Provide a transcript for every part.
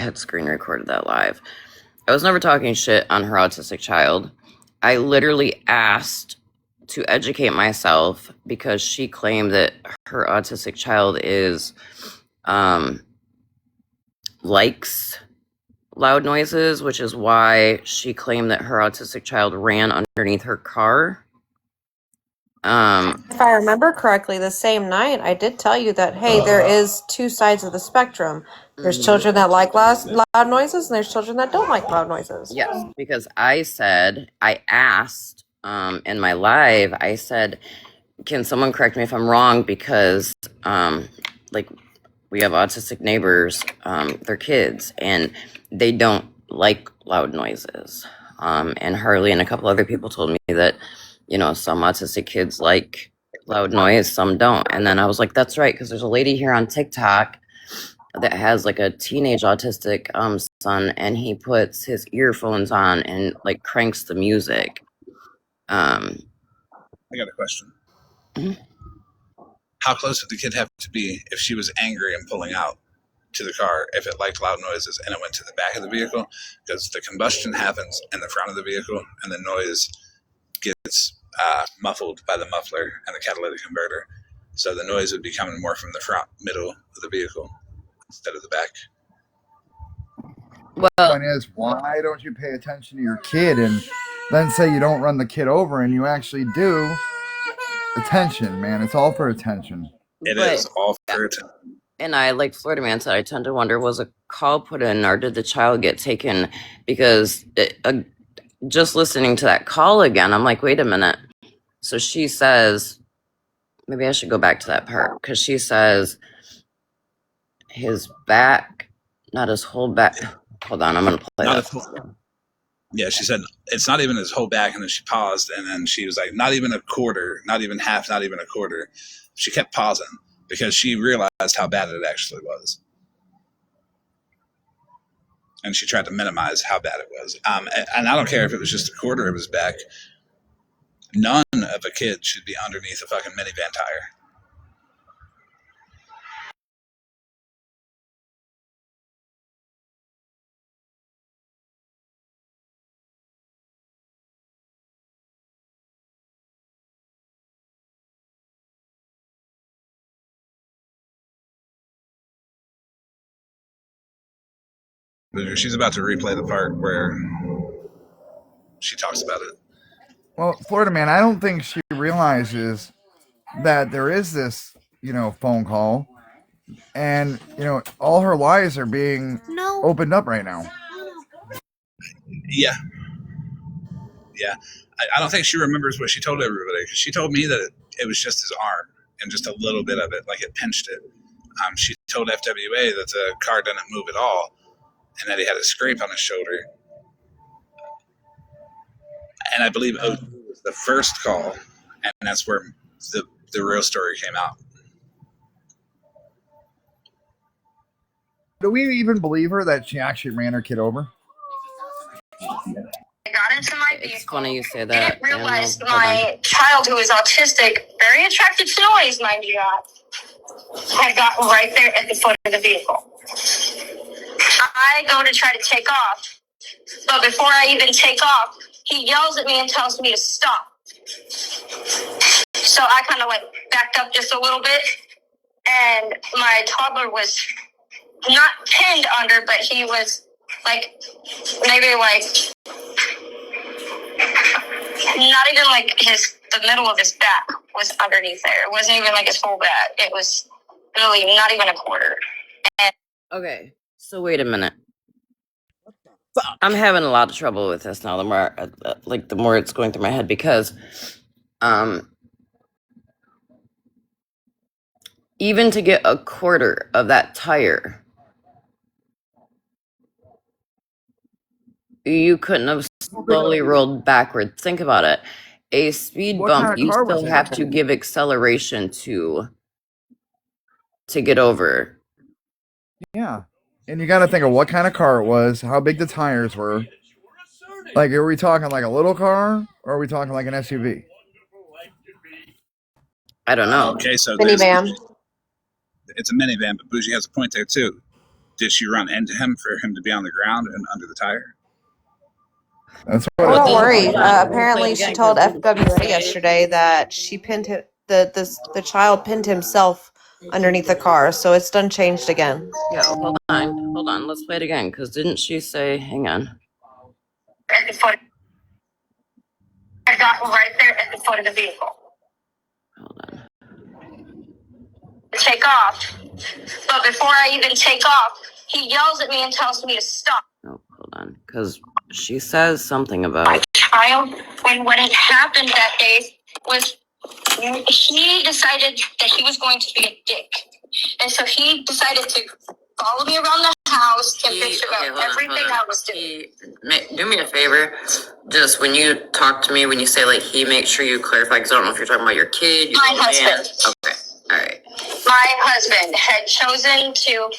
had screen recorded that live. I was never talking shit on her autistic child. I literally asked to educate myself because she claimed that her autistic child is likes loud noises, which is why she claimed that her autistic child ran underneath her car. If I remember correctly, the same night I did tell you that, hey, there is two sides of the spectrum. There's children that like loud noises, and there's children that don't like loud noises. Yes, because I asked in my live, I said, can someone correct me if I'm wrong? Because like we have autistic neighbors, they're kids, and they don't like loud noises. And Harley and a couple other people told me that, you know, some autistic kids like loud noise, some don't. And then I was like, that's right, because there's a lady here on TikTok that has like a teenage autistic son, and he puts his earphones on and like cranks the music. I got a question. Mhm. How close did the kid have to be if she was angry and pulling out to the car if it liked loud noises and it went to the back of the vehicle? Because the combustion happens in the front of the vehicle and the noise gets muffled by the muffler and the catalytic converter. So the noise would be coming more from the front middle of the vehicle instead of the back. Well, the point is, why don't you pay attention to your kid and then say you don't run the kid over and you actually do? Attention, man. It's all for attention. It is all for attention. And I, like Florida Man said, I tend to wonder, was a call put in or did the child get taken? Because just listening to that call again, I'm like, wait a minute. So she says, maybe I should go back to that part, because she says his back, not his whole back. Hold on, I'm going to play that. Yeah, she said it's not even his whole back, and then she paused, and then she was like, not even a quarter, not even half, not even a quarter. She kept pausing because she realized how bad it actually was. And she tried to minimize how bad it was. And I don't care if it was just a quarter of his back. None of a kid should be underneath a fucking minivan tire. She's about to replay the part where she talks about it. Well, Florida Man, I don't think she realizes that there is this, phone call, and all her lies are being opened up right now. Yeah. I don't think she remembers what she told everybody, because she told me that it was just his arm and just a little bit of it, like it pinched it. She told FWA that the car didn't move at all and that he had a scrape on his shoulder. And I believe it was the first call, and that's where the real story came out. Do we even believe her that she actually ran her kid over? I got into my vehicle. It's funny you say that. Didn't realize my child, who is autistic, very attracted to noise, mind you not, had gotten right there at the foot of the vehicle. I go to try to take off, but before I even take off, he yells at me and tells me to stop. So I kind of backed up just a little bit, and my toddler was not pinned under, but he was maybe not even the middle of his back was underneath there. It wasn't even his whole back. It was really not even a quarter. Okay, so wait a minute. I'm having a lot of trouble with this now. The more it's going through my head, because even to get a quarter of that tire, you couldn't have slowly rolled backward. Think about it. A speed bump, you still have to give acceleration to get over. Yeah. And you got to think of what kind of car it was, how big the tires were. Are we talking a little car, or are we talking an SUV? I don't know. Okay, so minivan. It's a minivan, but Bougie has a point there too. Did she run into him for him to be on the ground and under the tire? That's Oh, what. don't worry. Hold on. Apparently, she told FWA yesterday that she pinned the child pinned himself underneath the car, so it's done changed again. Yeah, hold on. Let's play it again. Because didn't she say? Hang on. At the foot, I got right there at the foot of the vehicle. Hold on. Take off, but before I even take off, he yells at me and tells me to stop. No, hold on. Because she says something My about. child, when it happened that day, was he decided that he was going to be a dick, and so he decided to follow me around the house and bitch about everything I was doing. Do me a favor. Just when you talk to me, when you say like he, make sure you clarify because I don't know if you're talking about your kid. My husband. Okay. All right. My husband had chosen to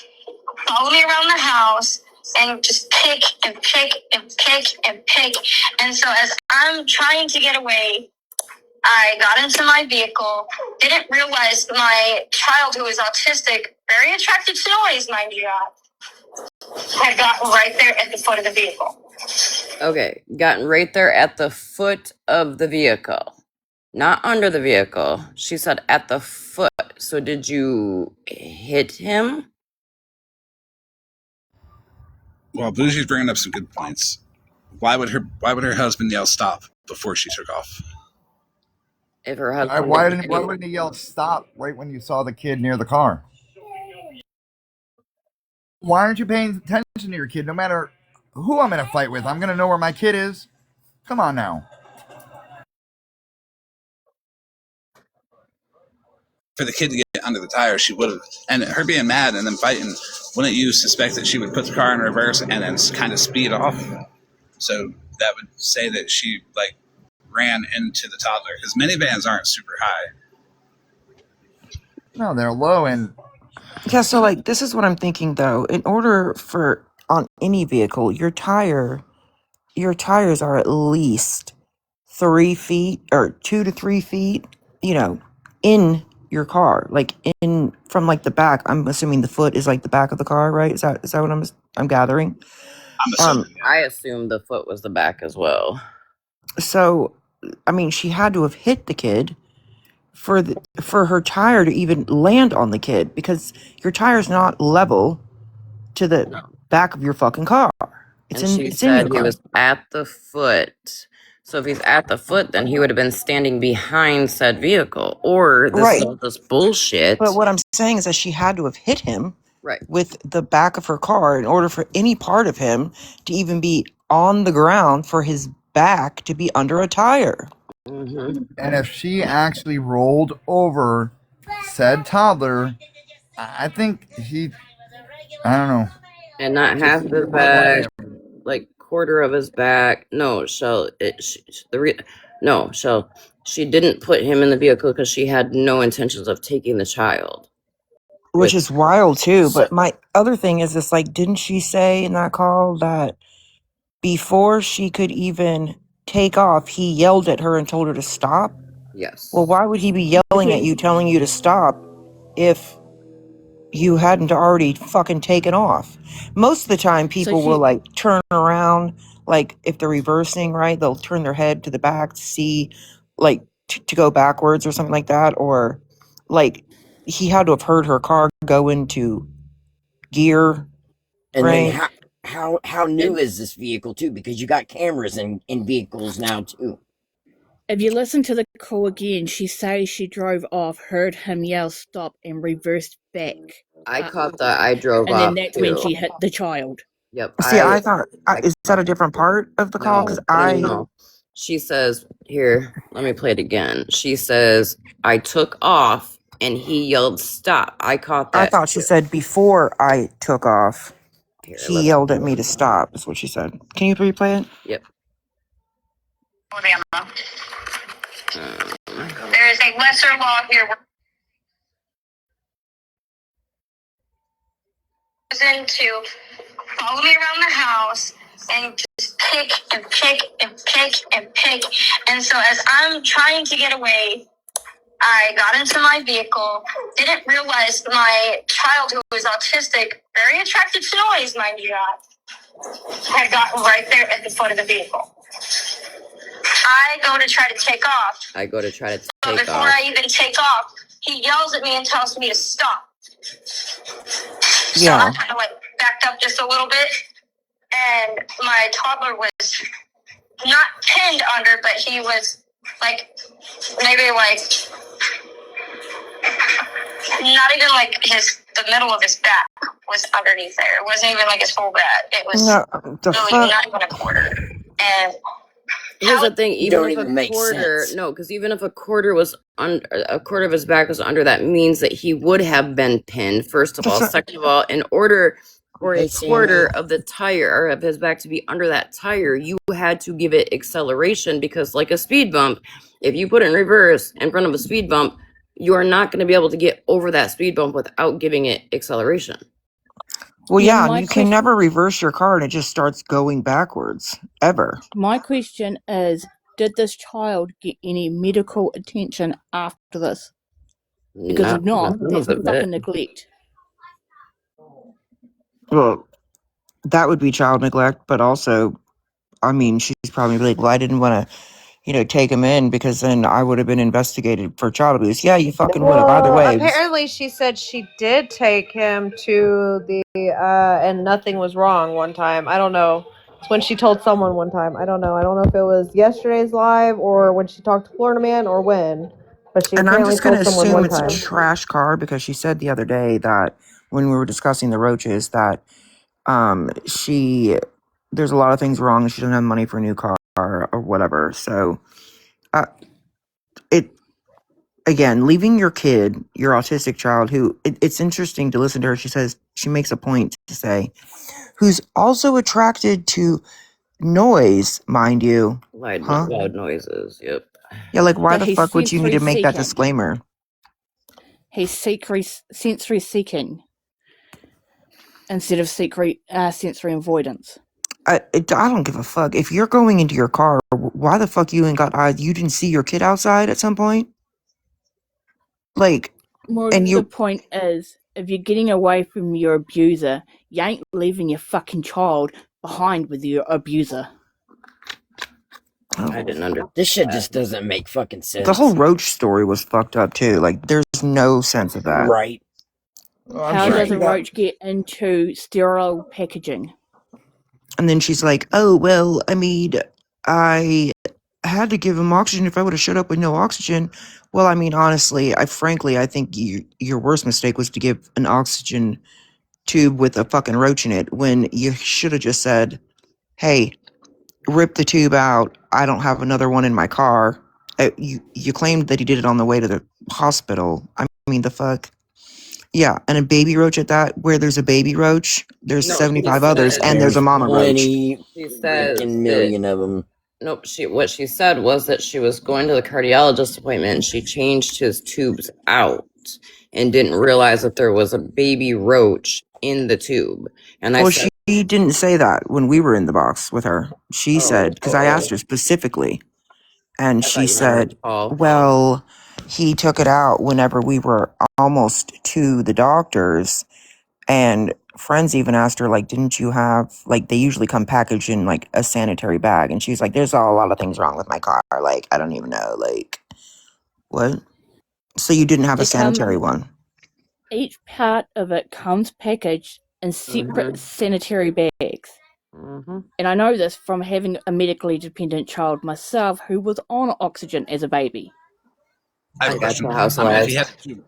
follow me around the house and just pick and pick and pick and pick. And so as I'm trying to get away, I got into my vehicle, didn't realize my child, who is autistic, very attracted to noise, mind you, had gotten right there at the foot of the vehicle. Okay. Gotten right there at the foot of the vehicle. Not under the vehicle. She said at the foot. So did you hit him? Well, Bougie's bringing up some good points. Why would her husband yell stop before she took off? If her husband. Why wouldn't he yell stop right when you saw the kid near the car? Why aren't you paying attention to your kid? No matter who I'm in a fight with, I'm gonna know where my kid is. Come on now. For the kid to get under the tire, she would have, and her being mad and then fighting, wouldn't you suspect that she would put the car in reverse and then kind of speed off? So that would say that she like ran into the toddler, because minivans aren't super high. No, they're low and Yeah, so like this is what I'm thinking though. In order for on any vehicle, your tires are at least 3 feet or 2 to 3 feet, in your car. Like in from like the back. I'm assuming the foot is like the back of the car, right? Is that what I'm gathering? I'm assuming. I assumed the foot was the back as well. So I mean she had to have hit the kid for her tire to even land on the kid, because your tire's not level to the back of your fucking car. She said he was at the foot. So if he's at the foot, then he would have been standing behind said vehicle. Or this is all just bullshit. But what I'm saying is that she had to have hit him right with the back of her car in order for any part of him to even be on the ground for his back to be under a tire. Mm-hmm. And if she actually rolled over said toddler, I think I don't know. And not half of his back, like quarter of his back. No, she didn't put him in the vehicle because she had no intentions of taking the child. Which is wild too. But my other thing is this, like, didn't she say in that call that before she could even take off, he yelled at her and told her to stop? Yes. Well, why would he be yelling at you, telling you to stop if you hadn't already fucking taken off? Most of the time people will like turn around, like if they're reversing, right? They'll turn their head to the back to see, like to go backwards or something like that. Or like he had to have heard her car go into gear. And right? then how new is this vehicle too? Because you got cameras in vehicles now too. If you listen to the call again, she says she drove off, heard him yell stop, and reversed back. I caught that. I drove and off. And then that's when she hit the child. Yep. See, I thought, is that a different part of the call? Because No. She says, here, let me play it again. She says, I took off and he yelled stop. I caught that. I thought she said before I took off, Here, he yelled at me to stop, is what she said. Can you replay it? Yep. There is a lesser law here. To follow me around the house and just pick and pick and pick and pick. And so as I'm trying to get away, I got into my vehicle, didn't realize my child, who is autistic, very attracted to noise, mind you not, had gotten right there at the foot of the vehicle. I go to try to take off. But before I even take off, he yells at me and tells me to stop. So I kind of like backed up just a little bit, and my toddler was not pinned under, but he was like maybe like not even like the middle of his back was underneath there. It wasn't even like his whole back. It was really not even a quarter. And here's the thing: even don't if even a make quarter, sense. no, because even if a quarter was a quarter of his back was under, that means that he would have been pinned. First of all, second of all, in order for a quarter of the tire or of his back to be under that tire, you had to give it acceleration, because like a speed bump, if you put it in reverse in front of a speed bump, you are not going to be able to get over that speed bump without giving it acceleration. Well, yeah, and you can never reverse your car and it just starts going backwards, ever. My question is, did this child get any medical attention after this? Because if not, that's fucking neglect. Well, that would be child neglect, but also, I mean, she's probably like, well, I didn't want to, take him in because then I would have been investigated for child abuse. Yeah, you fucking would have. Either way. Apparently she said she did take him to the, and nothing was wrong one time. I don't know. It's when she told someone one time. I don't know. I don't know if it was yesterday's live or when she talked to Florida Man or when. But she And I'm just going to assume it's time. a trash car because she said the other day that when we were discussing the roaches that there's a lot of things wrong. She doesn't have money for a new car or whatever. So again, leaving your kid, your autistic child, who it's interesting to listen to her. She makes a point to say, who's also attracted to noise, mind you. Loud noises, yep. Yeah, like why the fuck would you need to make that disclaimer? He's sensory seeking instead of sensory avoidance. I don't give a fuck. If you're going into your car, why the fuck you ain't got eyes? You didn't see your kid outside at some point? Like, the point is, if you're getting away from your abuser, you ain't leaving your fucking child behind with your abuser. I didn't understand. This shit just doesn't make fucking sense. The whole roach story was fucked up too. Like, there's no sense of that. Right. How does a roach get into sterile packaging? And then she's like, oh, well, I mean, I had to give him oxygen if I would have shut up with no oxygen. Well, I mean, honestly, I think your worst mistake was to give an oxygen tube with a fucking roach in it when you should have just said, hey, rip the tube out. I don't have another one in my car. You claimed that he did it on the way to the hospital. I mean, the fuck? Yeah, and a baby roach at that, where there's a baby roach, there's 75 others, and there's a mama roach. She says million of them. Nope. What she said was that she was going to the cardiologist appointment and she changed his tubes out and didn't realize that there was a baby roach in the tube. And she didn't say that when we were in the box with her. She said, because I asked her specifically, and she said, well, he took it out whenever we were almost to the doctor's, and friends even asked her, like, didn't you have, like, they usually come packaged in, like, a sanitary bag, and she's like, there's a lot of things wrong with my car, like, I don't even know, like, what? So you didn't have a sanitary one? Each part of it comes packaged in separate sanitary bags. And I know this from having a medically dependent child myself who was on oxygen as a baby. I have a question.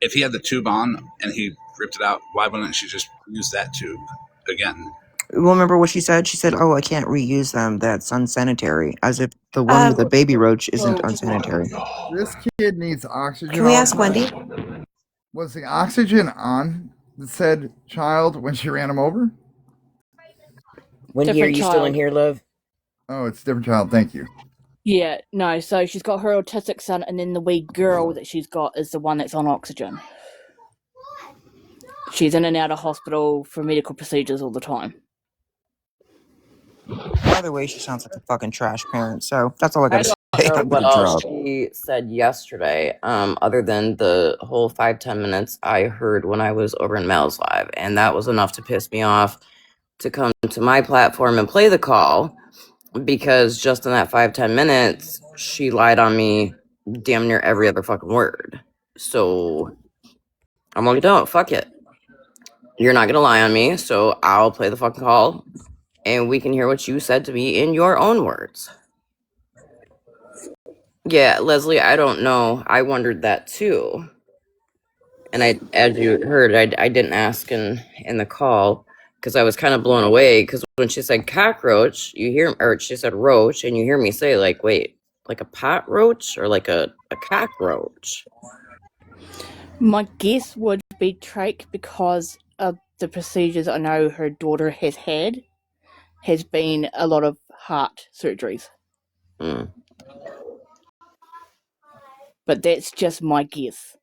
If he had the tube on and he ripped it out, why wouldn't she just use that tube again? Well, remember what she said? She said, oh, I can't reuse them. That's unsanitary. As if the one with the baby roach isn't unsanitary. This kid needs oxygen. Can we ask Wendy? Was the oxygen on the said child when she ran him over? Wendy, are you still in here, love? Oh, it's a different child. Thank you. Yeah, no, so she's got her autistic son, and then the wee girl that she's got is the one that's on oxygen. She's in and out of hospital for medical procedures all the time. By the way, she sounds like a fucking trash parent, so that's all I gotta say. know what else she said yesterday, other than the whole 5-10 minutes I heard when I was over in Mel's live, and that was enough to piss me off to come to my platform and play the call, because just in that 5-10 minutes, she lied on me damn near every other fucking word. So I'm like, no, fuck it. You're not gonna lie on me, so I'll play the fucking call, and we can hear what you said to me in your own words. Yeah, Leslie, I don't know. I wondered that too. And I, as you heard, I didn't ask in the call because I was kind of blown away. Because when she said cockroach, you hear, or she said roach, and you hear me say, like, wait, like a pot roach or like a cockroach? My guess would be trach because of the procedures I know her daughter has had. Has been a lot of heart surgeries. Mm. But that's just my guess.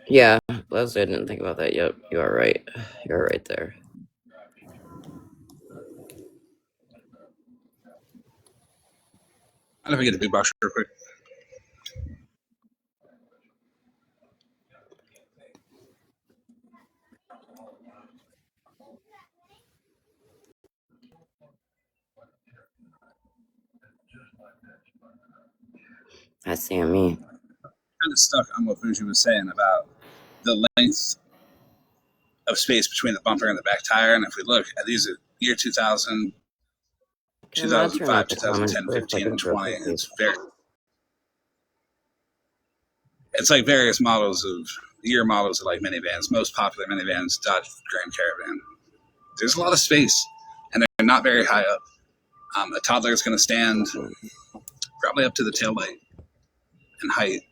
Yeah, Leslie, I didn't think about that. Yep, you are right. You're right there. How do we get the big box real quick? That's seeing me. Kind of stuck on what Fuji was saying about the length of space between the bumper and the back tire. And if we look at these at year 2000, Can I turn 2005, off the comments 2010, for a 15, and second real 20, quick, please? it's like various models of year models of like minivans. Most popular minivans, Dodge Grand Caravan. There's a lot of space, and they're not very high up. A toddler is going to stand probably up to the tail light in height,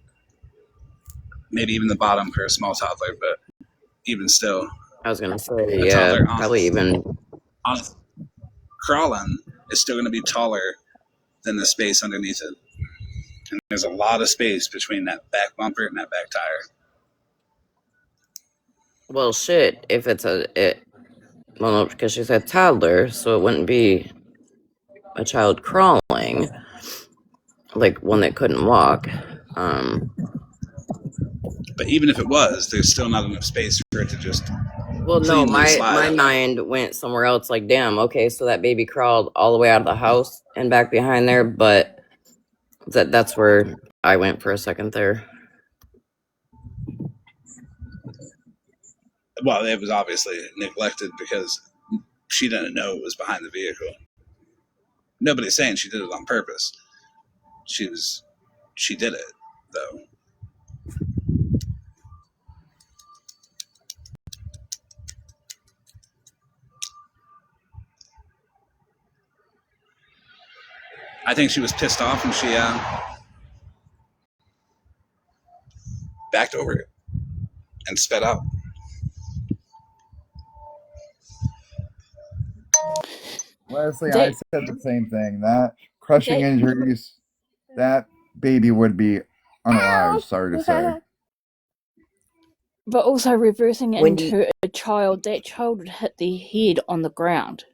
maybe even the bottom for a small toddler, but even still, I was gonna say, yeah, probably even on crawling is still going to be taller than the space underneath it. And there's a lot of space between that back bumper and that back tire. well, shit. If it's well, no, because she said toddler, so it wouldn't be a child crawling, like one that couldn't walk. But even if it was, there's still not enough space for it to just well, no, my slide. mind went somewhere else. Like, damn, okay, so that baby crawled all the way out of the house and back behind there, but that's where I went for a second there. Well, it was obviously neglected because she didn't know it was behind the vehicle. Nobody's saying she did it on purpose. She did it though. I think she was pissed off and she backed over it and sped out. Leslie, I said the same thing. That crushing injuries, that baby would be unalive, sorry to say. But also reversing it into a child, that child would hit the head on the ground.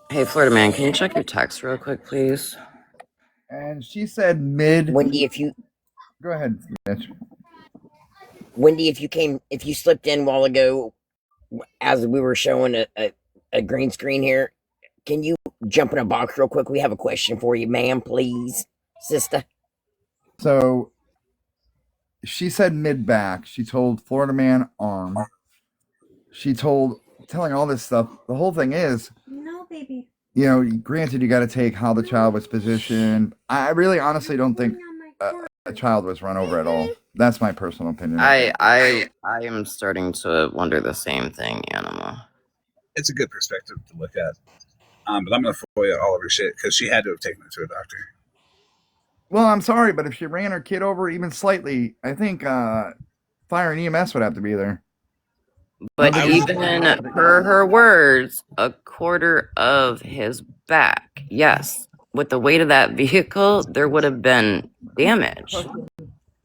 Hey, Florida man, can you check your text real quick, please? And she said mid. Wendy, if you go ahead, Mitch. Wendy, if you slipped in a while ago, as we were showing a green screen here, can you jump in a box real quick? We have a question for you, ma'am, please, sister. So she said mid back. She told Florida man arm. She telling all this stuff. The whole thing is, no, baby. You know, granted, you got to take how the child was positioned. I really, honestly, don't think a child was run over at all. That's my personal opinion. I am starting to wonder the same thing, Anima. It's a good perspective to look at. But I'm going to FOIA all of her shit because she had to have taken it to a doctor. Well, I'm sorry, but if she ran her kid over even slightly, I think fire and EMS would have to be there. But even per her words, a quarter of his back. Yes. With the weight of that vehicle, there would have been damage.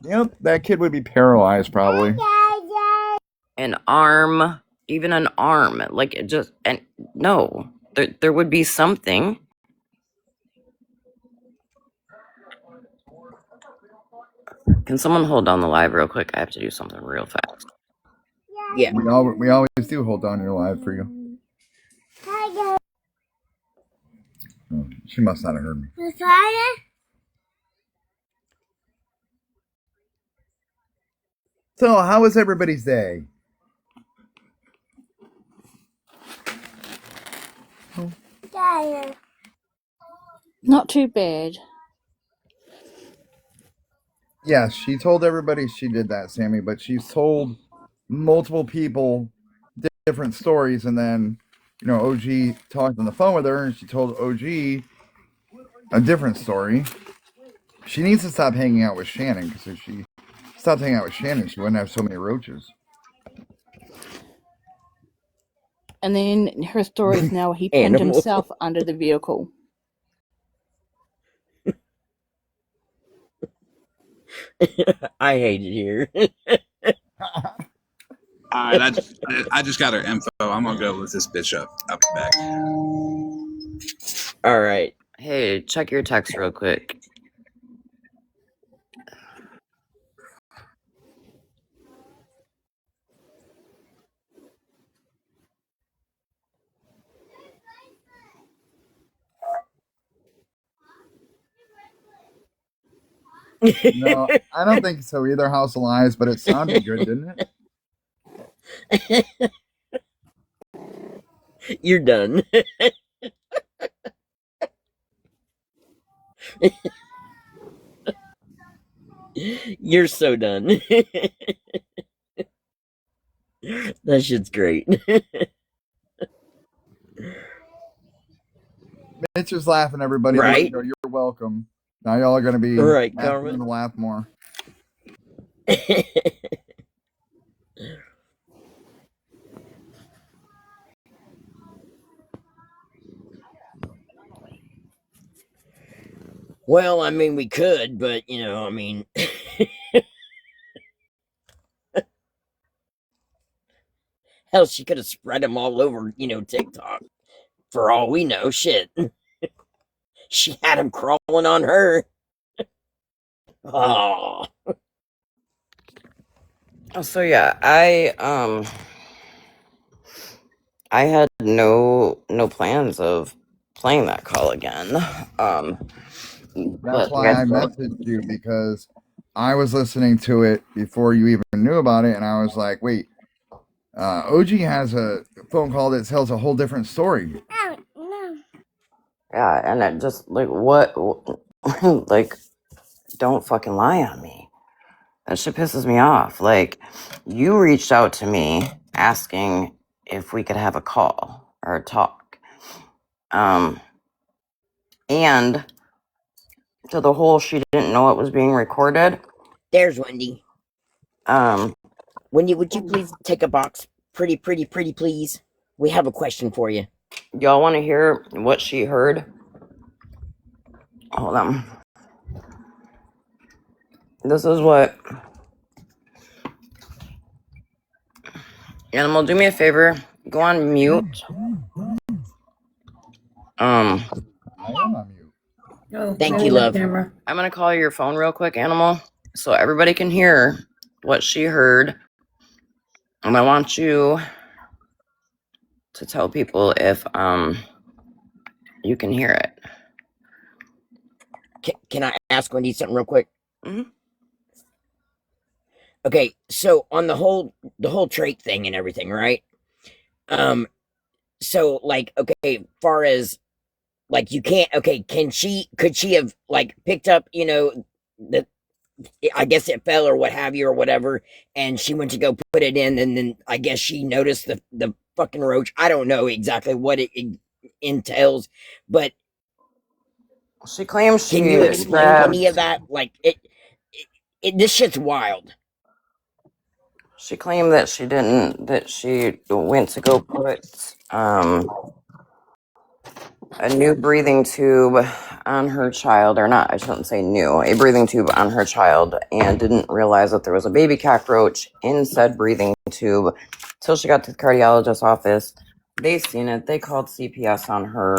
Yep, that kid would be paralyzed probably. An arm even an arm. Like, it just, and no, there would be something. Can someone hold down the live real quick? I have to do something real fast. Yeah. We always do hold down your live for you. Oh, she must not have heard me. So, how was everybody's day? Not too bad. Yes, she told everybody she did that, Sammy, but she's told multiple people different stories, and then, OG talked on the phone with her, and she told OG a different story. She needs to stop hanging out with Shannon, because if she stopped hanging out with Shannon, she wouldn't have so many roaches. And then her story is now he pinned himself under the vehicle. I hate it here. All right, I just got her info. I'm gonna go look this bitch up. I'll be back. All right. Hey, check your text real quick. No, I don't think so either, House of Lies, but it sounded good, didn't it? You're done. You're so done. That shit's great. Mitch is laughing, everybody. Right? You're welcome. Now y'all are going to be Right, asking Carmen. him to laugh more. Well, I mean, we could, but, I mean... Hell, she could have spread them all over, TikTok. For all we know, shit. She had him crawling on her. Oh. So yeah, I had no plans of playing that call again. That's why I messaged you, because I was listening to it before you even knew about it, and I was like, wait, OG has a phone call that tells a whole different story. Yeah, and it just, like, what like, don't fucking lie on me. That shit pisses me off. Like, you reached out to me asking if we could have a call or a talk. And to the whole she didn't know it was being recorded. There's Wendy. Wendy, would you please take a box? Pretty, please. We have a question for you. Y'all want to hear what she heard? Hold on. This is what... Animal, do me a favor. Go on mute. I am on mute. Oh, thank you, love. I'm gonna call your phone real quick, Animal, so everybody can hear what she heard. And I want you to tell people if you can hear it. Can I ask Wendy something real quick? Mm-hmm. Okay, so on the whole trait thing and everything, right? So like, okay, far as like you can't, okay, could she have like picked up, the, I guess it fell or what have you or whatever, and she went to go put it in, and then I guess she noticed the fucking roach. I don't know exactly what it entails, but she claims can you explain any of that? Like this shit's wild. She claimed that she didn't, that she went to go put a new breathing tube on her child, or not, I shouldn't say new, a breathing tube on her child, and didn't realize that there was a baby cockroach in said breathing tube, till she got to the cardiologist's office. They seen it. They called CPS on her,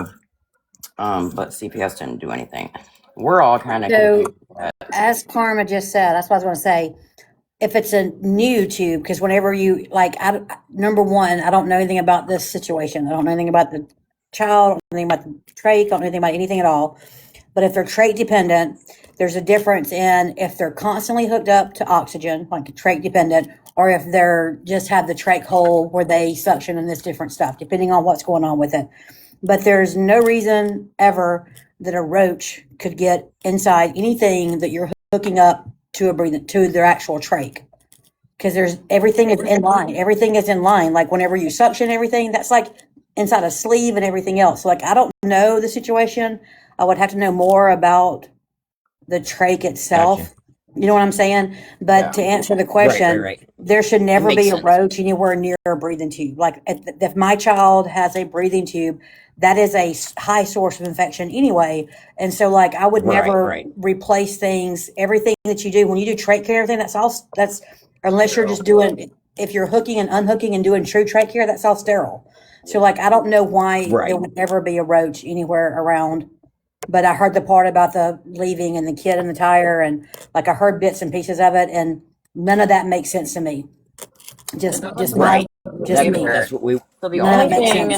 but CPS didn't do anything. We're all kind of So, as Karma just said, that's what I was going to say. If it's a new tube, because whenever you like, number one, I don't know anything about this situation. I don't know anything about the child. I don't know anything about the trach. I don't know anything about anything at all. But if they're trach dependent, there's a difference in if they're constantly hooked up to oxygen, like trach dependent, or if they're just have the trach hole where they suction and this different stuff, depending on what's going on with it. But there's no reason ever that a roach could get inside anything that you're hooking up to their actual trach. Because everything is in line. Everything is in line. Like whenever you suction everything, that's like inside a sleeve and everything else. Like I don't know the situation. I would have to know more about the trach itself. Gotcha. You know what I'm saying? But to answer the question, Right. there should never Makes be a sense. roach anywhere near a breathing tube. Like if my child has a breathing tube, that is a high source of infection anyway. And so like I would never replace things. Everything that you do when you do trach care, everything that's unless you're just doing, if you're hooking and unhooking and doing true trach care, that's all sterile. So like I don't know why there would ever be a roach anywhere around. But I heard the part about the leaving and the kid and the tire, and like I heard bits and pieces of it, and none of that makes sense to me. Just me. That's what we. So the only thing,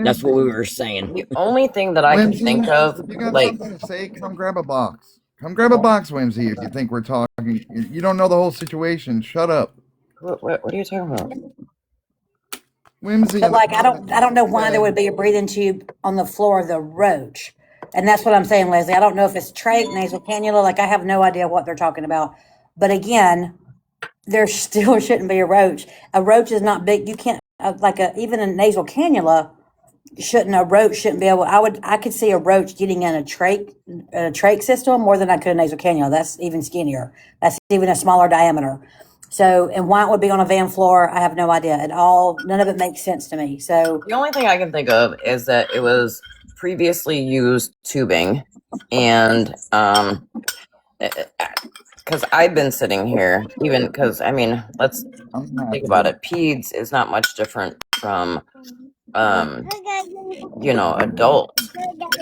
That's what we were saying. the only thing that I can think of, If you got like, something to say, come grab a box. Come grab a box, Whimsy. If you think we're talking, you don't know the whole situation. Shut up, what are you talking about? Whimsy. But like I don't know why there would be a breathing tube on the floor of the roach. And that's what I'm saying, Leslie. I don't know if it's trach, nasal cannula. Like I have no idea what they're talking about. But again, there still shouldn't be a roach. A roach is not big. You can't even a nasal cannula. A roach shouldn't be able. I could see a roach getting in a trach system more than I could a nasal cannula. That's even skinnier. That's even a smaller diameter. So, and why it would be on a van floor, I have no idea at all. None of it makes sense to me. So The only thing I can think of is that it was previously used tubing, and because I've been sitting here, even because I mean, let's think about it. Peds is not much different from adults.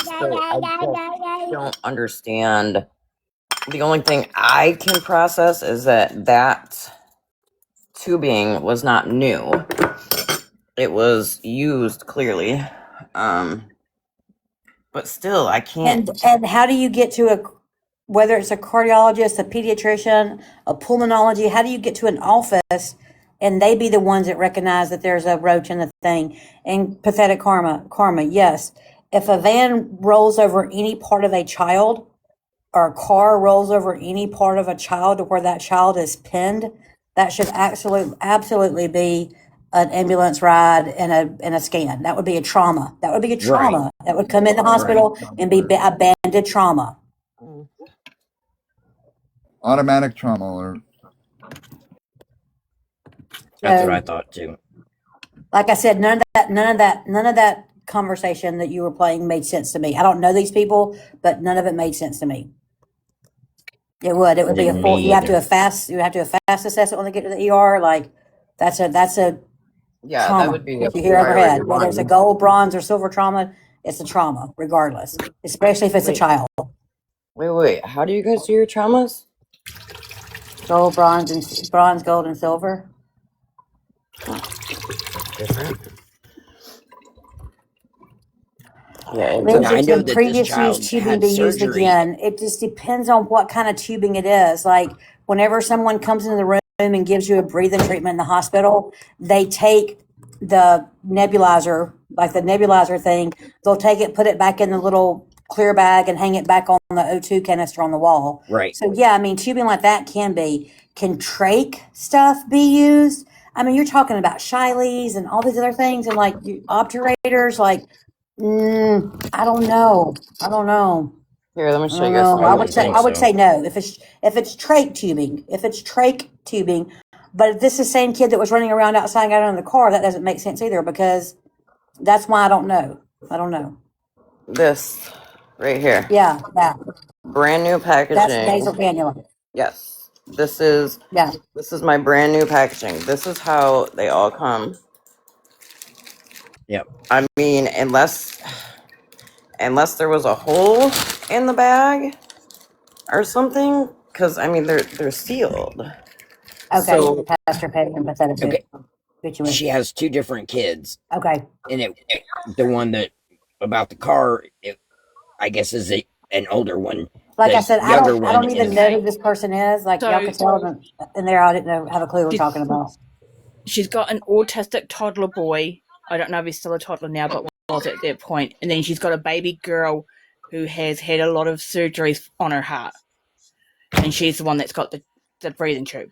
So I don't understand. The only thing I can process is that tubing was not new. It was used clearly. But still, I can't. and how do you get to whether it's a cardiologist, a pediatrician, a pulmonology, how do you get to an office and they be the ones that recognize that there's a roach in the thing? And pathetic karma, yes. If a van rolls over any part of a child or a car rolls over any part of a child to where that child is pinned, that should absolutely be an ambulance ride and a scan. That would be a trauma. That would be a trauma. That would come in the hospital and be a banded trauma. Automatic trauma alert. That's what I thought too. Like I said, none of that conversation that you were playing made sense to me. I don't know these people, but none of it made sense to me. It would be a full. You have to do a fast assessment when they get to the ER. Like that's a Yeah, trauma. that would be If you hear overhead, whether it's a gold, bronze, or silver trauma, it's a trauma regardless. Especially if it's a child. Wait. How do you guys do your traumas? Gold, bronze, gold, and silver. Different. Yeah, I know that previous this child use tubing had be used surgery. again. It just depends on what kind of tubing it is. Like whenever someone comes into the room and gives you a breathing treatment in the hospital, they take the nebulizer, like the nebulizer thing, they'll take it, put it back in the little clear bag and hang it back on the O2 canister on the wall. Right. So yeah, I mean, tubing like that can trach stuff be used? I mean, you're talking about Shileys and all these other things and like obturators, like, I don't know. Here, let me show you I guys. I would say no. If it's trach tubing, but if this is the same kid that was running around outside and got out of the car, that doesn't make sense either because that's why I don't know. This right here. Yeah. Brand new packaging. That's nasal cannula. Yes. This is my brand new packaging. This is how they all come. Yep. I mean, unless there was a hole in the bag or something, because I mean they're sealed. Okay, So Pastor Petty and pathetic. Okay. Get you in. She has two different kids, Okay. and the one that about the car, I guess, is an older one. Like The I said, younger I don't one even is know who this person is. Like y'all could tell them in there. I didn't have a clue what we're talking about. She's got an autistic toddler boy. I don't know if he's still a toddler now, but was at that point. And then she's got a baby girl who has had a lot of surgeries on her heart. And she's the one that's got the breathing tube.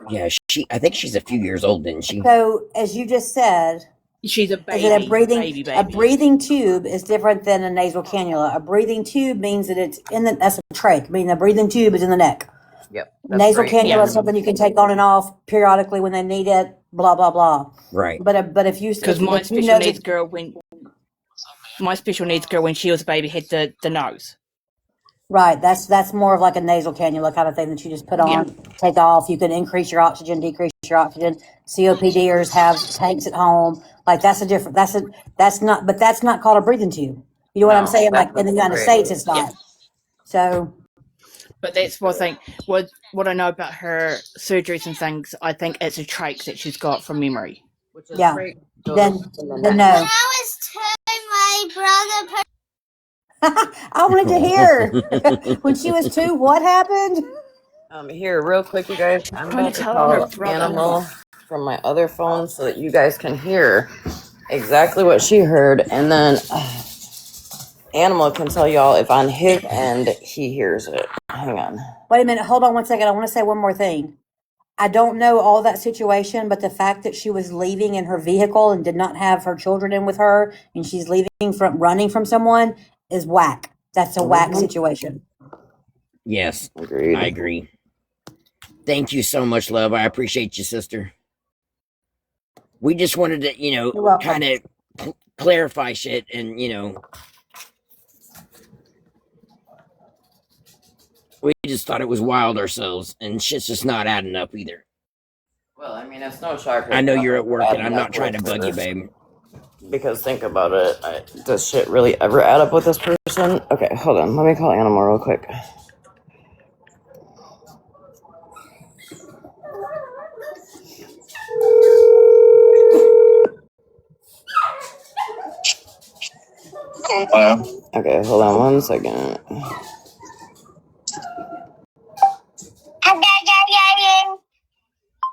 Yeah, I think she's a few years old, didn't she? So, as you just said, she's a baby. Is it a breathing? A breathing tube is different than a nasal cannula. A breathing tube means that it's that's a trach. Meaning the breathing tube is in the neck. Yep. Nasal cannula is something you can take on and off periodically when they need it. Blah blah blah. Right. But if you because my special needs girl when she was a baby had the nose. Right, that's more of like a nasal cannula kind of thing that you just put on, take off. You can increase your oxygen, decrease your oxygen. COPDers have tanks at home. Like that's not called a breathing tube. You know what I'm saying? Like in the United States, it's not. So. But that's what I think. What I know about her surgeries and things, I think it's a trach that she's got from memory. Yeah. Then no. My brother. I wanted to hear when she was 2. What happened? Here, real quick, you guys. I'm going to call Animal from my other phone so that you guys can hear exactly what she heard, and then Animal can tell y'all if on his end he hears it. Hang on. Wait a minute. Hold on one second. I want to say one more thing. I don't know all that situation, but the fact that she was leaving in her vehicle and did not have her children in with her, and she's running from someone, is whack. That's a whack situation. Yes, agreed. I agree. Thank you so much, love. I appreciate you, sister. We just wanted to, kind of clarify shit, and we just thought it was wild ourselves, and shit's just not adding up either. Well, I mean, it's no shock. I know you're at work, and I'm not trying to bug you, babe. Because think about it. Does shit really ever add up with this person? Okay, hold on. Let me call Animal real quick. Okay, hold on 1 second.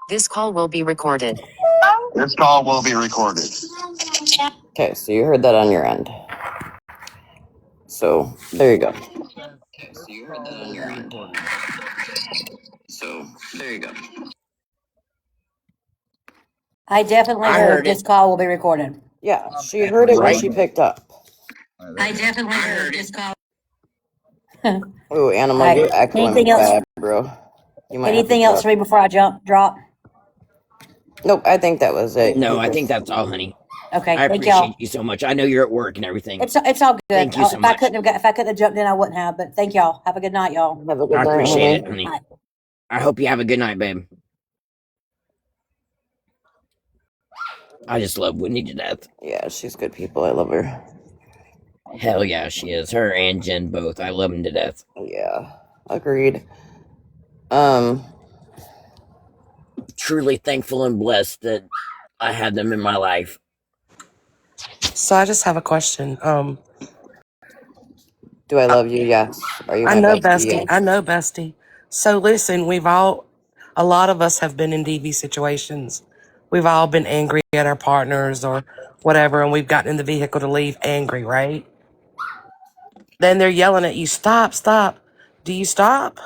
This call will be recorded. Okay, so you heard that on your end. So, there you go. I definitely heard this call will be recorded. Yeah, she heard it when she picked up. I definitely heard this call. Ooh, Animal, you're echoing bad, bro. Anything else for me before I drop? Nope, I think that was it. No, I think that's all, honey. Okay, I thank y'all. appreciate you so much. I know you're at work and everything. It's all good. Thank you so much. If I couldn't have jumped in, I wouldn't have. But thank y'all. Have a good night, y'all. Have a good I night, appreciate honey. it, honey. I hope you have a good night, babe. I just love Whitney to death. Yeah, she's good people. I love her. Hell yeah, she is. Her and Jen both. I love them to death. Yeah, agreed. Truly thankful and blessed that I had them in my life. So I just have a question. Do I love you? Yes. Are you? I know, bestie. I know, bestie. So listen, a lot of us have been in DV situations. We've all been angry at our partners or whatever, and we've gotten in the vehicle to leave angry, right? Then they're yelling at you, stop, stop. Do you stop?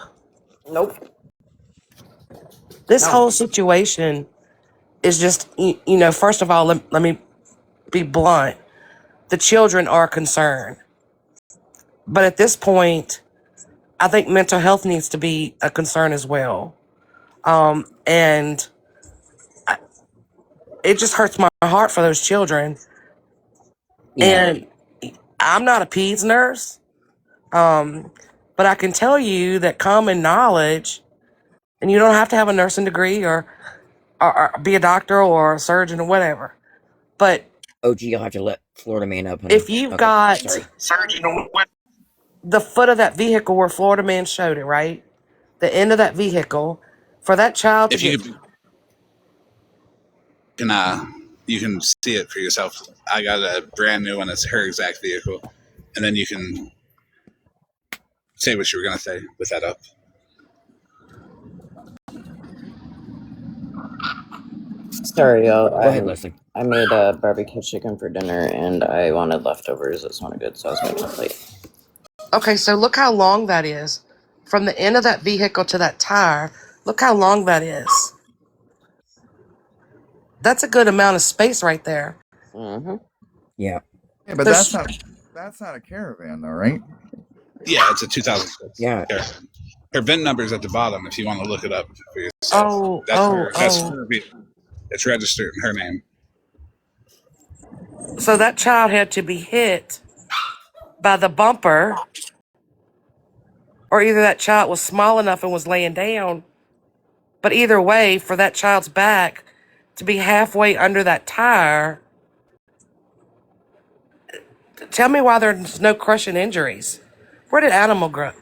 Nope. This whole situation is just, first of all, let me be blunt. The children are concerned. But at this point, I think mental health needs to be a concern as well. And it just hurts my heart for those children. Yeah. And I'm not a peds nurse, but I can tell you that common knowledge, and you don't have to have a nursing degree or be a doctor or a surgeon or whatever, but OG, you'll have to let Florida man up, honey. If you've Okay, got sorry. the foot of that vehicle where Florida man showed it, right? The end of that vehicle, for that child to If get. you can see it for yourself. I got a brand new one. It's her exact vehicle, and then you can say what you were gonna say with that up. Sorry, y'all. Go ahead, Leslie. I made barbecue chicken for dinner, and I wanted leftovers. It sounded good, so I was making a plate. Okay, so look how long that is. From the end of that vehicle to that tire, look how long that is. That's a good amount of space right there. Mm-hmm. Yeah. Yeah, but There's, that's not a caravan though, right? Yeah, it's a 2006 Yeah. Caravan. Her VIN number's at the bottom if you want to look it up for yourself. That's her vehicle. It's registered in her name. So that child had to be hit by the bumper, or either that child was small enough and was laying down. But either way, for that child's back to be halfway under that tire, tell me why there's no crushing injuries. Where did Animal go?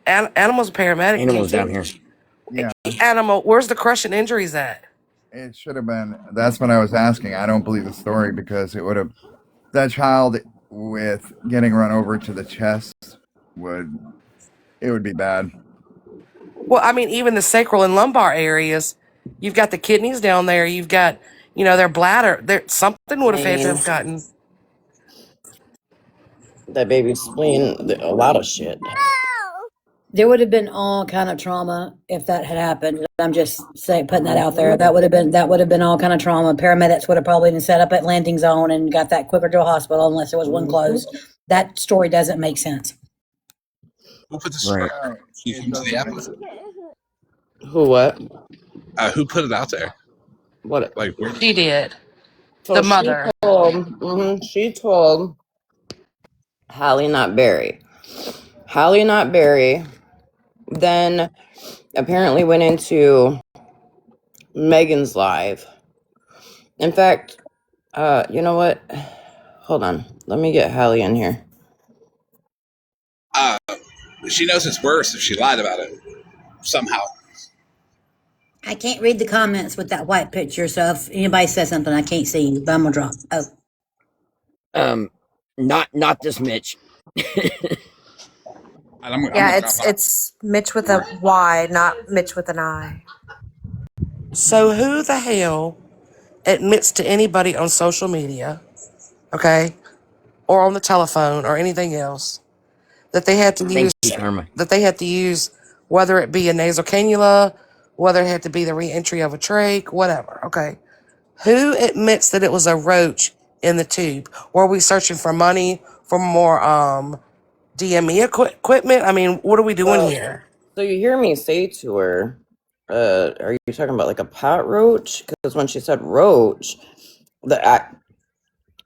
Animal's a paramedic. Animals down here. Yeah, Animal, where's the crushing injuries at? it should have been. That's what I was asking. I don't believe the story because it would have that child with getting run over to the chest would be bad. Well, I mean, even the sacral and lumbar areas, you've got the kidneys down there. You've got, their bladder. Something would have had to have gotten. That baby's spleen, a lot of shit. There would have been all kind of trauma if that had happened. I'm just putting that out there. That would have been all kind of trauma. Paramedics would have probably been set up at landing zone and got that quicker to a hospital unless there was one closed. That story doesn't make sense. Who put this? Right. She came to the app. Who what? Who put it out there? What? Like where? She did. So The mother. She told Hallie, not Barry. Hallie, not Barry, then apparently went into Megan's live. In fact, you know what? Hold on. Let me get Hallie in here. She knows it's worse if she lied about it somehow. I can't read the comments with that white picture, so if anybody says something, I can't see you, but I'm gonna drop. Oh. Not this Mitch. Yeah, it's Mitch with a Y, not Mitch with an I. So who the hell admits to anybody on social media, okay, or on the telephone or anything else that they had to use whether it be a nasal cannula, whether it had to be the re-entry of a trach, whatever, okay? Who admits that it was a roach in the tube? Were we searching for money for more DME equipment? I mean, what are we doing here? So you hear me say to her, are you talking about like a pot roach? Because when she said roach, the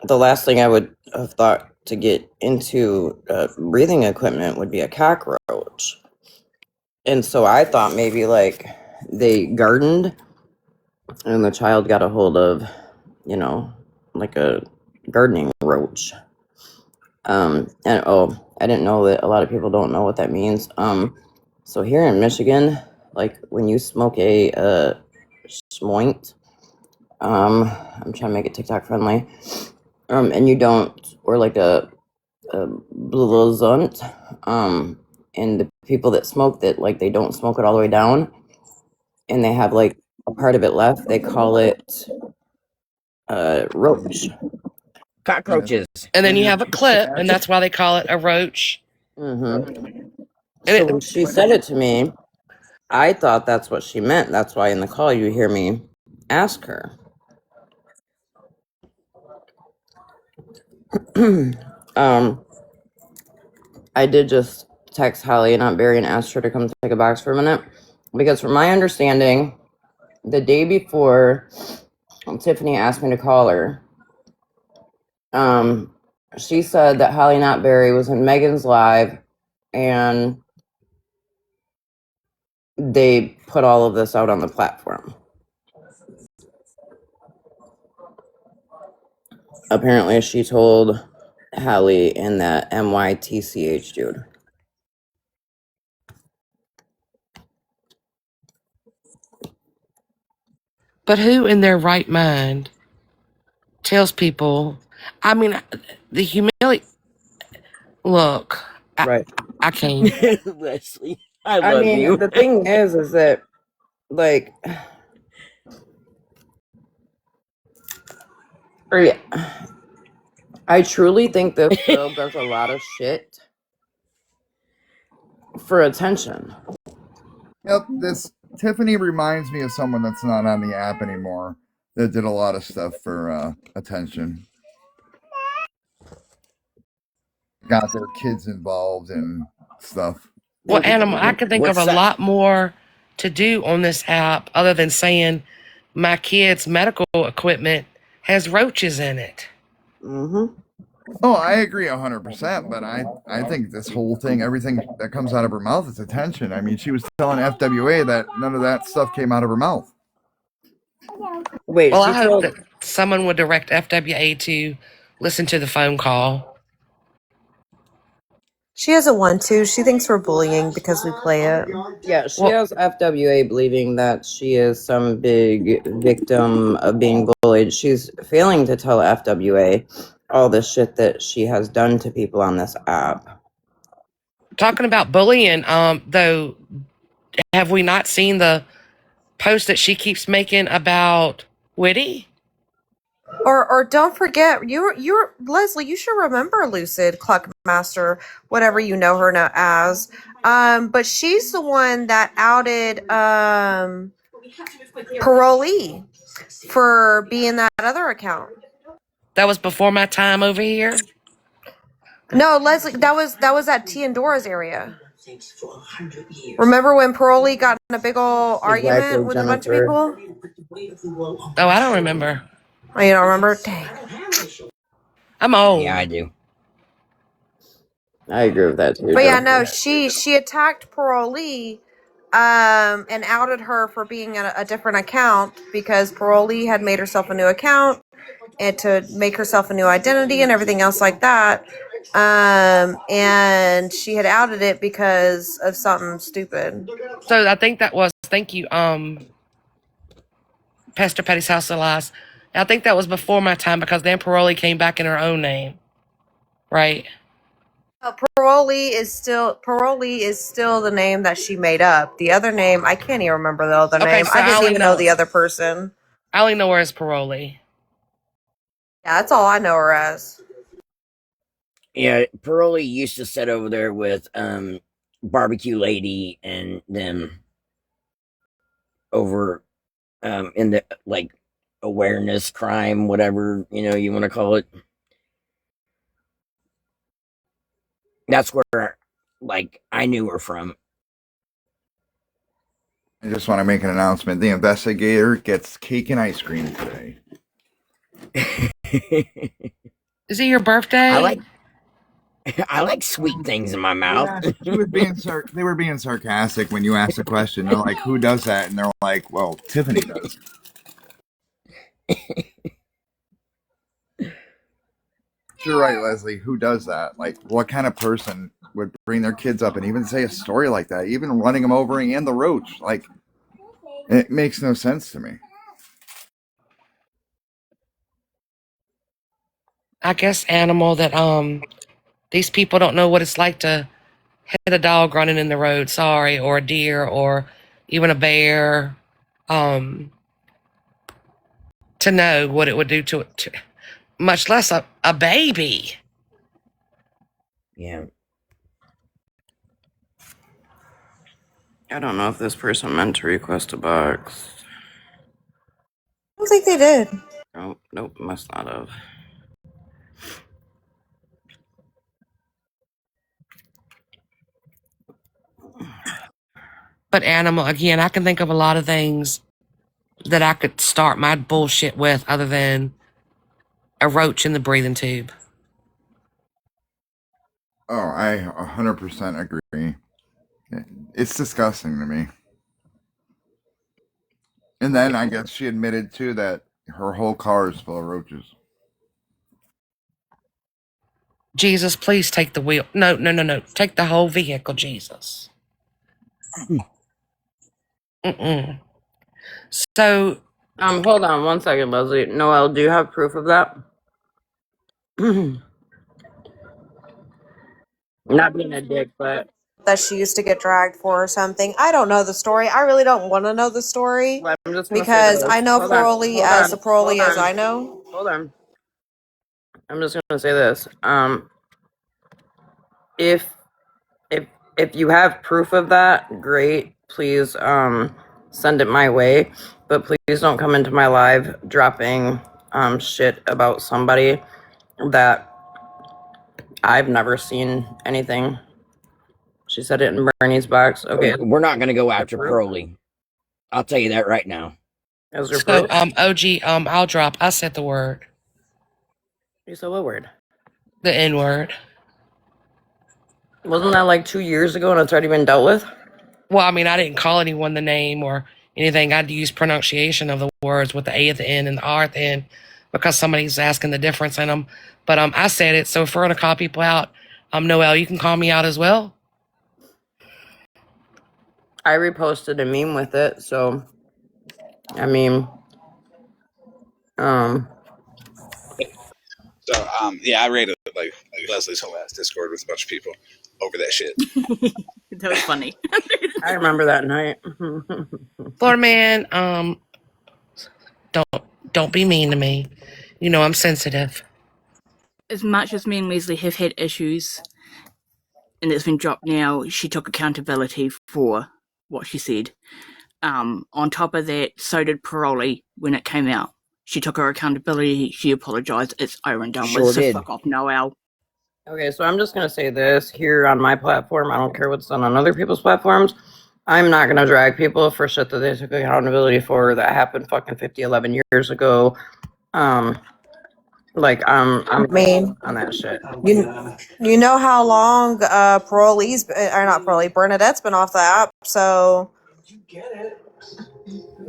last thing I would have thought to get into breathing equipment would be a cockroach. And so I thought maybe like they gardened and the child got a hold of, like a gardening roach. And I didn't know that a lot of people don't know what that means. So here in Michigan, like when you smoke a schmoint, I'm trying to make it TikTok friendly, and you don't, or like a blunt, and the people that smoke that, like, they don't smoke it all the way down, and they have like a part of it left, they call it roach. Cockroaches. And then you have a clip, and that's why they call it a roach. Mm-hmm. So when she said it to me, I thought that's what she meant. That's why in the call you hear me ask her. I did just text Holly and Aunt Barry and asked her to come take a box for a minute. Because from my understanding, the day before Tiffany asked me to call her, she said that Holly and Aunt Barry was in Megan's live and they put all of this out on the platform. Apparently, she told Hallie in that MYTCH dude. But who in their right mind tells people? I mean, the humility. Look, Right. I can't. Leslie, I I love mean, you. the thing is that, like, I truly think this girl does a lot of shit for attention. Yep, this Tiffany reminds me of someone that's not on the app anymore that did a lot of stuff for attention. Got their kids involved and stuff. Well, Animal, I can think of What's a that? lot more to do on this app other than saying my kids' medical equipment has roaches in it. Mm-hmm. Oh, I agree 100%, but I think this whole thing, everything that comes out of her mouth is attention. I mean, she was telling FWA that none of that stuff came out of her mouth. Wait, Well, she I hope told. that someone would direct FWA to listen to the phone call. She doesn't want to. She thinks we're bullying because we play it. Yeah, she Well, has FWA believing that she is some big victim of being bullied. She's failing to tell FWA all the shit that she has done to people on this app. talking about bullying, though, have we not seen the post that she keeps making about Whitty? Or don't forget, you're Leslie. You should remember Lucid Cluckmaster, whatever you know her now as. But she's the one that outed Parolee for being that other account. That was before my time over here. No, Leslie, that was at Tiandora's area. Remember when Parolee got in a big old argument Exactly, with a bunch of Jennifer. people? Oh, I don't remember. Oh, you don't remember? Dang. I'm old. Yeah, I do. I agree with that too, But yeah, Jennifer. no, she attacked Parolee, and outed her for being a different account because Parolee had made herself a new account and to make herself a new identity and everything else like that. And she had outed it because of something stupid. So I think that was, thank you, Pastor Petty's House of Lies. I think that was before my time because then Parolee came back in her own name, right? Parolee is still the name that she made up. The other name, I can't even remember the other Okay, name. so I I didn't only even know know, the other person. I only know her as Parolee. Yeah, that's all I know her as. Yeah, Pearlie used to sit over there with Barbecue Lady and them over in the like awareness crime, whatever you want to call it. That's where like I knew her from. I just want to make an announcement. The investigator gets cake and ice cream today. Is it your birthday? I like sweet things in my mouth. Yeah, she was being they were being sarcastic when you asked the question. They're like, "Who does that?" And they're like, "Well, Tiffany does." You're right, Leslie. Who does that? Like, what kind of person would bring their kids up and even say a story like that? Even running them over and the roach. Like, it makes no sense to me. I guess Animal that these people don't know what it's like to hit a dog running in the road, sorry, or a deer or even a bear. To know what it would do to much less a baby. Yeah. I don't know if this person meant to request a box. I don't think they did. Nope, must not have. But Animal, again, I can think of a lot of things that I could start my bullshit with other than a roach in the breathing tube. Oh, I 100% agree. It's disgusting to me. And then I guess she admitted too that her whole car is full of roaches. Jesus, please take the wheel. No. Take the whole vehicle, Jesus. Mm-mm. So, Hold on one second, Leslie. Noel, do you have proof of that? Not being a dick, but That she used to get dragged for or something. I don't know the story. I really don't want to know the story well, I'm just gonna say because this. I know Hold on, Parolee hold as on, the Parolee hold as on, I know. hold on. I'm just gonna say this. If if if you have proof of that, great. Please send it my way. But please don't come into my live dropping shit about somebody that I've never seen anything. She said it in Bernie's box. Okay. We're not gonna go after Proof? Pearlie. I'll tell you that right now. Is there so proof? OG, I'll drop. I said the word, You said what word? the N word. Wasn't that like 2 years ago and it's already been dealt with? Well, I mean, I didn't call anyone the name or anything. I'd use pronunciation of the words with the A at the end and the R at the end because somebody's asking the difference in them. But I said it. So if we're gonna call people out, Noel, you can call me out as well. I reposted a meme with it, so I mean, So, yeah, I raided like Leslie's whole ass Discord with a bunch of people over that shit. That was funny. I remember that night. Florida man, don't be mean to me. You know I'm sensitive. As much as me and Leslie have had issues, and it's been dropped now, she took accountability for what she said. On top of that, so did Parolee when it came out. She took her accountability. She apologized. It's over and done Sure with. So did. fuck off, Noel. Okay, so I'm just gonna say this here on my platform. I don't care what's done on other people's platforms. I'm not gonna drag people for shit that they took accountability for that happened fucking 50, 11 years ago. Like I'm I mean, on that shit. you know how long Parolee's or not Parolee, Bernadette's been off the app, so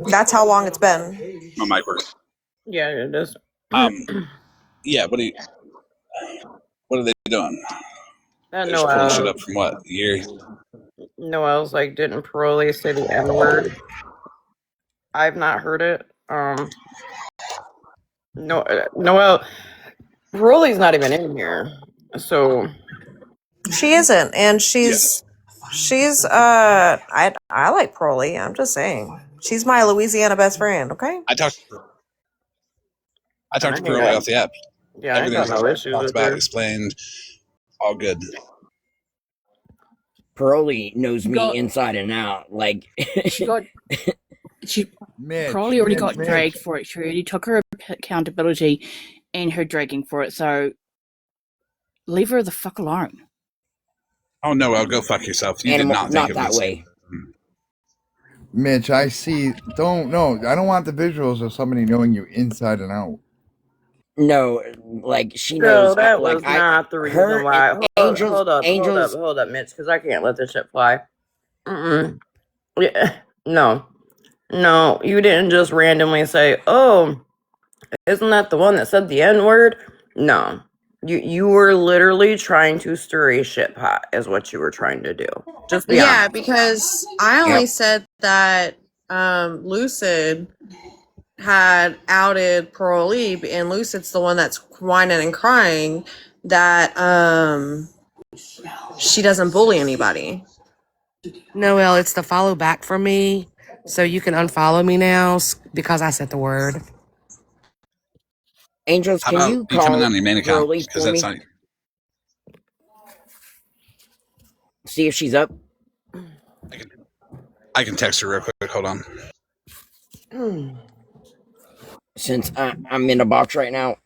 that's how long it's been. My mic works. Yeah, it is. Yeah, what are they doing? That They're just pulling shit Noel, up from what year? Noel's like, didn't Parolee say the N word? I've not heard it. No, Noel, Parolee's not even in here, so She isn't, and Yes, she's I like Parolee. I'm just saying, she's my Louisiana best friend. Okay. I talked I to ain't Pearlie got, off the app. yeah, I ain't got Everything's no issues talked with about, her. explained, all good. Pearlie knows She me got. inside and out. Like, She got. She Mitch, probably already Mitch, got Mitch. dragged for it. She already took her accountability and her dragging for it. So leave her the fuck alone. Oh no, well, go fuck yourself. You did animal, not think not of that this. way. Mitch, I see. Don't no. I don't want the visuals of somebody knowing you inside and out. No, like she So knows. that Like was not the reason her and why. angels, Hold up, Mitch, because I can't let this shit fly. Yeah, no, you didn't just randomly say, "Oh, isn't that the one that said the N word?" No, you were literally trying to stir a shit pot, is what you were trying to do. Just be Yeah, honest. because I only Yep. said that Lucid had outed Parolee, and Lucid's the one that's whining and crying that she doesn't bully anybody. Noel, it's the follow back for me. So you can unfollow me now because I said the word. Angels, How can about you you coming call on your main account? Pearlie Because for that's me? not. See if she's up. I can text her real quick. Hold on. Since I'm in a box right now.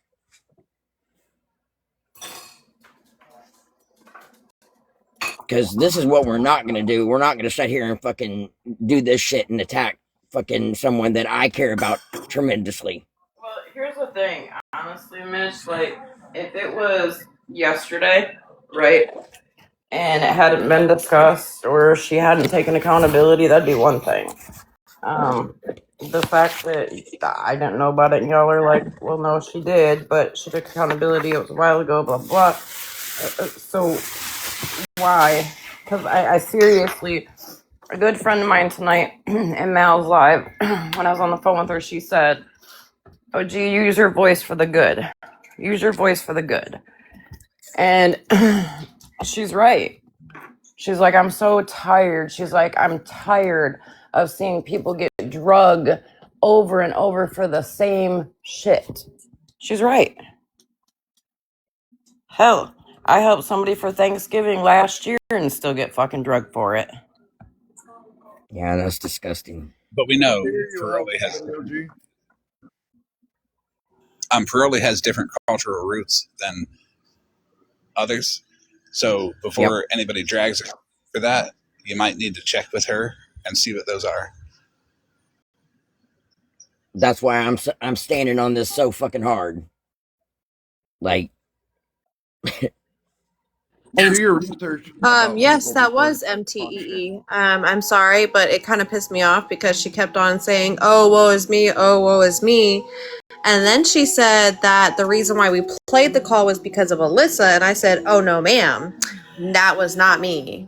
Because this is what we're not going to do. We're not going to sit here and fucking do this shit and attack fucking someone that I care about tremendously. Well, here's the thing, honestly, Mitch. Like, if it was yesterday, right, and it hadn't been discussed or she hadn't taken accountability, that'd be one thing. The fact that I didn't know about it and y'all are like, well, no, she did, but she took accountability. It was a while ago, blah, blah. So why? Because I seriously, a good friend of mine tonight in Mal's live, when I was on the phone with her, she said, "Oh, gee, use your voice for the good. Use your voice for the good." And she's right. She's like, I'm so tired. She's like, I'm tired of seeing people get drugged over and over for the same shit. She's right. Hell, I helped somebody for Thanksgiving last year and still get fucking drugged for it. Yeah, that's disgusting. But we know Piroli has different cultural roots than others. So before anybody drags her for that, you might need to check with her and see what those are. That's why I'm standing on this so fucking hard. Like, Do your research. Yes, that was MTEE. I'm sorry, but it kind of pissed me off because she kept on saying, "Oh, woe is me, oh, woe is me." And then she said that the reason why we played the call was because of Alyssa. And I said, "Oh, no, ma'am. That was not me.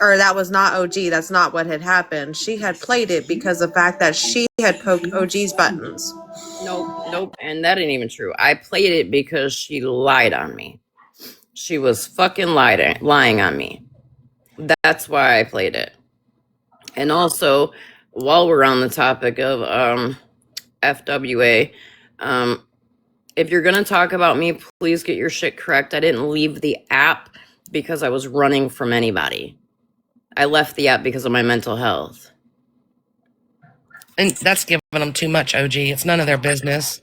Or that was not OG. That's not what had happened. She had played it because of the fact that she had poked OG's buttons." Nope. And that ain't even true. I played it because she lied on me. She was fucking lying on me. That's why I played it. And also, while we're on the topic of FWA, if you're gonna talk about me, please get your shit correct. I didn't leave the app because I was running from anybody. I left the app because of my mental health. And that's giving them too much, OG. It's none of their business.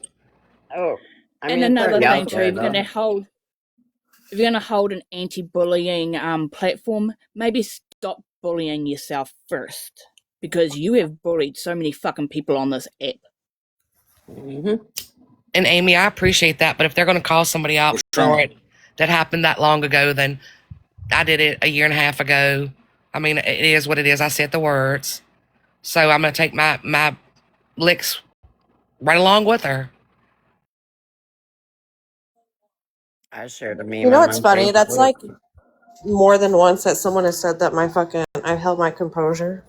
Oh, I And mean, it's another already thing out too, there, if you're gonna though. hold an anti-bullying platform, maybe stop bullying yourself first, because you have bullied so many fucking people on this app. Mm-hmm. And Amy, I appreciate that, but if they're going to call somebody out for it that happened that long ago, then I did it a year and a half ago. I mean, it is what it is. I said the words, so I'm going to take my licks right along with her. I shared a meme. You know what's on funny? That's Facebook. like more than once that someone has said that I held my composure.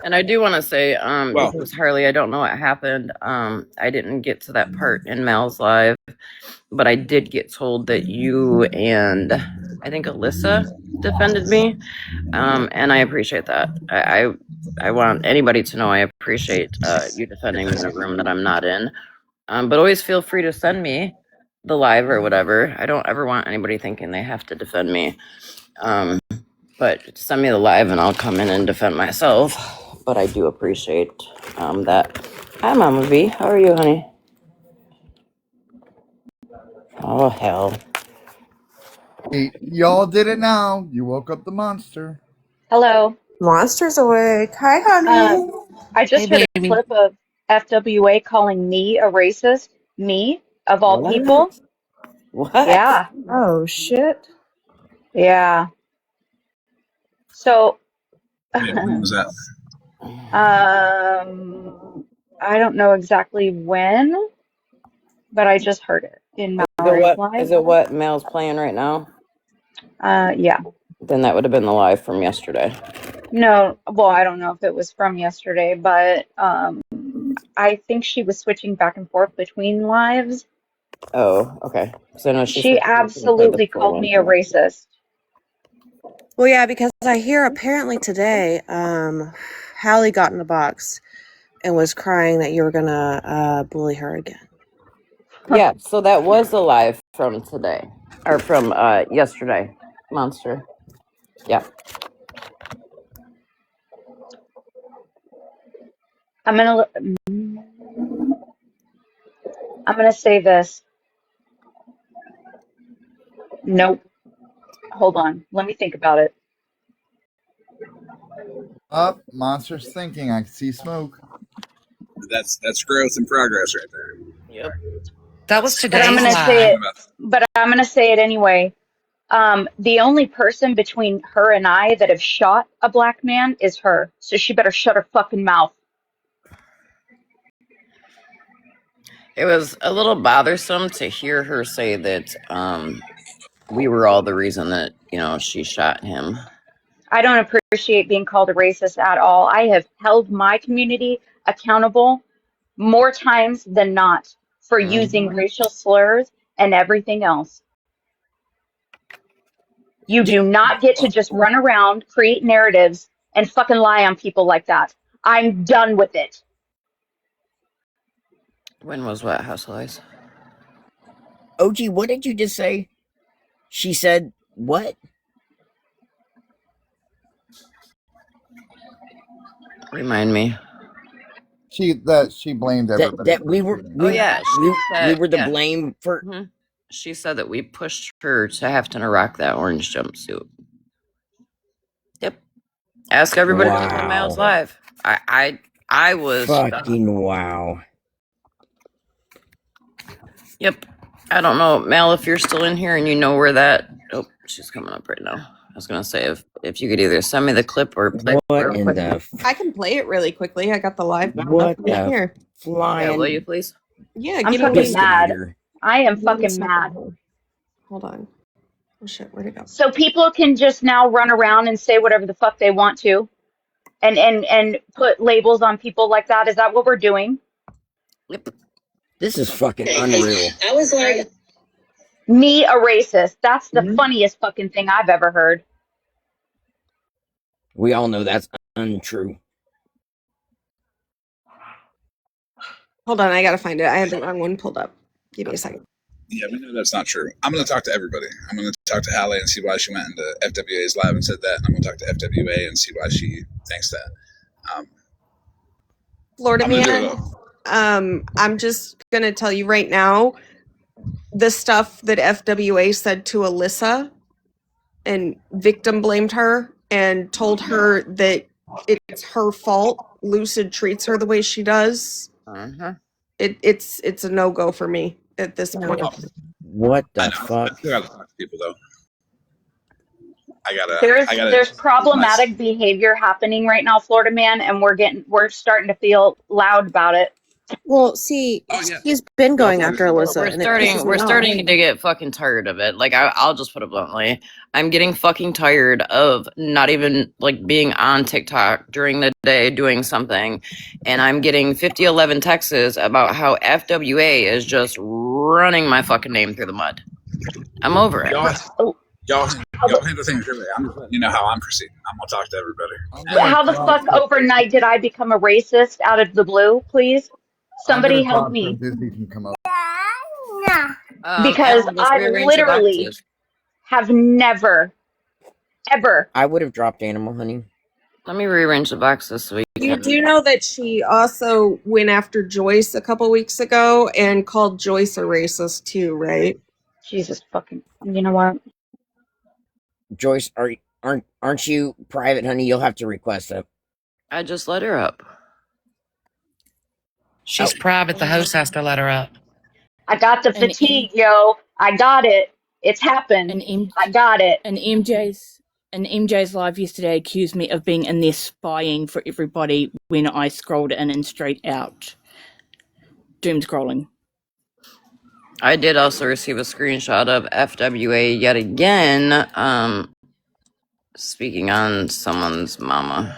And I do want to say, because Harley, I don't know what happened. I didn't get to that part in Mal's live, but I did get told that you and I think Alyssa defended me, and I appreciate that. I want anybody to know I appreciate you defending me in a room that I'm not in. But always feel free to send me the live or whatever. I don't ever want anybody thinking they have to defend me. But send me the live and I'll come in and defend myself. But I do appreciate that. Hi, Mama V. How are you, honey? Oh, hell. Hey, y'all did it now. You woke up the monster. Hello. Monster's awake. Hi, honey. I just heard a baby. clip of FWA calling me a racist. Me, of all people. What? Yeah. Oh, shit. Yeah. So, When was that? I don't know exactly when, but I just heard it in Mallory's live. Is it what Mel's playing right now? Yeah. Then that would have been the live from yesterday. No, well, I don't know if it was from yesterday, but I think she was switching back and forth between lives. Oh, okay. So no, She absolutely called me a racist. Well, yeah, because I hear apparently today, Hallie got in the box and was crying that you were gonna bully her again. Yeah, so that was the live from today. Or from yesterday. Monster. Yeah. I'm gonna say this. Nope. Hold on. Let me think about it. Up, monster's thinking. I can see smoke. That's growth and progress right there. Yep. That was But I'm today's gonna say live. it. But I'm gonna say it anyway. The only person between her and I that have shot a black man is her. So she better shut her fucking mouth. It was a little bothersome to hear her say that we were all the reason that, she shot him. I don't appreciate being called a racist at all. I have held my community accountable more times than not for using racial slurs and everything else. You do not get to just run around, create narratives, and fucking lie on people like that. I'm done with it. When was what, House Lies? OG, what did you just say? She said what? Remind me. She blamed everybody. That we were we were the blame for. Mm-hmm. She said that we pushed her to have to rock that orange jumpsuit. Yep. Ask everybody to Mail's Live. I was fucking wow. Yep. I don't know, Mel, if you're still in here and you know where that. Oh, she's coming up right now. I was gonna say if you could either send me the clip or play. What in the? I can play it really quickly. I got the live. What the here? Flying? Yeah, will you please? Yeah, I'm fucking mad. I am fucking mad. Hold on. Oh shit, where'd it go? So people can just now run around and say whatever the fuck they want to, and put labels on people like that. Is that what we're doing? Yep. This is fucking unreal. I was like, me a racist. That's the funniest fucking thing I've ever heard. We all know that's untrue. Hold on, I gotta find it. I had the wrong one pulled up. Give me a second. Yeah, we know that's not true. I'm going to talk to everybody. I'm going to talk to Hallie and see why she went into FWA's live and said that. And I'm going to talk to FWA and see why she thinks that. Florida man, I'm just gonna tell you right now, the stuff that FWA said to Alyssa and victim blamed her and told her that it's her fault Lucid treats her the way she does. It's a no-go for me at this point. What the fuck? I still gotta talk to people though. There's problematic behavior happening right now, Florida man, and we're starting to feel loud about it. Well, see, he's been going after Alyssa. We're starting to get fucking tired of it. Like I'll just put it bluntly, I'm getting fucking tired of not even like being on TikTok during the day doing something, and I'm getting 5011 texts about how FWA is just running my fucking name through the mud. I'm over it. Y'all handle things your way. I'm just letting you know how I'm proceeding. I'm gonna talk to everybody. How the fuck overnight did I become a racist out of the blue, please? Somebody help me. Disney can come up. Because I literally have never, ever. I would have dropped Animal Honey. Let me rearrange the box this week. You do know that she also went after Joyce a couple weeks ago and called Joyce a racist too, right? Jesus fucking, you know what? Joyce, aren't you private, honey? You'll have to request it. I just let her up. She's private. The host has to let her up. I got the fatigue, yo. I got it. It's happened. I got it. And MJ's live yesterday accused me of being in there spying for everybody when I scrolled in and straight out. Doom scrolling. I did also receive a screenshot of FWA yet again, speaking on someone's mama.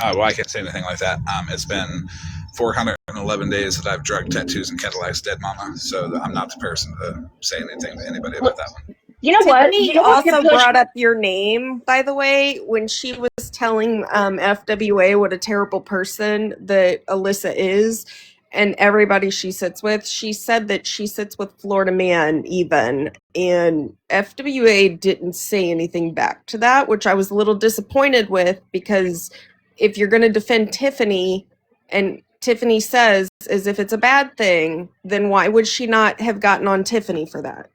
Well, I can't say anything like that. It's been 411 days that I've drugged tattoos and Cadillac's dead mama, so I'm not the person to say anything to anybody about that one. You know what? Tiffany also brought up your name, by the way, when she was telling FWA what a terrible person that Alyssa is, and everybody she sits with. She said that she sits with Florida man even, and FWA didn't say anything back to that, which I was a little disappointed with, because if you're going to defend Tiffany, and Tiffany says as if it's a bad thing, then why would she not have gotten on Tiffany for that?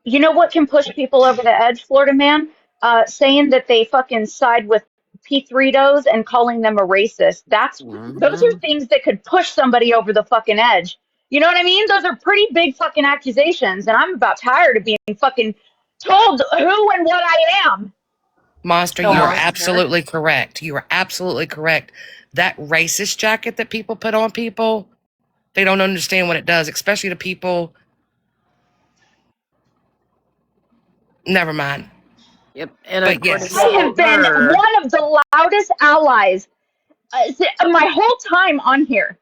You know what can push people over the edge, Florida man? Saying that they fucking side with P3dos and calling them a racist. Those are things that could push somebody over the fucking edge. You know what I mean? Those are pretty big fucking accusations, and I'm about tired of being fucking told who and what I am. Monster, So you are Monster, absolutely correct. You are absolutely correct. That racist jacket that people put on people, they don't understand what it does, especially to people. Never mind. Yep. And But according yes, I have to been her, one of the loudest allies my whole time on here.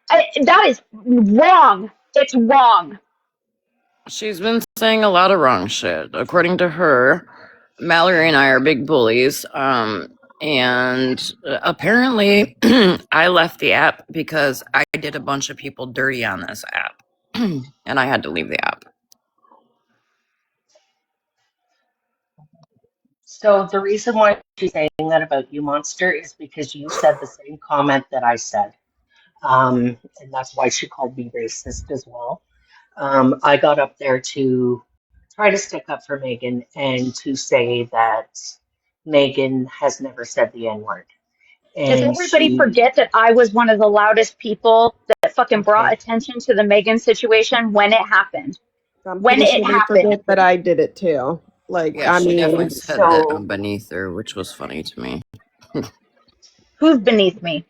That is wrong. It's wrong. she's been saying a lot of wrong shit. According to her, Mallory and I are big bullies. And apparently, I left the app because I did a bunch of people dirty on this app, and I had to leave the app. So the reason why she's saying that about you, Monster, is because you said the same comment that I said. And that's why she called me racist as well. I got up there to try to stick up for Megan and to say that Megan has never said the N word. Does And everybody she, forget that I was one of the loudest people that fucking brought okay, attention to the Megan situation when it happened? I'm When pretty it sure they happened. forget that I did it too. Like, Yeah, I she mean, definitely said that so I'm beneath her, which was funny to me. Who's beneath me?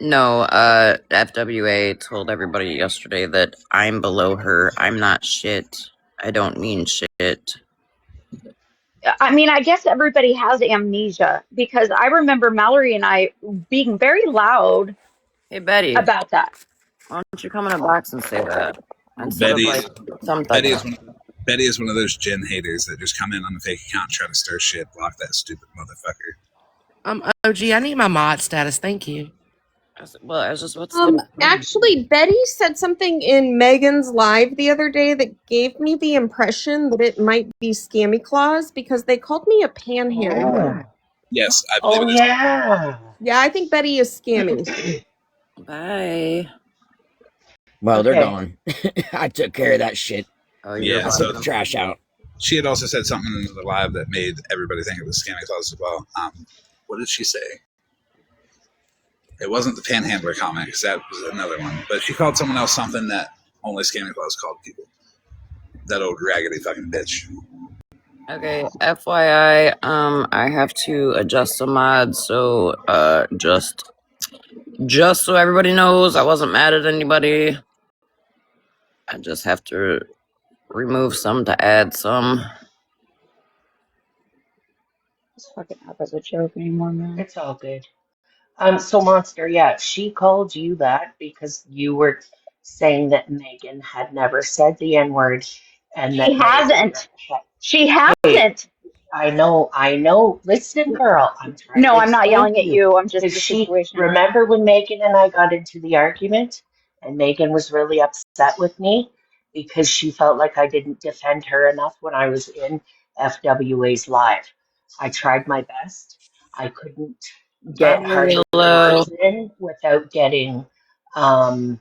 No, FWA told everybody yesterday that I'm below her. I'm not shit. I don't mean shit. I mean, I guess everybody has amnesia because I remember Mallory and I being very loud Hey, Betty, about that. why don't you come in a box and say that instead of Betty, like some Betty thugger? is one. Betty is one of those Jen haters that just come in on a fake account, try to stir shit, block that stupid motherfucker. OG, I need my mod status. Thank you. Well, I was just about to say. actually, Betty said something in Megan's live the other day that gave me the impression that it might be Scammy Claus because they called me a panhandler. Yes, I believe oh it is. yeah. Yeah, I think Betty is Scammy. Bye. Well, they're Okay. gone. I took care of that shit. Oh, you're Yeah, about so Took to. the trash out. she had also said something in the live that made everybody think it was Santa Claus as well. What did she say? It wasn't the panhandler comment because that was another one, but she called someone else something that only Santa Claus called people. That old raggedy fucking bitch. Okay, FYI, I have to adjust some mods, so just so everybody knows, I wasn't mad at anybody. I just have to remove some to add some. This fucking app is a joke anymore, man. It's all good. So Monster, yeah, she called you that because you were saying that Megan had never said the N word and She that Megan hasn't. She hasn't. I know. Listen, girl, I'm trying to No, I'm not explain yelling to at you. you. I'm just Because the she, situation. remember when Megan and I got into the argument and Megan was really upset with me because she felt like I didn't defend her enough when I was in FWA's live. I tried my best. I couldn't get Hi, hardly any Willow. words in without getting um,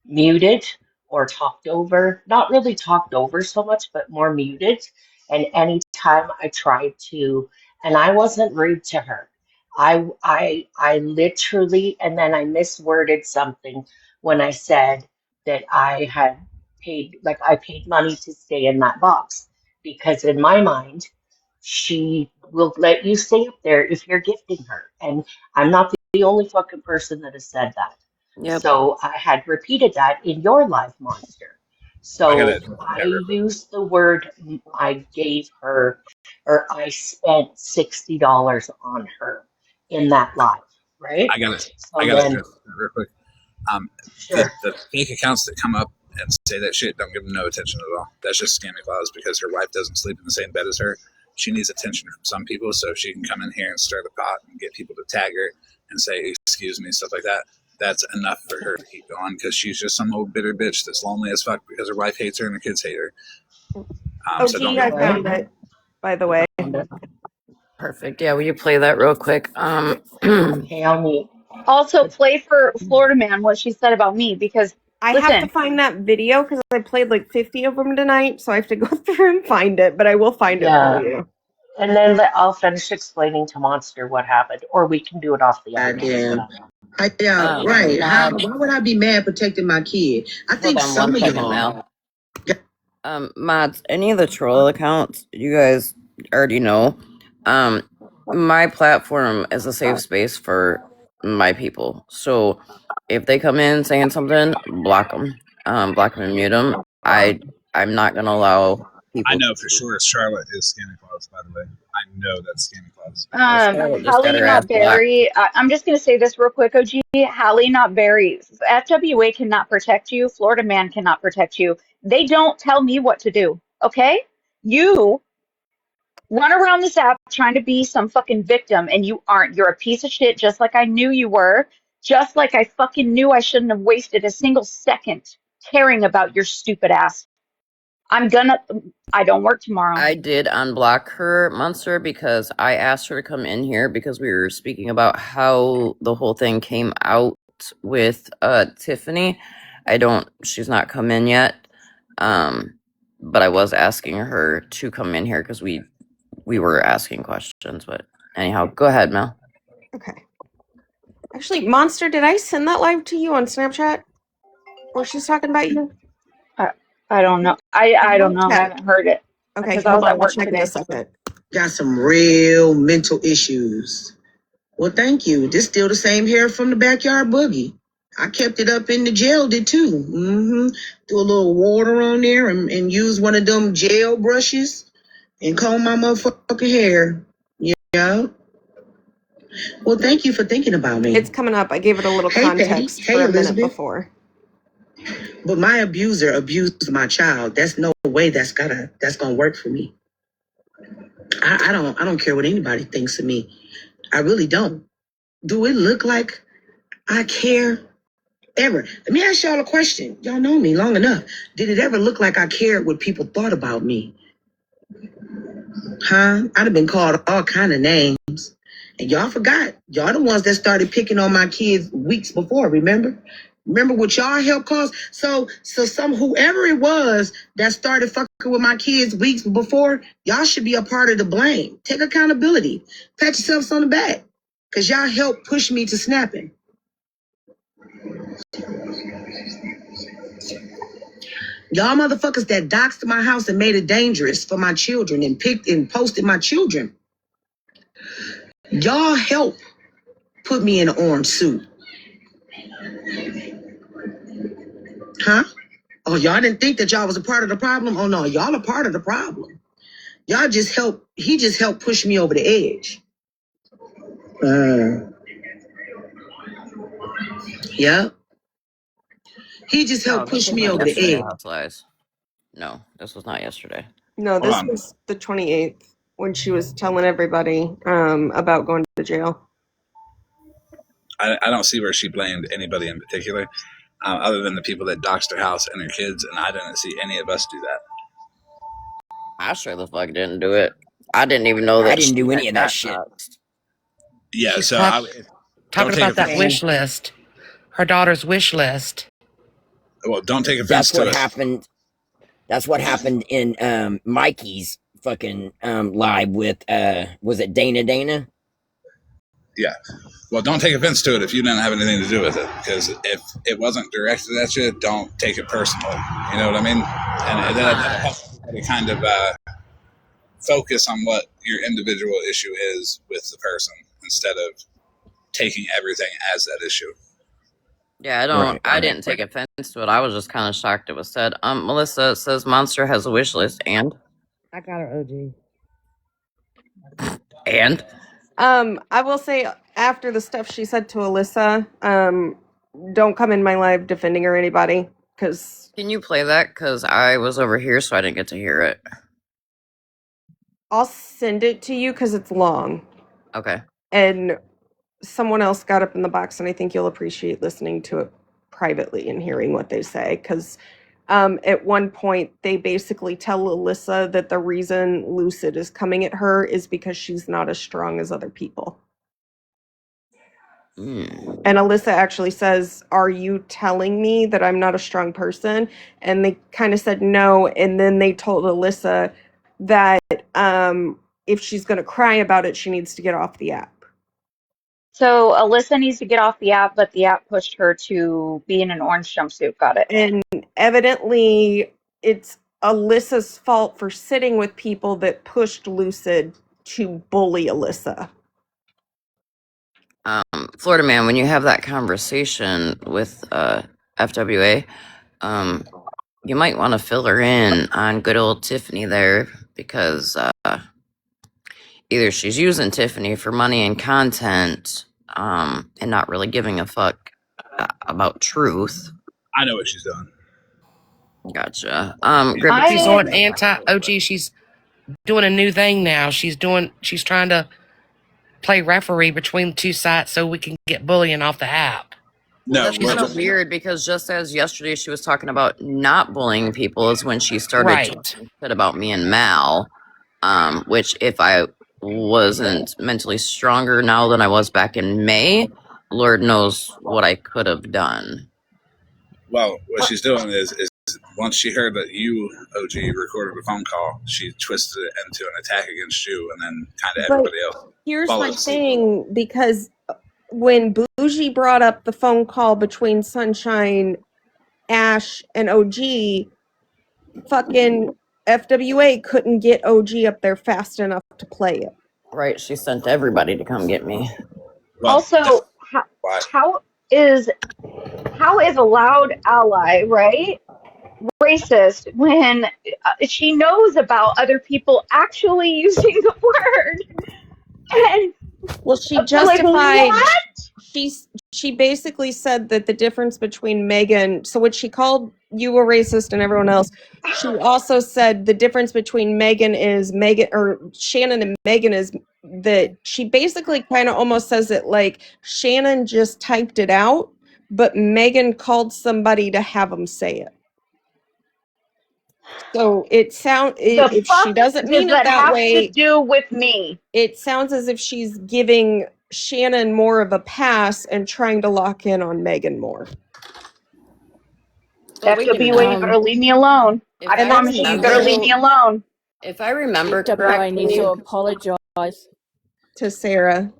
muted or talked over, not really talked over so much, but more muted. And anytime I tried to, and I wasn't rude to her. I literally, and then I misworded something when I said that I had paid, like I paid money to stay in that box because in my mind, she will let you stay up there if you're gifting her. And I'm not the only fucking person that has said that. Yep. So I had repeated that in your live, Monster. I gotta So address I that real quick. used the word I gave her, or I spent $60 on her in that live, right? I So gotta then, address that real quick. Um, sure. the fake accounts that come up and say that shit don't give them no attention at all. That's just Scammy Claus because her wife doesn't sleep in the same bed as her. She needs attention from some people, so if she can come in here and stir the pot and get people to tag her and say excuse me, stuff like that, that's enough for her to keep going because she's just some old bitter bitch that's lonely as fuck because her wife hates her and her kids hate her. Oh, So don't gee, give I her found it, by the way. Perfect. Yeah, will you play that real quick? Okay, I'll need. Also, play for Florida Man what she said about me because, I have to listen, find that video because I played like 50 of them tonight, so I have to go through and find it, but I will find it for Yeah. you. And then I'll finish explaining to Monster what happened, or we can do it off the app. Yeah, Right. Mod, Why would I be mad protecting my kid? I hold think on some one of second, y'all. Mal. Mods, any of the troll accounts, you guys already know, my platform is a safe space for my people. So if they come in saying something, block them and mute them. I'm not gonna allow I people know for to. sure Charlotte is Santa Claus, by the way. I know that's Santa Claus. Well, Charlotte just got Hallie her ass Not blocked. Berry. I'm just going to say this real quick, OG. Hallie Not Berry. FWA cannot protect you. Florida Man cannot protect you. They don't tell me what to do. Okay? You run around this app trying to be some fucking victim and you aren't. You're a piece of shit, just like I knew you were. Just like I fucking knew I shouldn't have wasted a single second caring about your stupid ass. I don't work tomorrow. I did unblock her, Monster, because I asked her to come in here because we were speaking about how the whole thing came out with Tiffany. She's not come in yet. But I was asking her to come in here because we were asking questions. But anyhow, go ahead, Mel. Okay. Actually, Monster, did I send that live to you on Snapchat? Where she's talking about you? I don't know. I don't know. I Check. haven't heard it Okay, because I hold was on. at I'll work check in a today. second. Got some real mental issues. Well, thank you. This still the same hair from the backyard boogie. I kept it up in the jail, did too. Threw a little water on there and used one of them gel brushes and comb my motherfucking hair. Yeah. Well, thank you for thinking about me. It's coming up. I gave it a little Hey, Patty. context Hey, for a minute Elizabeth. before. But my abuser abused my child. That's no way that's gonna work for me. I don't care what anybody thinks of me. I really don't. Do it look like I care? Ever? Let me ask y'all a question. Y'all know me long enough. Did it ever look like I cared what people thought about me? Huh? I'd have been called all kind of names. And y'all forgot. Y'all the ones that started picking on my kids weeks before, remember? Remember what y'all helped cause? So some whoever it was that started fucking with my kids weeks before, y'all should be a part of the blame. Take accountability. Pat yourselves on the back. Cause y'all helped push me to snapping. Y'all motherfuckers that doxed my house and made it dangerous for my children and picked and posted my children. Y'all helped put me in an orange suit. Huh? Oh, y'all didn't think that y'all was a part of the problem? Oh no, y'all a part of the problem. He just helped push me over the edge. Yeah. He just No, helped this push me wasn't over the yesterday, edge. House Lies. No, this was not yesterday. No, Hold this on. was the 28th when she was telling everybody about going to jail. I don't see where she blamed anybody in particular, other than the people that doxed her house and her kids, and I didn't see any of us do that. I sure the fuck didn't do it. I didn't even know I that didn't she do any had of that got shit. doxxed. Yeah, She's so don't talking take about that offense. wish list, her daughter's wish list. Well, don't take offense That's to what it. happened. That's what happened in Mikey's fucking live with was it Dana? Yeah. Well, don't take offense to it if you didn't have anything to do with it. Because if it wasn't directed at you, don't take it personally. You know what I mean? And that'll help everybody kind of focus on what your individual issue is with the person instead of taking everything as that issue. Yeah, Right. I didn't take offense to it. I was just kind of shocked it was said. Melissa says Monster has a wish list, and I got her OG. And I will say after the stuff she said to Alyssa, don't come in my live defending her or anybody because can you play that? Because I was over here, so I didn't get to hear it. I'll send it to you because it's long. Okay. And someone else got up in the box, and I think you'll appreciate listening to it privately and hearing what they say because at one point they basically tell Alyssa that the reason Lucid is coming at her is because she's not as strong as other people. And Alyssa actually says, "Are you telling me that I'm not a strong person?" And they kind of said no. And then they told Alyssa that if she's going to cry about it, she needs to get off the app. So Alyssa needs to get off the app, but the app pushed her to be in an orange jumpsuit. Got it. And evidently, it's Alyssa's fault for sitting with people that pushed Lucid to bully Alyssa. Florida man, when you have that conversation with FWA, you might want to fill her in on good old Tiffany there, because either she's using Tiffany for money and content, and not really giving a fuck about truth. I know what she's doing. Gotcha. But she's I on anti-OG. She's doing a new thing now. She's trying to play referee between the two sides so we can get bullying off the app. Well, No, that's kind of weird, because just as yesterday she was talking about not bullying people, is when she started talking shit about me and Mal, which if I wasn't mentally stronger now than I was back in May, Lord knows what I could have done. Well, what she's doing is once she heard that you, OG, recorded a phone call, she twisted it into an attack against you, and then kind of everybody else. Here's my thing, because when Bougie brought up the phone call between Sunshine, Ash, and OG, fucking FWA couldn't get OG up there fast enough to play it. Right, she sent everybody to come get me. also how is a loud ally, right, racist when she knows about other people actually using the word? And well, she like, justified. what? She basically said that the difference between Megan. So when she called you a racist and everyone else, she also said the difference between Megan or Shannon and Megan is that she basically kind of almost says it like Shannon just typed it out, but Megan called somebody to have them say it. So if she doesn't mean it that way, to do with me? It sounds as if she's giving Shannon more of a pass and trying to lock in on Megan more. FWA, you better leave me alone. I promise you, you better leave me alone. If I remember FWA needs to correctly, apologise to Sarah.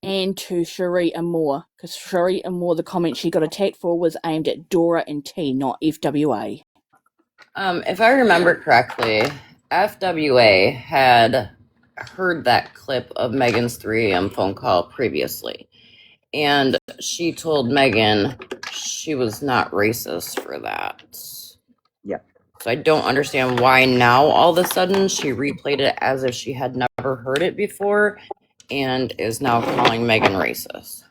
And to Cherie and Moore, because Cherie and Moore, the comment she got attacked for was aimed at Dora and T, not FWA. If I remember correctly, FWA had heard that clip of Megan's 3 a.m. phone call previously, and she told Megan she was not racist for that. Yep. So I don't understand why now all of a sudden she replayed it as if she had never heard it before and is now calling Megan racist.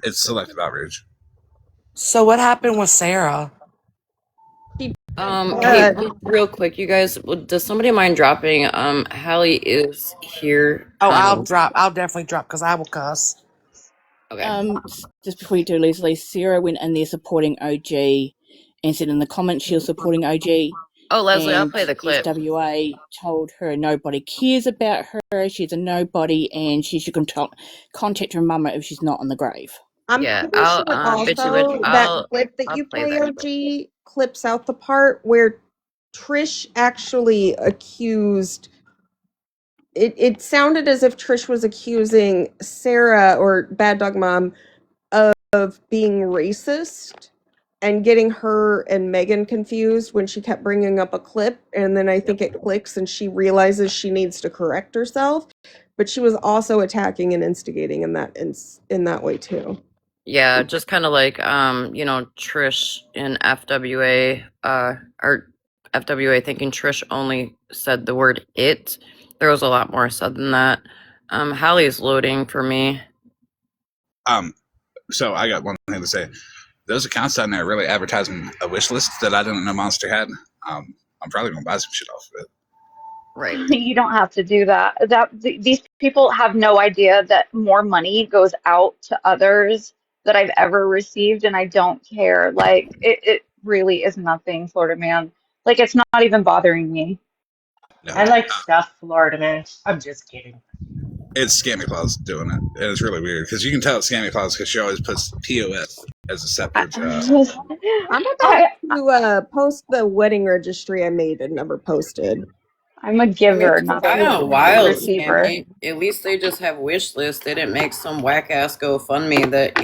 It's selective outrage. So what happened with Sarah? Hey, real quick, you guys, does somebody mind dropping? Hallie is here. Oh, I'll definitely drop, because I will cuss. Okay. Just before you do, Leslie, Sarah went in there supporting OG and said in the comments she was supporting OG. Oh, Leslie, and I'll play the clip. FWA told her nobody cares about her, she's a nobody, and she should contact her mama if she's not in the grave. I'm pretty sure also that clip that you play, OG, clips out the part where Trish actually accused. It sounded as if Trish was accusing Sarah, or Bad Dog Mom, of being racist and getting her and Megan confused when she kept bringing up a clip, and then I think it clicks and she realizes she needs to correct herself. But she was also attacking and instigating in that way too. Yeah, just kind of like Trish in FWA, or FWA thinking Trish only said the word it. There was a lot more said than that. Hallie's loading for me. So I got one thing to say. Those accounts down there are really advertising a wish list that I didn't know Monster had. I'm probably gonna buy some shit off of it. Right. You don't have to do that. These people have no idea that more money goes out to others that I've ever received, and I don't care. Like it really is nothing, Florida man. Like it's not even bothering me. No. I like stuff, Florida man. I'm just kidding. It's Scammy Claus doing it. And it's really weird because you can tell it's Scammy Claus because she always puts POS as a separate. I'm about to post the wedding registry I made and never posted. I'm a giver, not a receiver. Scammy. At least they just have wish lists. They didn't make some whack ass GoFundMe that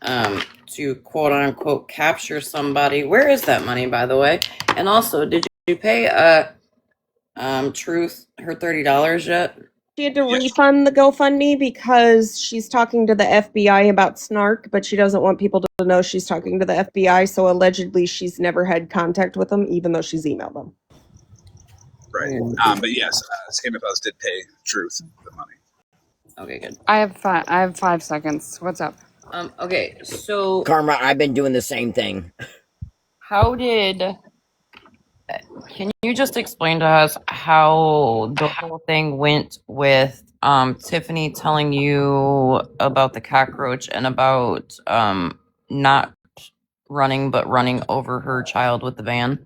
to quote unquote capture somebody. Where is that money, by the way? And also, did you pay Truth her $30 yet? She had to refund the GoFundMe because she's talking to the FBI about Snark, but she doesn't want people to know she's talking to the FBI. So allegedly, she's never had contact with them, even though she's emailed them. Right. But yes, Scammy Pals did pay Truth the money. Okay, good. I have 5 seconds. What's up? Okay, so Karma, I've been doing the same thing. how did? Can you just explain to us how the whole thing went with Tiffany telling you about the cockroach and about not running but running over her child with the van?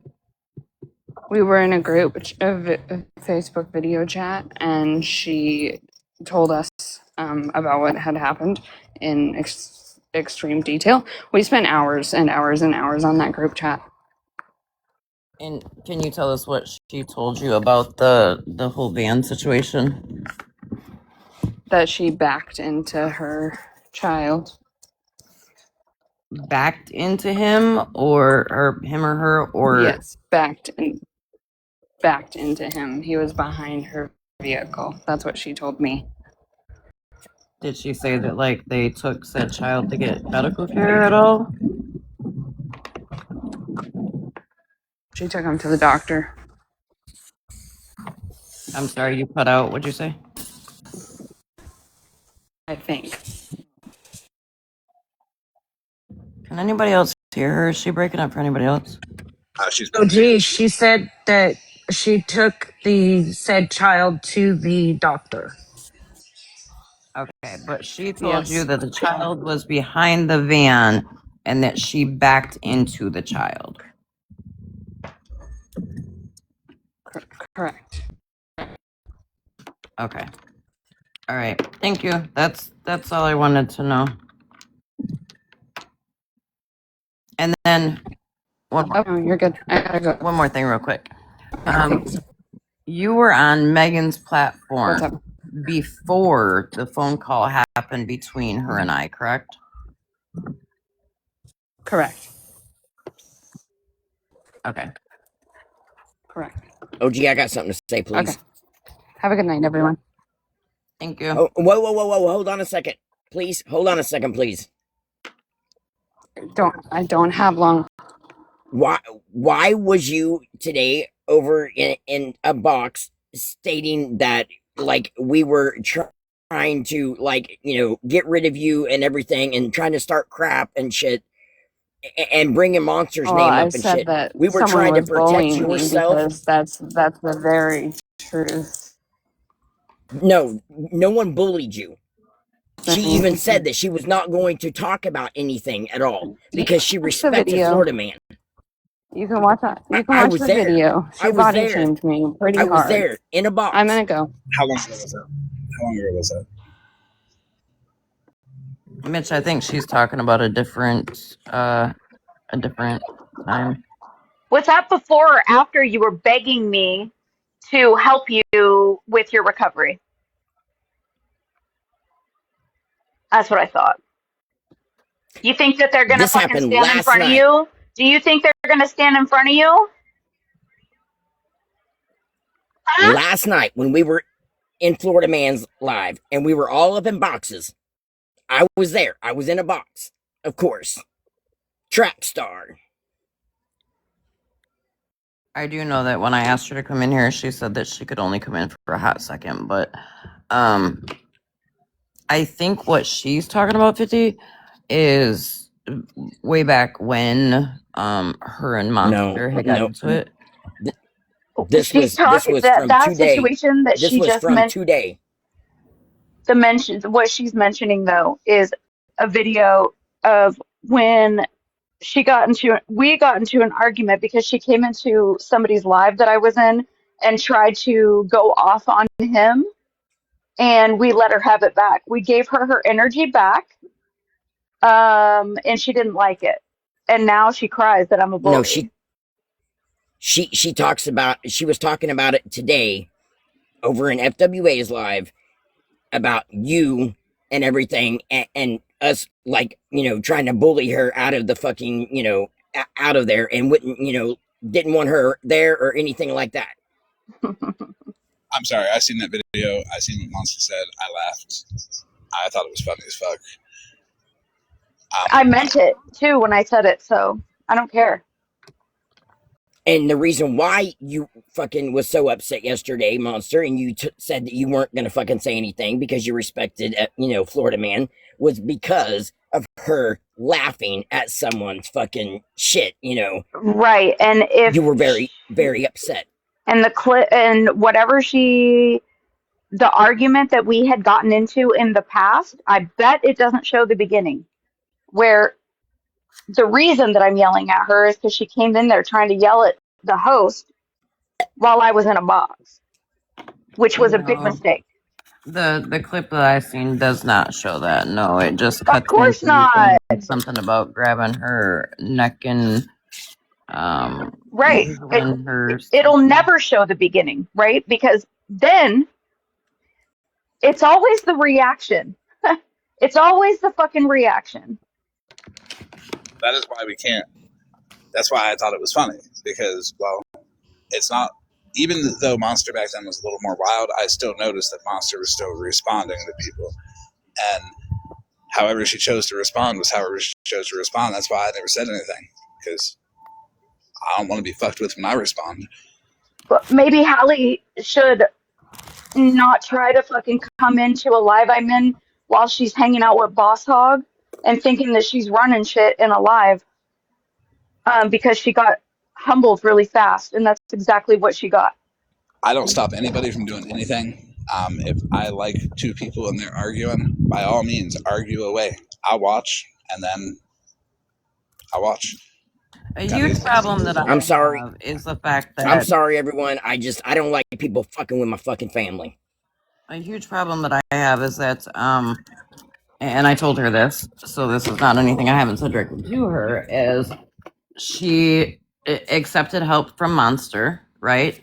We were in a group, a Facebook video chat, and she told us about what had happened in extreme detail. We spent hours and hours and hours on that group chat. And can you tell us what she told you about the whole van situation? That she backed into her child. Backed into him or him or her or Yes, backed into him. He was behind her vehicle. That's what she told me. did she say that like they took said child to get medical care at all? She took him to the doctor. I'm sorry, you cut out. What'd you say? I think. Can anybody else hear her? Is she breaking up for anybody else? Oh, geez, she said that she took the said child to the doctor. Okay, but she told you Yes. that the child was behind the van and that she backed into the child. Correct. Okay. All right. Thank you. That's all I wanted to know. And then one more. Oh, you're good. I gotta go. One more thing, real quick. You were on Megan's platform What's up? before the phone call happened between her and I, correct? Correct. Okay. Correct. OG, I got something to say, please. Okay. Have a good night, everyone. Thank you. Oh, whoa. Hold on a second. Please. Hold on a second, please. I don't have long. Why was you today over in a box stating that like we were trying to like, get rid of you and everything and trying to start crap and shit and bring a monster's Well, name I up and said shit. that We were someone trying to was protect bullying me yourself. because that's the very truth. No one bullied you. She even said that she was not going to talk about anything at all because she Watch the respected video. Florida man. You can watch that. You can I watch was the there. video. She I was body there. shamed me pretty I was hard. there in a box. I'm gonna go. How long ago was that? How long ago was that? Mitch, I think she's talking about a different time. Was that before or after you were begging me to help you with your recovery? That's what I thought. You think that they're gonna This fucking happened stand in last front of night. you? Do you think they're gonna stand in front of you? Huh? Last night when we were in Florida Man's live and we were all up in boxes. I was there. I was in a box. Of course. Track star. I do know that when I asked her to come in here, she said that she could only come in for a hot second, but I think what she's talking about, 50, is way back when her and Monster had got into it. This was from that today. situation that This she was just from mentioned. today. What she's mentioning though is a video of when we got into an argument because she came into somebody's live that I was in and tried to go off on him, and we let her have it back. We gave her her energy back, and she didn't like it, and now she cries that I'm a bully. No, she talks about, she was talking about it today over in FWA's live about you and everything, and us like trying to bully her out of the fucking out of there, and wouldn't didn't want her there or anything like that. I'm sorry. I seen that video. I seen what Monster said. I laughed. I thought it was funny as fuck. I meant it too when I said it, so I don't care. And the reason why you fucking was so upset yesterday, Monster, and you said that you weren't gonna fucking say anything because you respected, Florida Man, was because of her laughing at someone's fucking shit. Right, and if You were very, very upset. and the clip and whatever the argument that we had gotten into in the past, I bet it doesn't show the beginning. Where the reason that I'm yelling at her is because she came in there trying to yell at the host while I was in a box, which was a big No, mistake. the clip that I seen does not show that. No, it just Of cuts into course you not. saying something about grabbing her neck and Right. wiggling her. It'll never show the beginning, right? Because then it's always the reaction. It's always the fucking reaction. That is why we can't. That's why I thought it was funny because, well, it's not. Even though Monster back then was a little more wild, I still noticed that Monster was still responding to people, and however she chose to respond was however she chose to respond. That's why I never said anything because I don't want to be fucked with when I respond. But maybe Hallie should not try to fucking come into a live I'm in while she's hanging out with Boss Hog and thinking that she's running shit in a live, because she got humbled really fast, and that's exactly what she got. I don't stop anybody from doing anything. If I like two people and they're arguing, by all means, argue away. I'll watch, and then I'll watch. A huge problem that I I'm sorry. have is the fact I'm that sorry, everyone. I don't like people fucking with my fucking family. a huge problem that I have is that and I told her this, so this is not anything I haven't said directly to her, is she accepted help from Monster, right?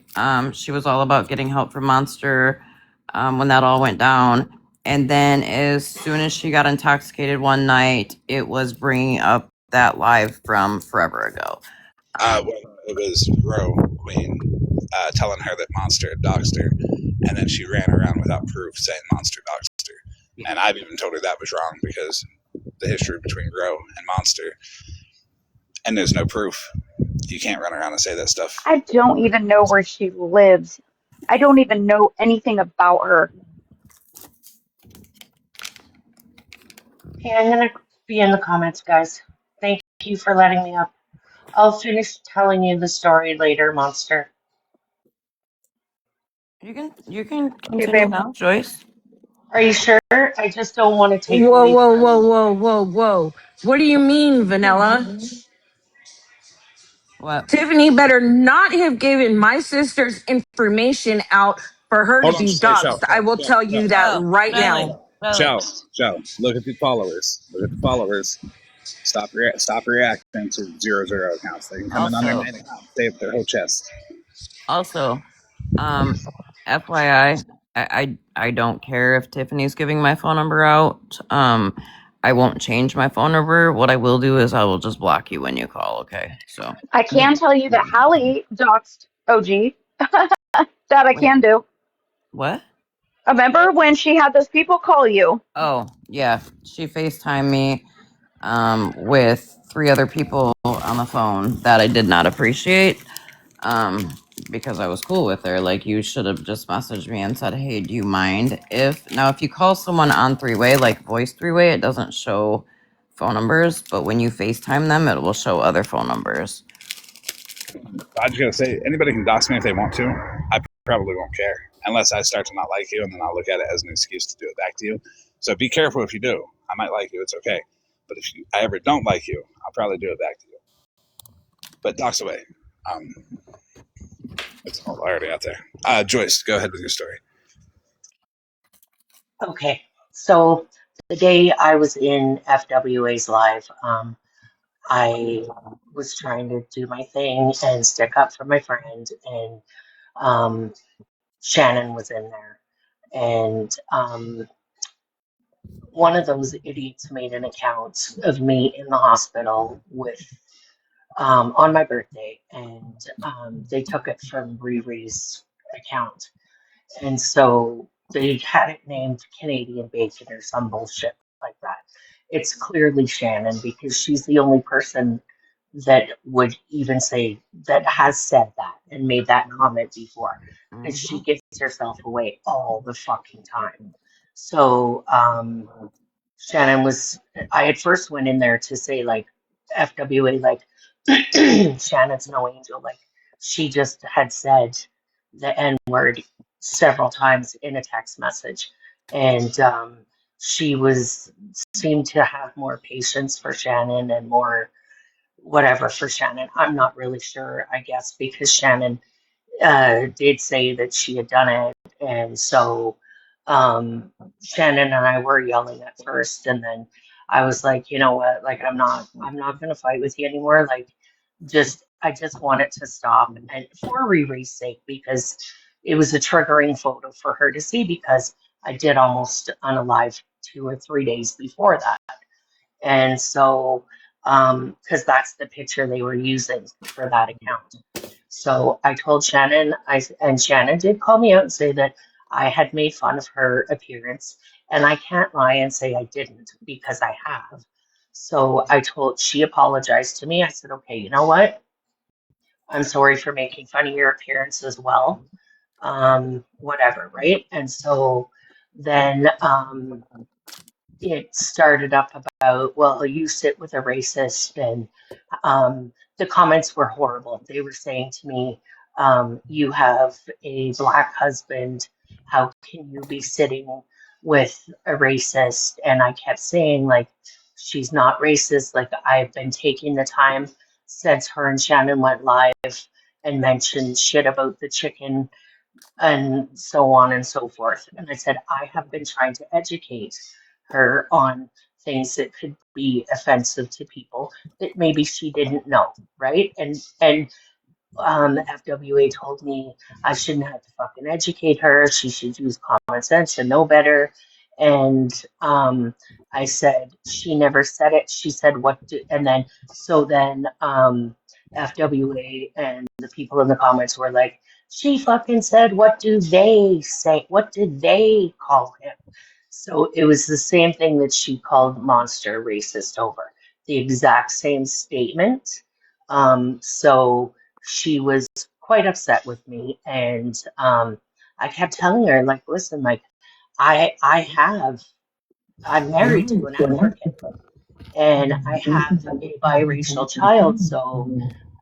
She was all about getting help from Monster when that all went down. And then as soon as she got intoxicated one night, it was bringing up that live from forever ago. Well, it was Roe Queen telling her that Monster had doxed her, and then she ran around without proof saying Monster doxed her. And I've even told her that was wrong because the history between Roe and Monster, and there's no proof. You can't run around and say that stuff. I don't even know where she lives. I don't even know anything about her. Okay, I'm gonna be in the comments, guys. Thank you for letting me up. I'll finish telling you the story later, Monster. You can Okay, continue babe. now, Joyce. Are you sure? I just don't want to take Whoa, away whoa, whoa, from. whoa, whoa, whoa. What do you mean, Vanilla? What? Tiffany better not have given my sister's information out for her to Hold on, be hey, Shell, doxxed. I will tell you that Oh, right Shelly, now. Shelly. Shell, Shell. Look at the followers. Look at the followers. Stop reacting to 0 accounts. They can come in on their Also, main account, save their whole chest. also, FYI, I don't care if Tiffany's giving my phone number out. I won't change my phone number. What I will do is I will just block you when you call. Okay, so I can tell you that Hallie doxed OG. That I wait, can do. what? Remember when she had those people call you? Oh yeah, she FaceTimed me with 3 other people on the phone that I did not appreciate. Because I was cool with her. Like, you should have just messaged me and said, hey, do you mind if you call someone on 3-way, like voice 3-way, it doesn't show phone numbers, but when you FaceTime them, it will show other phone numbers. I just gotta say, anybody can dox me if they want to. I probably won't care unless I start to not like you, and then I'll look at it as an excuse to do it back to you. So be careful if you do. I might like you, it's okay. But if I ever don't like you, I'll probably do it back to you. But dox away. It's already out there. Joyce, go ahead with your story. Okay, so the day I was in FWA's live, I was trying to do my thing and stick up for my friend, and Shannon was in there. And one of those idiots made an account of me in the hospital with on my birthday, and they took it from Riri's account. And so they had it named Canadian Bacon or some bullshit like that. It's clearly Shannon because she's the only person that would even say that has said that and made that comment before because she gives herself away all the fucking time. So Shannon was, I at first went in there to say like FWA, like Shannon's no angel. Like she just had said the N word several times in a text message. And she was, seemed to have more patience for Shannon and more whatever for Shannon. I'm not really sure, I guess, because Shannon did say that she had done it, and so Shannon and I were yelling at first, and then I was like, you know what, like I'm not gonna fight with you anymore. Like, I just want it to stop, and for Riri's sake, because it was a triggering photo for her to see, because I did almost unalive 2 or 3 days before that, and so because that's the picture they were using for that account. So I told Shannon, and Shannon did call me out and say that I had made fun of her appearance, and I can't lie and say I didn't because I have. So she apologized to me. I said, okay, you know what? I'm sorry for making fun of your appearance as well. Whatever, right? And so then it started up about, well, you sit with a racist, and the comments were horrible. They were saying to me, you have a black husband. How can you be sitting with a racist? And I kept saying, like, she's not racist. Like, I've been taking the time since her and Shannon went live and mentioned shit about the chicken and so on and so forth. And I said, I have been trying to educate her on things that could be offensive to people that maybe she didn't know, right? And FWA told me I shouldn't have to fucking educate her. She should use common sense and know better. And I said, she never said it. She said, what do, and then, so then FWA and the people in the comments were like, she fucking said, what do they say? What did they call him? So it was the same thing that she called Monster racist over, the exact same statement. So she was quite upset with me, and I kept telling her, like, listen, like, I'm married to an African, and I have a biracial child, so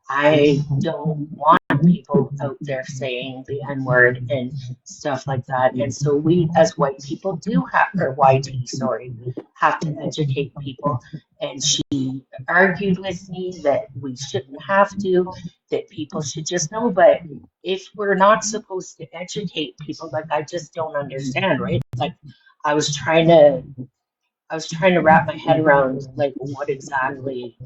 I don't want people out there saying the N word and stuff like that. And so we, as white people, do have, or YT, sorry, have to educate people. And she argued with me that we shouldn't have to, that people should just know. But if we're not supposed to educate people, like, I just don't understand, right? Like, I was trying to, I was trying to wrap my head around like what exactly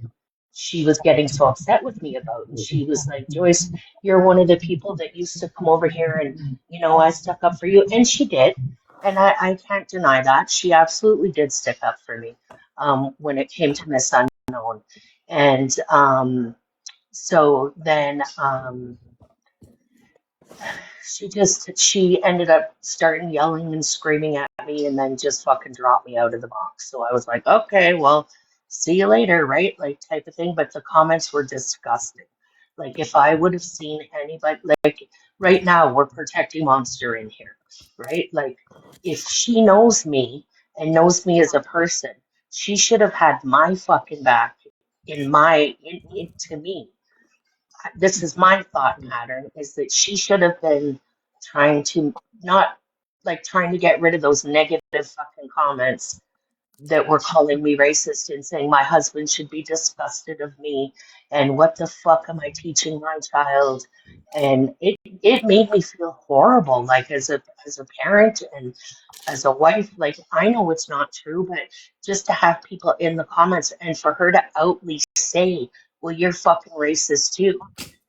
she was getting so upset with me about. And she was like, Joyce, you're one of the people that used to come over here and, I stuck up for you. And she did. And I can't deny that. She absolutely did stick up for me when it came to Miss Unknown. And so then she ended up starting yelling and screaming at me and then just fucking dropped me out of the box. So I was like, okay, well, see you later, right? Like, type of thing. But the comments were disgusting. Like, if I would have seen anybody, like, right now we're protecting Monster in here, right? Like, if she knows me and knows me as a person, she should have had my fucking back to me. This is my thought pattern, is that she should have been trying to not, like, trying to get rid of those negative fucking comments that were calling me racist and saying my husband should be disgusted of me and what the fuck am I teaching my child. And it made me feel horrible, like, as a parent and as a wife. Like, I know it's not true, but just to have people in the comments and for her to outly say, well, you're fucking racist too,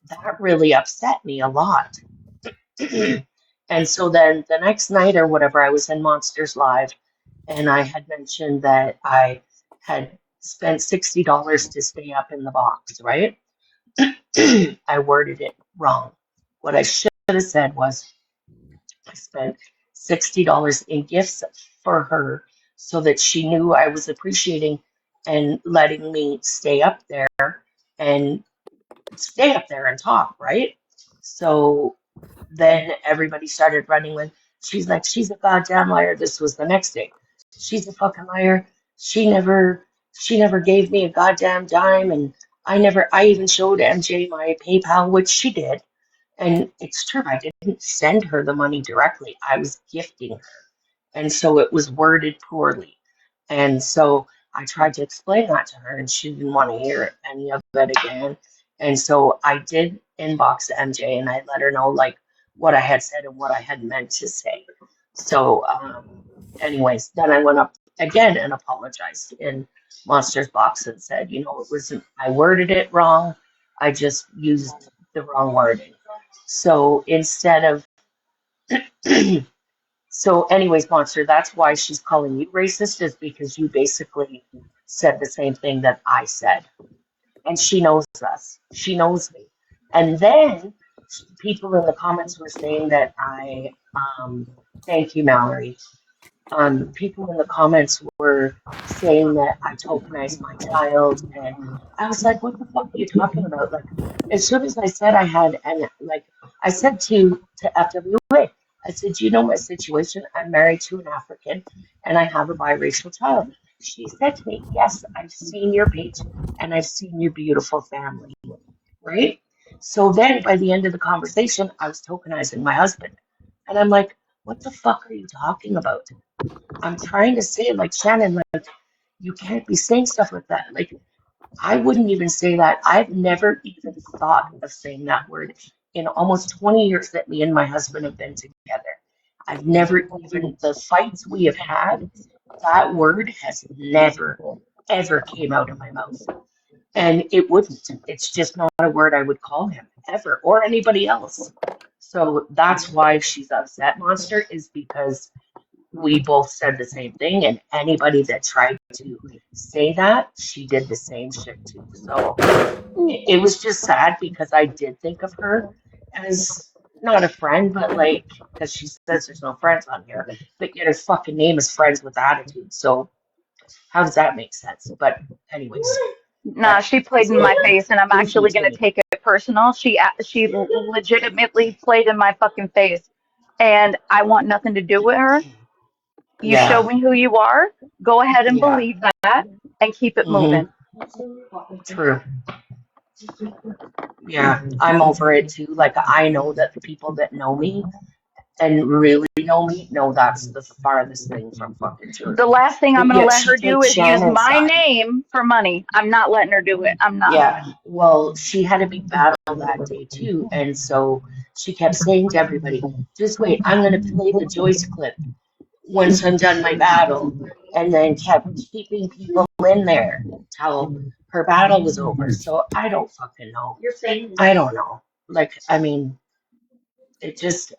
that really upset me a lot. And so then the next night or whatever, I was in Monsters Live, and I had mentioned that I had spent $60 to stay up in the box, right? I worded it wrong. What I should have said was I spent $60 in gifts for her so that she knew I was appreciating and letting me and stay up there and talk, right? So then everybody started running with, she's like, she's a goddamn liar. This was the next day. She's a fucking liar. She never gave me a goddamn dime, and I even showed MJ my PayPal, which she did. And it's true, I didn't send her the money directly. I was gifting her. And so it was worded poorly. And so I tried to explain that to her, and she didn't want to hear any of it again. And so I did inbox MJ, and I let her know like what I had said and what I had meant to say. So, anyways, then I went up again and apologized in Monster's box and said, it wasn't, I worded it wrong. I just used the wrong wording. So instead of So, anyways, Monster, that's why she's calling you racist, is because you basically said the same thing that I said. And she knows us. She knows me. And then people in the comments were saying that thank you, Mallory. People in the comments were saying that I tokenized my child, and I was like, "What the fuck are you talking about?" Like, as soon as I said I had, and like, I said to FWA, I said, "Do you know my situation? I'm married to an African, and I have a biracial child." She said to me, "Yes, I've seen your page, and I've seen your beautiful family." Right? So then, by the end of the conversation, I was tokenizing my husband, and I'm like, "What the fuck are you talking about?" I'm trying to say, like, Shannon, like, you can't be saying stuff like that. Like, I wouldn't even say that. I've never even thought of saying that word in almost 20 years that me and my husband have been together. I've never even, the fights we have had, that word has never, ever came out of my mouth. And it wouldn't. It's just not a word I would call him ever or anybody else. So that's why she's upset, Monster, is because we both said the same thing, and anybody that tried to say that, she did the same shit too. So it was just sad because I did think of her as not a friend, but like, because she says there's no friends on here, but yet her fucking name is Friends with Attitude. So how does that make sense? But anyways, Nah, she played in my face, and I'm please actually gonna continue. take it personal. She legitimately played in my fucking face, and I want nothing to do with her. You show Yeah, me who you are. Go ahead and yeah, believe that, and keep it hmm moving. true. Yeah, I'm over it too. Like, I know that the people that know me and really know me know that's the farthest thing from fucking true. The last thing I'm But gonna yet let she her do takes is use Shannon's my side. name for money. I'm not letting her do it. I'm not. Yeah, well, she had a big battle that day too, and so she kept saying to everybody, "Just wait, I'm gonna play the Joyce clip once I'm done my battle," and then kept keeping people in there till her battle was over. So I don't fucking know. I don't know. Like, I mean,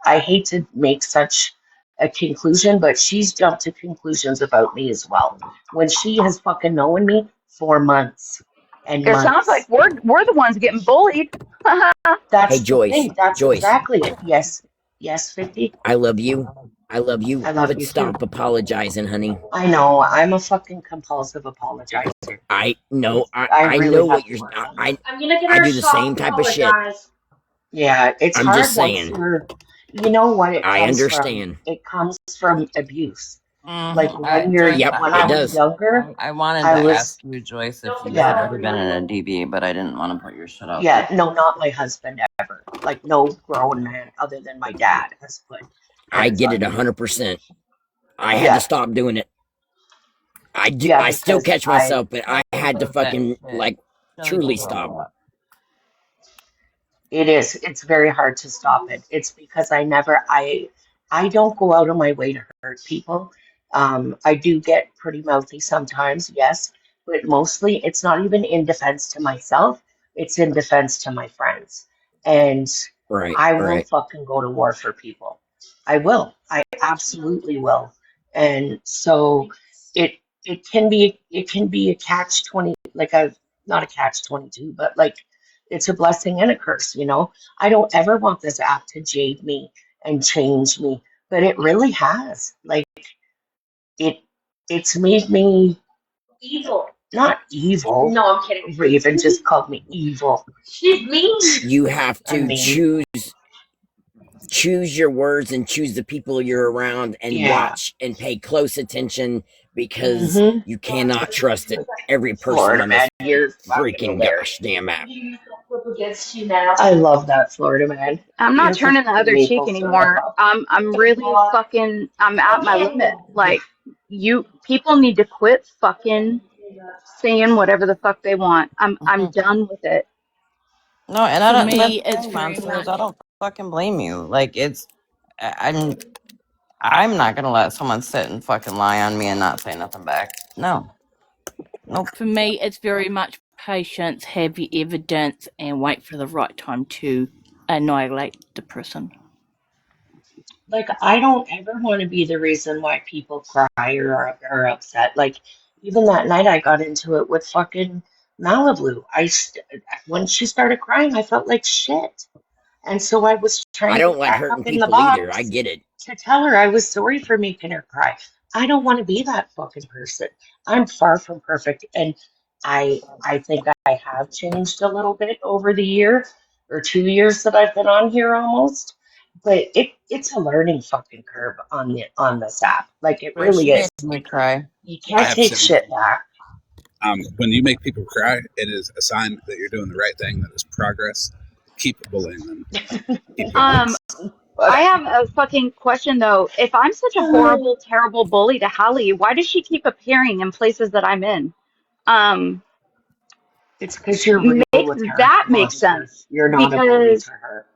I hate to make such a conclusion, but she's jumped to conclusions about me as well. When she has fucking known me for months and It sounds like months. we're the ones getting bullied. Hey, That's the Joyce. thing. That's Joyce, exactly it. Yes. Yes, 50. I love you. I love you, I love but you too. stop apologizing, honey. I know. I'm a fucking compulsive apologizer. I know. I I really know have what to you're. work on that. I I do the same type of shit. Yeah, it's I'm just hard once saying. you're, you know what it I comes from? understand. It comes from abuse. Like I during Yep, when that I it I, was does. younger, I wanted I to was, ask you, Joyce, if you've yeah, ever been in a DB, but I didn't want to put your shit out yeah, there. no, not my husband ever. Like no grown man other than my dad has put I hands get it on me. 100%. I had to Yeah, stop doing it. I do. yeah, I still because catch myself, but I had to That fucking shit like really truly does a stop. lot. it is. It's very hard to stop it. It's because I don't go out of my way to hurt people. I do get pretty mouthy sometimes, yes, but mostly it's not even in defense to myself. It's in defense to my friends. And Right. I will Right. fucking go to war for people. I will. I absolutely will. And so it it can be a catch 20, like a not a catch 22, but like it's a blessing and a curse, you know. I don't ever want this app to jade me and change me, but it really has. Like it it's made me Evil. not evil. No, I'm kidding. Raven just called me evil. She's mean. You have I to mean, choose your words and choose the people you're around and yeah. watch and pay close attention because Mm-hmm. you cannot trust it. Every person Florida on this man, you're fucking freaking hilarious. gosh damn app. Against you now. I love that, Florida man. I'm not You're from turning the other cheek maple syrup. anymore. I'm really fucking I'm at my limit. Like you people need to quit fucking saying whatever the fuck they want. I'm Mhm. done with it. No, and I For don't. That's me, the it's thing, very monsters. I much. don't fucking blame you. Like it's, I'm, I'm not gonna let someone sit and fucking lie on me and not say nothing back. No, nope. For me, it's very much patience, have your evidence, and wait for the right time to annihilate the person. Like, I don't ever want to be the reason why people cry or are upset. Like, even that night I got into it with fucking Malibu. When she started crying, I felt like shit. And so I was trying I to don't get like back hurting up in the people either. I box get it. to tell her I was sorry for making her cry. I don't want to be that fucking person. I'm far from perfect, and I think I have changed a little bit over the year or 2 years that I've been on here almost. But it's a learning fucking curve on this app. Like it Joyce, really you made is. me cry. You I can't have take seen. shit back. When you make people cry, it is a sign that you're doing the right thing. That is progress. Keep bullying them. Keep going. Um But I have a fucking question though. If I'm such a horrible, terrible bully to Hallie, why does she keep appearing in places that I'm in? Um it's because you're real make with her, that make monster. sense You're not a bully because to her.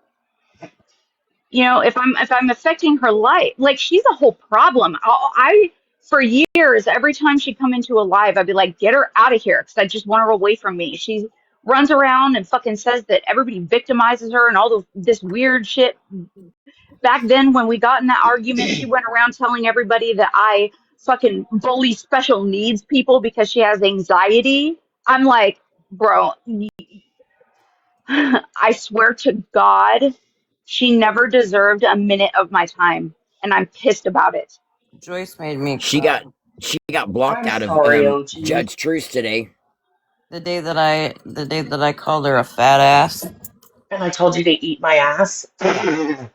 you know if I'm affecting her life, like she's a whole problem. I for years every time she'd come into a live I'd be like, get her out of here because I just want her away from me. She runs around and fucking says that everybody victimizes her and all this weird shit. Back then when we got in that argument she went around telling everybody that I fucking bully special needs people because she has anxiety. I'm like, bro, I swear to God, she never deserved a minute of my time, and I'm pissed about it. Joyce made me She cry. got blocked I'm out of sorry, OG. Judge Truce today. The day that I called her a fat ass. And I told you to eat my ass. I'm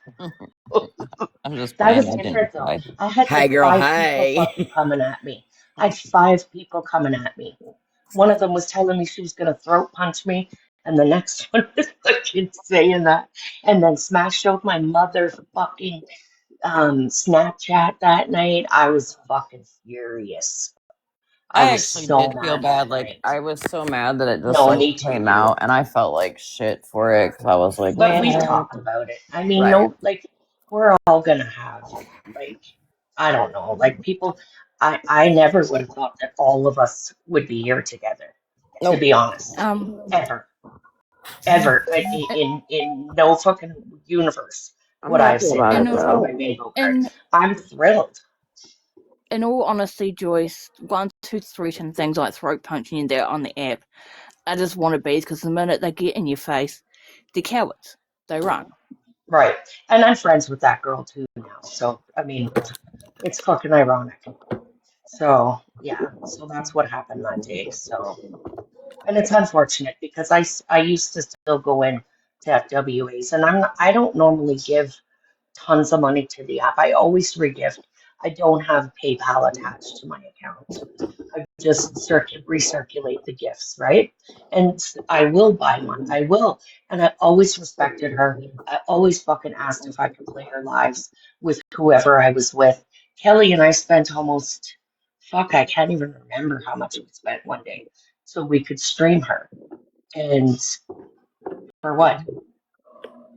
just That playing. was I didn't different though. cry. I had Hi like girl, five people hi. fucking coming at me. I had five people coming at me. One of them was telling me she was gonna throat punch me, and the next one was fucking saying that, and then smashed out my motherfucking Snapchat that night. I was fucking furious. I I was actually so did feel mad bad. that Like night. I was so mad that it just No, like me came too. out, and I felt like shit for it because I was like, But we've man, talked about it. I mean, right? no, like we're all gonna have like I don't know, like people. I never would have thought that all of us would be here together. To Nope. be honest, Um, ever, ever in no fucking universe I'm would I have happy said about that it in was on though. my bingo card. in I'm thrilled. in all honesty, Joyce, one, two, threaten things like throat punching you there on the app, I just want to be because the minute they get in your face, they're cowards. They run. Right, and I'm friends with that girl too now. So I mean, it's fucking ironic. So yeah, so that's what happened that day. So. And it's unfortunate because I used to still go in to FWAs and I don't normally give tons of money to the app. I always regift. I don't have PayPal attached to my account. I just recirculate the gifts, right? And I will buy one. I will. And I always respected her. I always fucking asked if I could play her lives with whoever I was with. Kelly and I spent almost, fuck, I can't even remember how much we spent one day. So we could stream her. And for what?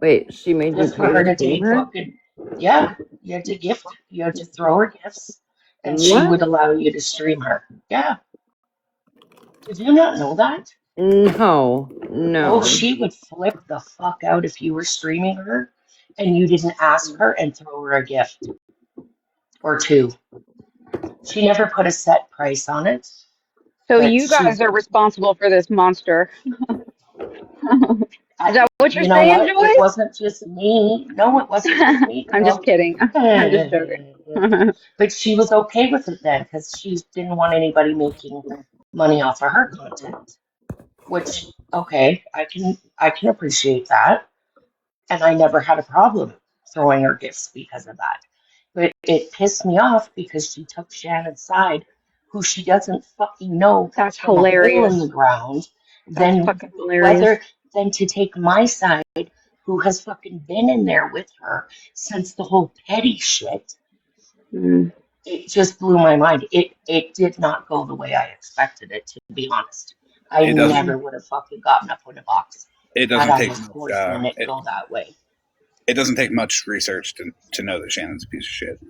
Wait, she made you Just for pay her to to stream take her? fucking, yeah, you had to throw her gifts and she What? would allow you to stream her. Yeah. Did you not know that? No, Oh, no. she would flip the fuck out if you were streaming her and you didn't ask her and throw her a gift or two. She never put a set price on it, So but you guys are responsible for this monster. Is that what you're you know saying, what? It Joyce? wasn't just me. No, it wasn't just me, I'm just girl. kidding. I'm just joking. But she was okay with it then because she didn't want anybody making money off of her content. Which, okay, I can appreciate that. And I never had a problem throwing her gifts because of that. But it pissed me off because she took Shannon's side, who she doesn't fucking know That's from a hole in hilarious. the ground, That's then fucking hilarious. whether than to take my side, who has fucking been in there with her since the whole petty shit. Mm. It just blew my mind. It did not go the way I expected it, to be honest. I It doesn't. never would have fucking gotten up in a box It had doesn't I take was much. forcing it go that way. It doesn't take much research to know that Shannon's a piece of shit,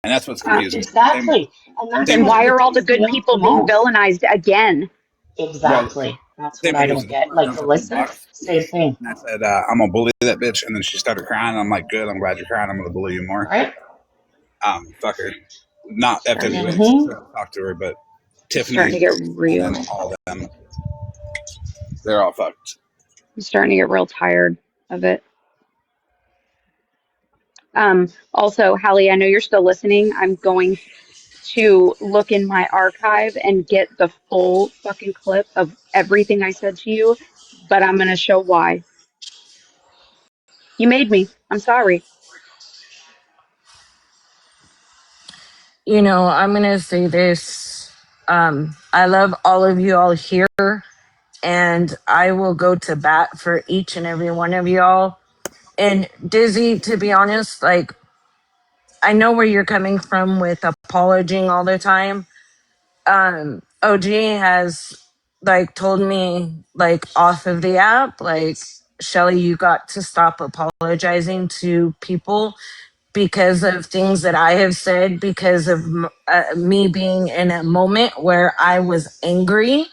and that's what's confusing. Exactly. And that's Same Then with what why are all the pisses good me off the people being most. villainized again? well, Exactly. That's what same I with don't Lisa. get. Like Jumps up in the Alyssa, box, same thing. and I said, "I'm gonna bully that bitch," and then she started crying. And I'm like, "Good. I'm glad you're crying. I'm gonna bully you more." Right? Fuck her. Not Starting FWA. Mm-hmm. Talk to her, but it's starting to Tiffany get and then real. all of them, they're all fucked. I'm starting to get real tired of it. Also, Hallie, I know you're still listening. I'm going to look in my archive and get the full fucking clip of everything I said to you, but I'm going to show why. You made me. I'm sorry. You know, I'm going to say this. I love all of you all here, and I will go to bat for each and every one of y'all. And Dizzy, to be honest, like, I know where you're coming from with apologizing all the time. OG has like told me like off of the app, like, Shelly, you got to stop apologizing to people because of things that I have said, because of me being in a moment where I was angry.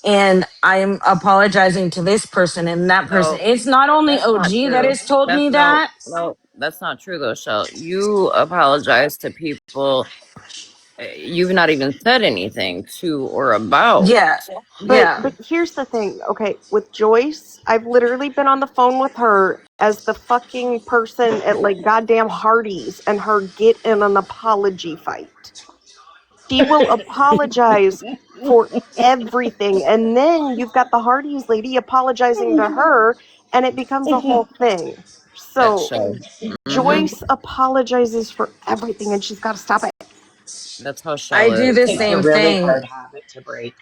And I'm apologizing to this person and that person. No, It's not only that's not OG that true. has told That's me no, that. no, that's not true though, Shell. You apologize to people you've not even said anything to or about. Yeah, But yeah. here's the thing, okay, with Joyce, I've literally been on the phone with her as the fucking person at like goddamn Hardee's and her get in an apology fight. She will apologize for everything, and then you've got the Hardee's lady apologizing to her, and it becomes a whole thing. That's So Shell. Hmm. Joyce apologizes for everything, and she's got to stop it. That's how I Shell do is. the It's a same really thing. hard habit to break.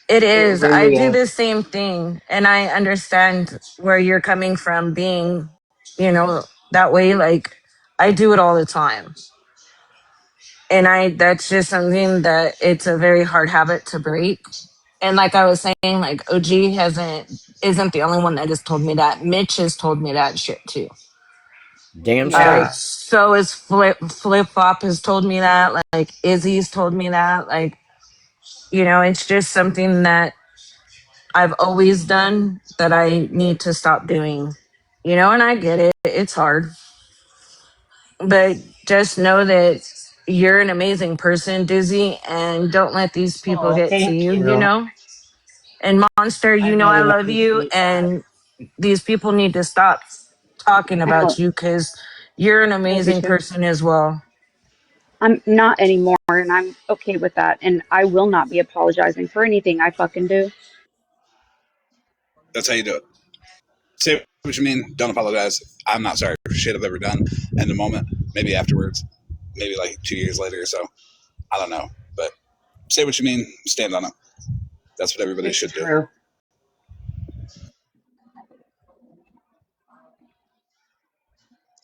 It It is. I really do the is. same thing. And I understand where you're coming from being, that way. Like, I do it all the time. And that's just something that it's a very hard habit to break. And like I was saying, like OG isn't the only one that has told me that. Mitch has told me that shit too. Damn Yeah. straight. So is Flip Flop has told me that. Like Izzy's told me that. Like, it's just something that I've always done that I need to stop doing. And I get it. It's hard. But just know that you're an amazing person, Dizzy, and don't let these people Oh, get to thank you. you. And Monster, I I really love you, appreciate that. and these people need to stop talking I about you because you're an love you amazing too. person as well. I'm not anymore, and I'm okay with that. And I will not be apologizing for anything I fucking do. That's how you do it. Say what you mean. Don't apologize. I'm not sorry for shit I've ever done. In the moment, maybe afterwards, maybe like 2 years later or so. I don't know, but say what you mean. Stand on it. That's what everybody It's should do. true.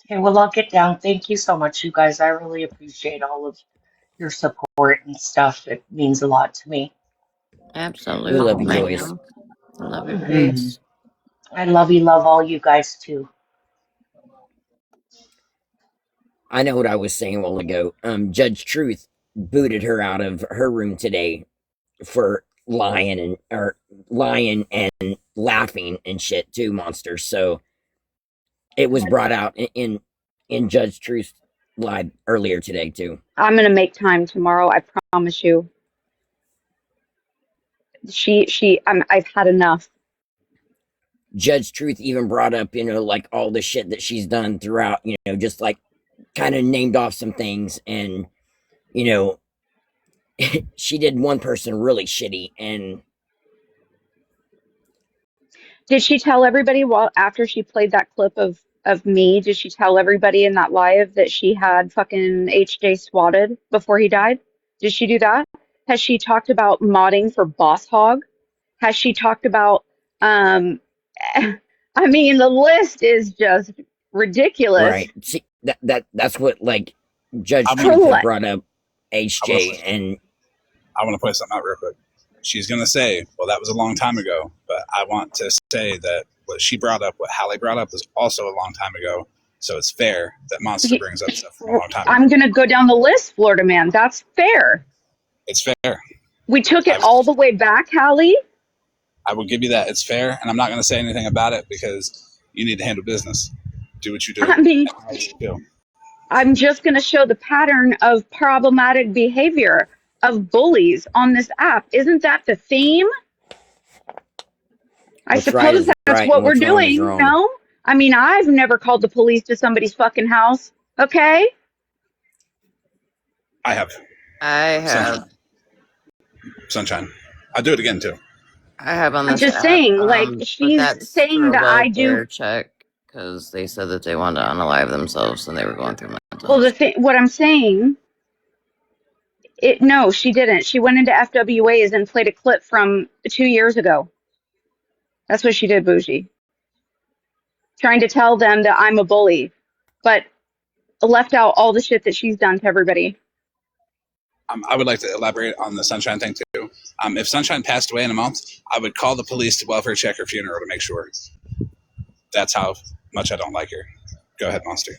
Okay, well, I'll get down. Thank you so much, you guys. I really appreciate all of your support and stuff. It means a lot to me. We love Absolutely, you, my Joyce. dear. I love your Hmm. face. I love all you guys too. I know what I was saying a while ago. Judge Truth booted her out of her room today for lying and laughing and shit too, monster. So it was brought out in Judge Truth. live earlier today too. I'm gonna make time tomorrow. I promise you. I've had enough. Judge Truth even brought up, like all the shit that she's done throughout, just like kind of named off some things, and she did one person really shitty, and Did she tell everybody after she played that clip of me? Did she tell everybody in that live that she had fucking HJ swatted before he died? Did she do that? Has she talked about modding for Boss Hog? Has she talked about I mean the list is just ridiculous. right. See, that's what like Judge I'm Truth gonna, had What? brought up I want to HJ, and point something out real quick. She's gonna say, "Well, that was a long time ago," but I want to say that what she brought up, what Hallie brought up, was also a long time ago. So it's fair that Monster brings up stuff from a long time ago. I'm gonna go down the list, Florida man. That's fair. It's fair. We took it all the way back, Hallie. I will give you that. It's fair, and I'm not going to say anything about it because you need to handle business. Do what you do. I mean, How you feel. I'm just going to show the pattern of problematic behavior of bullies on this app. Isn't that the theme? I what's right suppose is that's right what and we're what's wrong is doing, wrong. no? I mean, I've never called the police to somebody's fucking house, okay? I have. I have. Sunshine. I'll do it again too. I have on I'm this just app, saying, like, but she's that's for saying a that I do. welfare check because they said that they wanted to unalive themselves and they were going through mental Well, health. what I'm saying, no, she didn't. She went into FWAs and played a clip from 2 years ago. That's what she did, Bougie. Trying to tell them that I'm a bully, but left out all the shit that she's done to everybody. I would like to elaborate on the Sunshine thing too. If Sunshine passed away in a month, I would call the police to welfare check her funeral to make sure. That's how much I don't like her. Go ahead, Monster.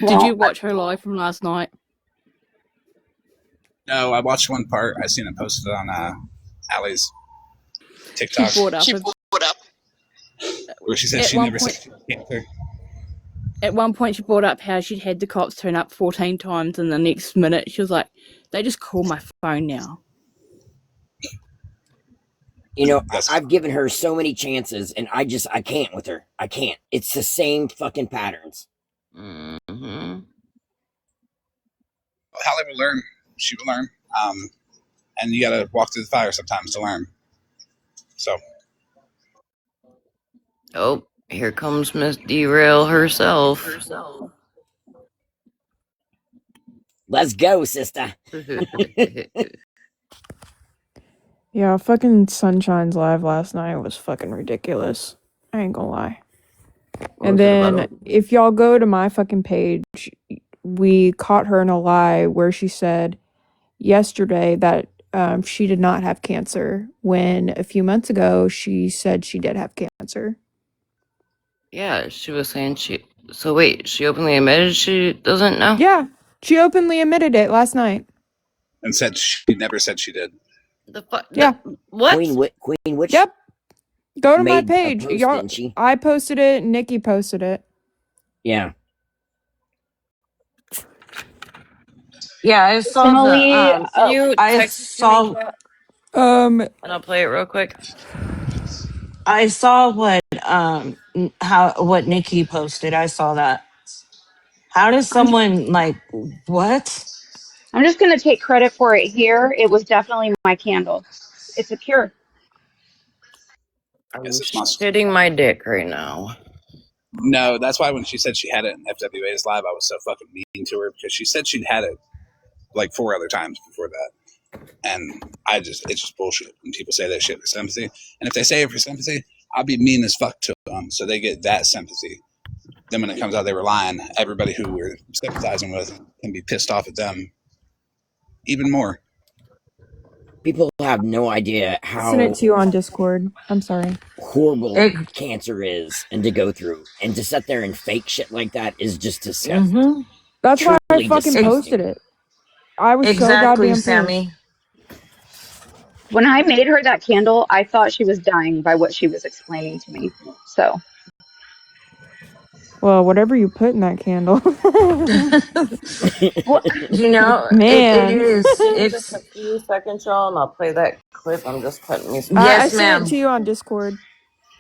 Did you watch her live from last night? No, I watched one part. I seen it posted on Allie's She TikTok. brought up Where she said at she one never point. said she had cancer. At one point, she brought up how she'd had the cops turn up 14 times, and the next minute she was like, "They just call my phone now." I've given her so many chances, and I can't with her. I can't. It's the same fucking patterns. Mm-hmm. Hallie will learn. She will learn. And you got to walk through the fire sometimes to learn. So. Oh, here comes Miss Derail herself. Let's go, sister. Yeah, fucking Sunshine's live last night was fucking ridiculous. I ain't gonna lie. And then if y'all go to my fucking page, we caught her in a lie where she said yesterday that she did not have cancer when a few months ago she said she did have cancer. Yeah, she was saying she. So wait, she openly admitted she doesn't know? Yeah, she openly admitted it last night. And said she never said she did. The fuck? Yeah. What? Queen Witch. Yep. Go to my made a page. post, Y'all, didn't she? I posted it. Nikki posted it. Yeah. Yeah, I saw Emily, the Can you I text it to me, saw chat? Um, And I'll play it real quick. I saw what Nikki posted. I saw that. How does someone like what? I'm just going to take credit for it here. It was definitely my candle. It's a cure. I'm Yes, it's Monster. shitting my dick right now. No, that's why when she said she had it in FWA's live, I was so fucking mean to her because she said she'd had it like 4 other times before that. And it's just bullshit when people say that shit for sympathy. And if they say it for sympathy, I'll be mean as fuck to them so they get that sympathy. Then when it comes out they were lying, everybody who we're sympathizing with can be pissed off at them even more. People have no idea send it how to you on Discord. I'm sorry. horrible cancer is and to go through. And to sit there and fake shit like that is just disgusting. Mm-hmm. That's why I Truly fucking disgusting. posted it. I was so Exactly, goddamn Sammy. pissed. When I made her that candle, I thought she was dying by what she was explaining to me. So Well, whatever you put in that candle. Well, Give it Man. is. me just a It's few seconds, y'all, and I'll play that clip. I'm just putting me some I yes, headphones. sent it to ma'am. you on Discord.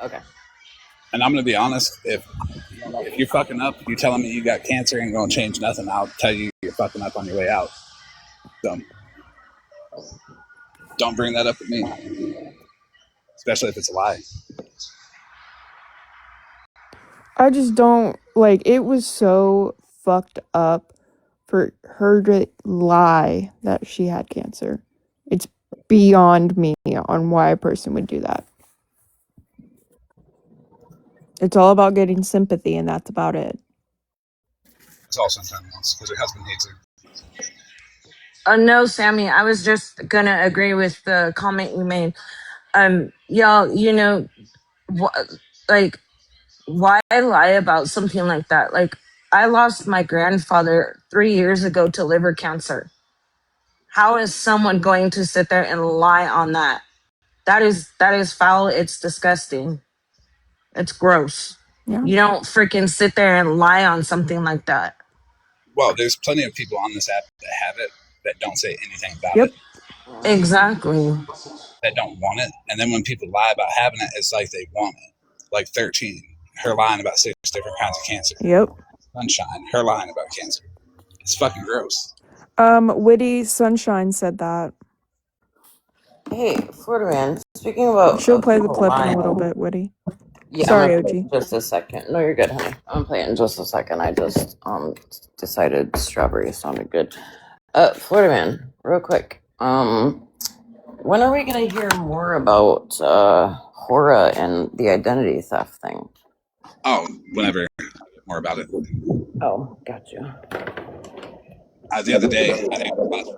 Okay. And I'm gonna be honest, if you're fucking up, you telling me you got cancer ain't gonna change nothing. I'll tell you you're fucking up on your way out. So don't bring that up with me, especially if it's a lie. I just don't like it was so fucked up for her to lie that she had cancer. It's beyond me on why a person would do that. It's all about getting sympathy and that's about it. It's all sometimes else because her husband hates her. No, Sammy, I was just gonna agree with the comment you made. Y'all, like, why lie about something like that? Like, I lost my grandfather 3 years ago to liver cancer. How is someone going to sit there and lie on that? That is foul. It's disgusting. It's gross. Yeah. You don't freaking sit there and lie on something like that. Well, there's plenty of people on this app that have it that don't say anything about Yep. it, Exactly. that don't want it. And then when people lie about having it, it's like they want it. Like 13, her lying about 6 different kinds of cancer. Yep. Sunshine, her lying about cancer. It's fucking gross. Witty Sunshine said that. Hey, Florida man. Speaking about She'll play the people clip in a lying. little bit, Witty. Yeah, I'm Sorry, gonna play it OG. in just a second. No, you're good, honey. I'm gonna play it in just a second. I just decided strawberry sounded good. Florida man, real quick. When are we gonna hear more about Hora and the identity theft thing? Oh, whenever I get more about it. Oh, gotcha. The other day, I think it was last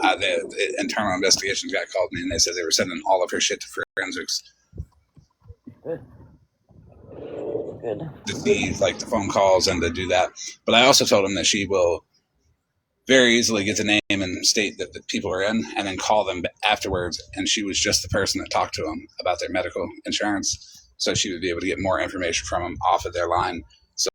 Friday, the internal investigations guy called me and they said they were sending all of her shit to forensics Good. Good. to see like the phone calls and to do that. But I also told him that she will very easily get the name and state that the people are in and then call them afterwards. And she was just the person that talked to them about their medical insurance. So she would be able to get more information from them off of their line. So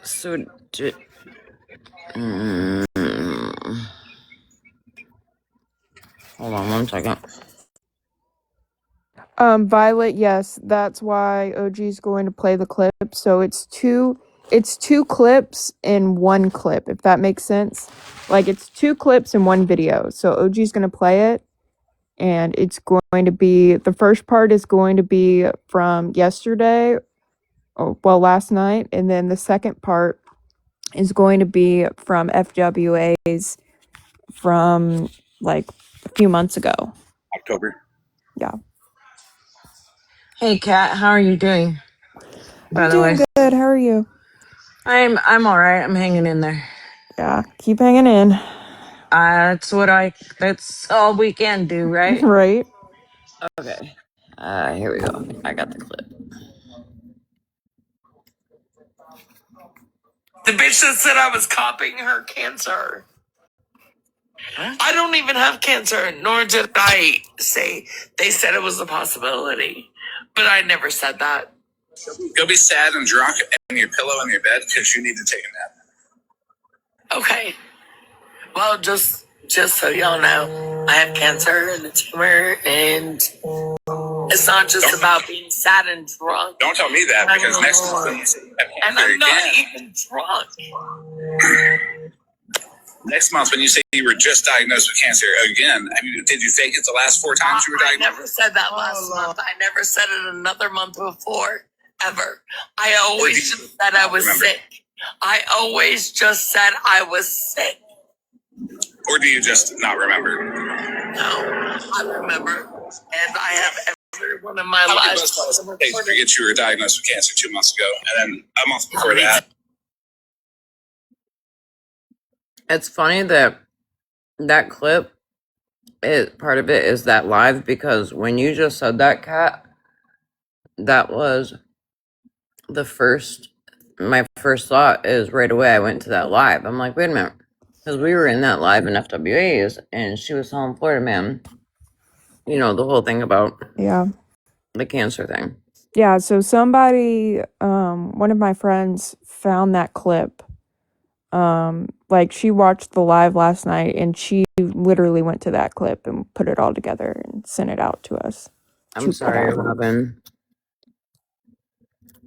So, mm, hold on one second. Violet, yes, that's why OG's going to play the clip. So it's two clips in one clip, if that makes sense. Like it's two clips in one video. So OG's going to play it and it's going to be the first part is going to be from yesterday, last night, and then the second part is going to be from FWA's from like a few months ago. October. Yeah. Hey, Kat, how are you doing? By I'm the doing way, good. How are you? I'm all right. I'm hanging in there. Yeah, keep hanging in. That's all we can do, right? Right. Okay. Here we go. I got the clip. The bitch that said I was copying her cancer. I don't even have cancer, nor did I say they said it was a possibility. But I never said that. Go be sad and drunk in your pillow in your bed because you need to take a nap. Okay. Well, just so y'all know, I have cancer and a tumor, and it's not just about being sad and drunk. Don't tell me that because next month when you say you have And cancer I'm not again, even drunk. next month when you say you were just diagnosed with cancer again, did you fake it the last 4 times you were I diagnosed? never said that last month. I never said it another month before, ever. I always just said I was sick. I always just said I was sick. Or do you just not remember? No, I remember. And I have every one of my How many lives. bus calls did it take to forget you were diagnosed with cancer 2 months ago, and then a month before that? It's funny that clip, part of it is that live because when you just said that, Kat, that was my first thought is right away I went to that live. I'm like, wait a minute. Because we were in that live in FWA's and she was telling Florida man You know, the whole thing about Yeah. the cancer thing. Yeah, so somebody, one of my friends found that clip. Like she watched the live last night and she literally went to that clip and put it all together and sent it out to us. I'm sorry, Robin.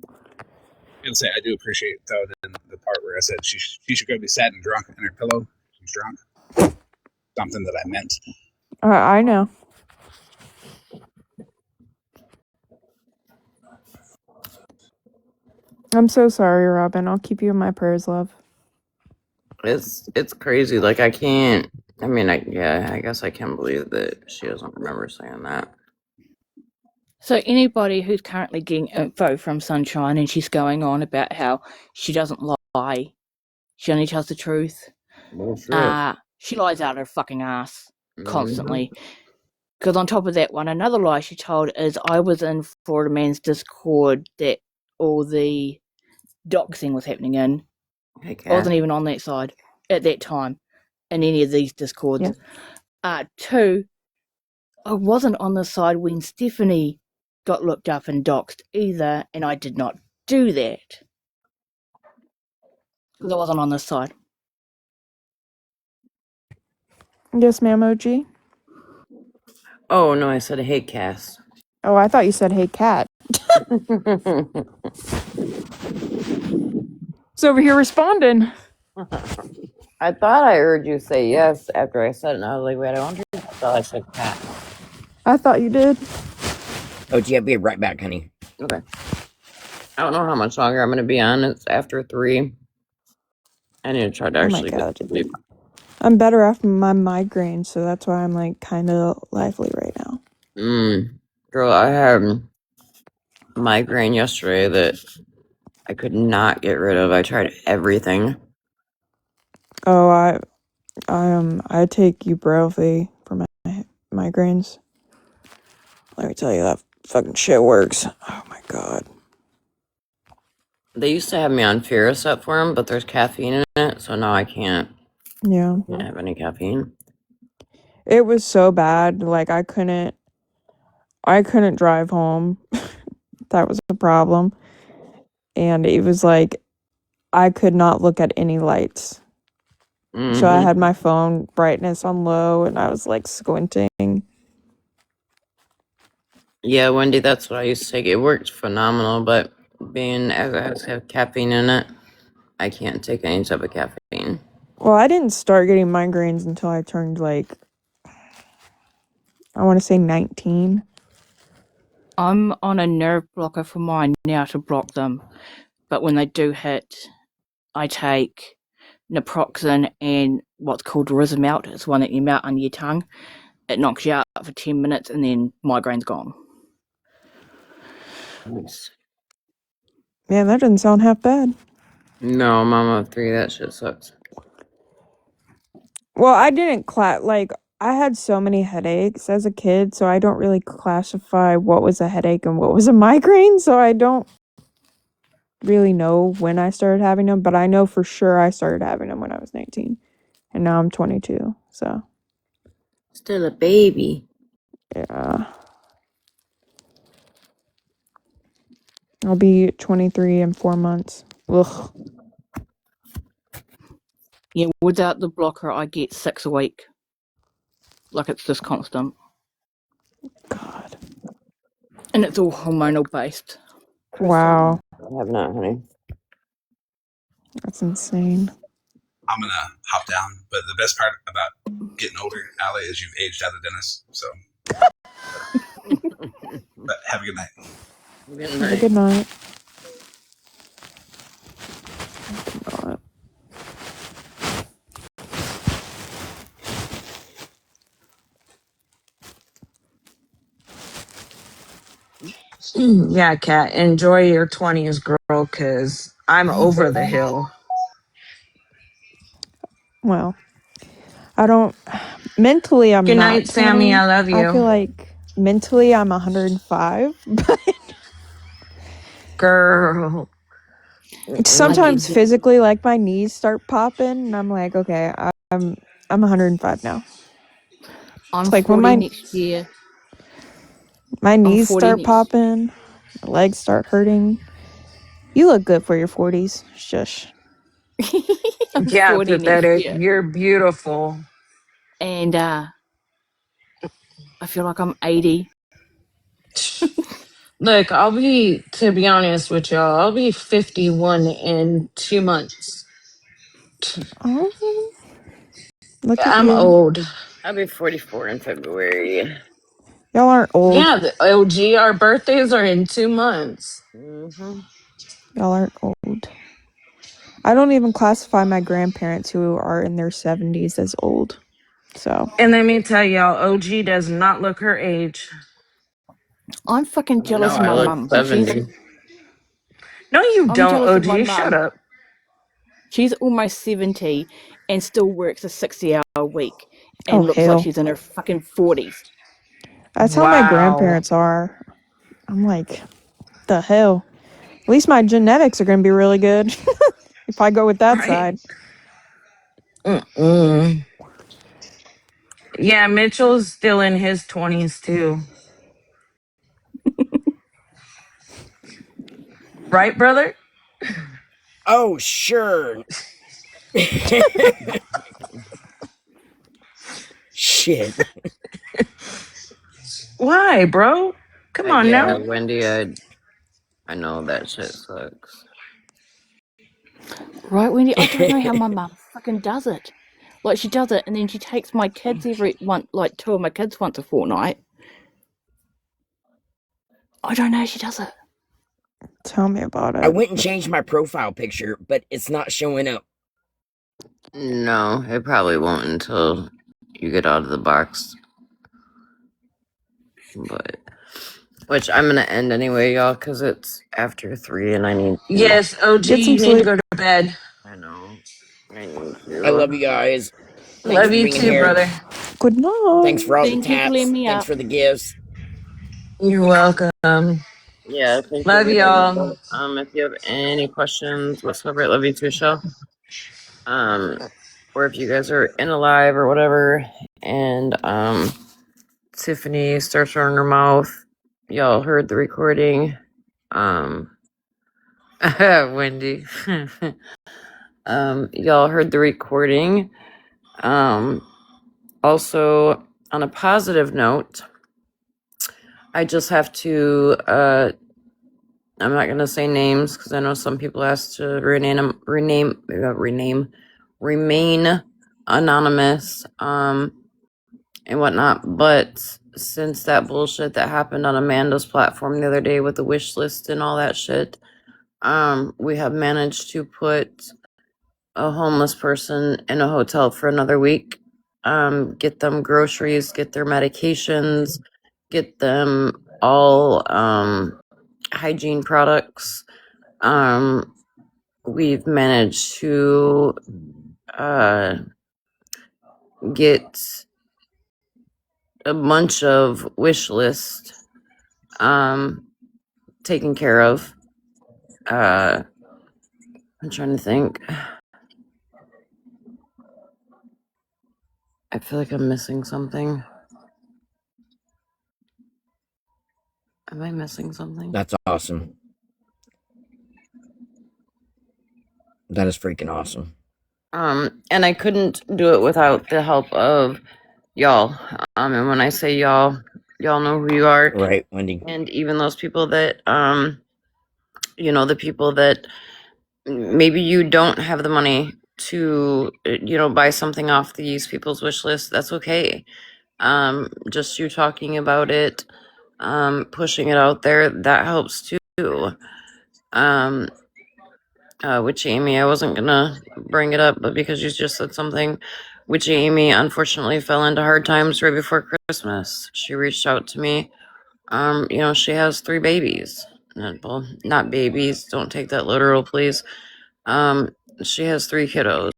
I'm gonna say I do appreciate though the part where I said she should go be sad and drunk in her pillow. She's drunk. Something that I meant. I know. I'm so sorry, Robin. I'll keep you in my prayers, love. It's crazy. Like I can't. I mean, I guess I can't believe that she doesn't remember saying that. So anybody who's currently getting info from Sunshine and she's going on about how she doesn't lie, she only tells the truth. Bullshit. She lies out her fucking ass constantly. Because on top of that one, another lie she told is I was in Florida Man's Discord that all the doxing was happening in. Hey, I wasn't even on that side at that time in any of these Discords. Yeah. 2, I wasn't on the side when Stephanie got looked up and doxed either, and I did not do that. Because I wasn't on this side. Yes, ma'am, OG. Oh no, I said hey, Cass. Oh, I thought you said hey, cat. It's over here responding. I thought I heard you say yes after I said it, and I was like, wait, I wonder if I thought I said cat. I thought you did. Oh, yeah, be right back, honey. Okay. I don't know how much longer I'm going to be on. It's after 3. I need to try to actually get to sleep. I'm better after my migraine, so that's why I'm like kind of lively right now. Girl, I had migraine yesterday that I could not get rid of. I tried everything. Oh, I take ibuprofen for my migraines. Let me tell you, that fucking shit works. Oh my god. They used to have me on Fioricet for them, but there's caffeine in it, so now I can't. Yeah. Can't have any caffeine. It was so bad, like I couldn't drive home. That was a problem. And it was like I could not look at any lights. So I had my phone brightness on low and I was like squinting. Yeah, Wendy, that's what I used to take. It worked phenomenal, but being as it has to have caffeine in it, I can't take any type of caffeine. Well, I didn't start getting migraines until I turned like, I want to say 19. I'm on a nerve blocker for mine now to block them. But when they do hit, I take naproxen and what's called Rizamelt. It's one that you melt under your tongue. It knocks you out for 10 minutes and then migraine's gone. Nice. Man, that doesn't sound half bad. No, Mama 3, that shit sucks. Well, I didn't I had so many headaches as a kid, so I don't really classify what was a headache and what was a migraine, so I don't really know when I started having them, but I know for sure I started having them when I was 19. And now I'm 22, so. Still a baby. Yeah. I'll be 23 in 4 months. Ugh. Yeah, without the blocker, I get 6 a week. Like it's just constant. God. And it's all hormonal based. Wow. I have not, honey. That's insane. I'm gonna hop down, but the best part about getting older, Allie, is you've aged out of Dennis. So, but have a good night. Have a good night. Yeah, Kat, enjoy your 20s, girl, because I'm over the hill. Well, I don't. Mentally, I'm Good not night, 20. Sammy. I love I feel you. like mentally I'm 105, but Girl. sometimes physically, like my knees start popping, and I'm like, okay, I'm 105 now. I'm It's like 40 next year. My I'm knees 40. start popping, my legs start hurting. You look good for your 40s. Shush. I'm Yeah, 40 next pathetic. year. You're beautiful. And I feel like I'm 80. Look, to be honest with y'all, I'll be 51 in 2 months. Oh, look at I'm you. old. I'll be 44 in February. Y'all aren't old. Yeah, the OG, our birthdays are in 2 months. Mm-hmm. Y'all aren't old. I don't even classify my grandparents who are in their 70s as old. So, And let me tell y'all, OG does not look her age. I'm fucking No, jealous of I my look mum. 70. No, you I'm don't, jealous of my OG. Shut mum. up. She's almost 70 and still works a 60-hour week oh and looks like hell. she's in her fucking 40s. That's how my Wow. grandparents are. I'm like, the hell? At least my genetics are going to be really good if I go with that Right? side. Mm-mm. Yeah, Mitchell's still in his 20s too. Right, brother? Oh, sure. Shit. Why, bro? Come on Yeah, now. Wendy, I know that shit sucks. Right, Wendy? I don't know how my mum fucking does it. Like, she does it and then she takes my kids like two of my kids once a fortnight. I don't know how she does it. Tell me about I it. went and changed my profile picture, but it's not showing up. No, it probably won't until you get out of the box. But which I'm gonna end anyway, y'all, because it's after 3 and I need to. Yes, OG, Get some you need to sleep. go to bed. I know. I need I to. love you guys. Thanks Love for you being too, here. brother. Good Thanks night. for all the Thank you for letting tats. me Thanks up. for the gifts. You're welcome. Yeah, thank you Love very y'all. much. If you have any questions whatsoever, I love you too, Shell. Or if you guys are in a live or whatever, and Tiffany starts running her mouth, y'all heard the recording. Wendy. Y'all heard the recording. Also, on a positive note, I just have to. I'm not gonna say names because I know some people asked to remain anonymous, and whatnot. But since that bullshit that happened on Amanda's platform the other day with the wish list and all that shit, we have managed to put a homeless person in a hotel for another week, get them groceries, get their medications, get them all hygiene products. We've managed to get a bunch of wish list taken care of. I'm trying to think. I feel like I'm missing something. Am I missing something? That's awesome. That is freaking awesome. And I couldn't do it without the help of y'all. And when I say y'all know who you are. Right, Wendy. And even those people that, the people that maybe you don't have the money to, buy something off these people's wish list. That's okay. Just you talking about it, pushing it out there, that helps too. Um, Witchy Amy, I wasn't gonna bring it up, but because you just said something, Witchy Amy unfortunately fell into hard times right before Christmas. She reached out to me. She has 3 babies. Well, not babies. Don't take that literal, please. She has 3 kiddos,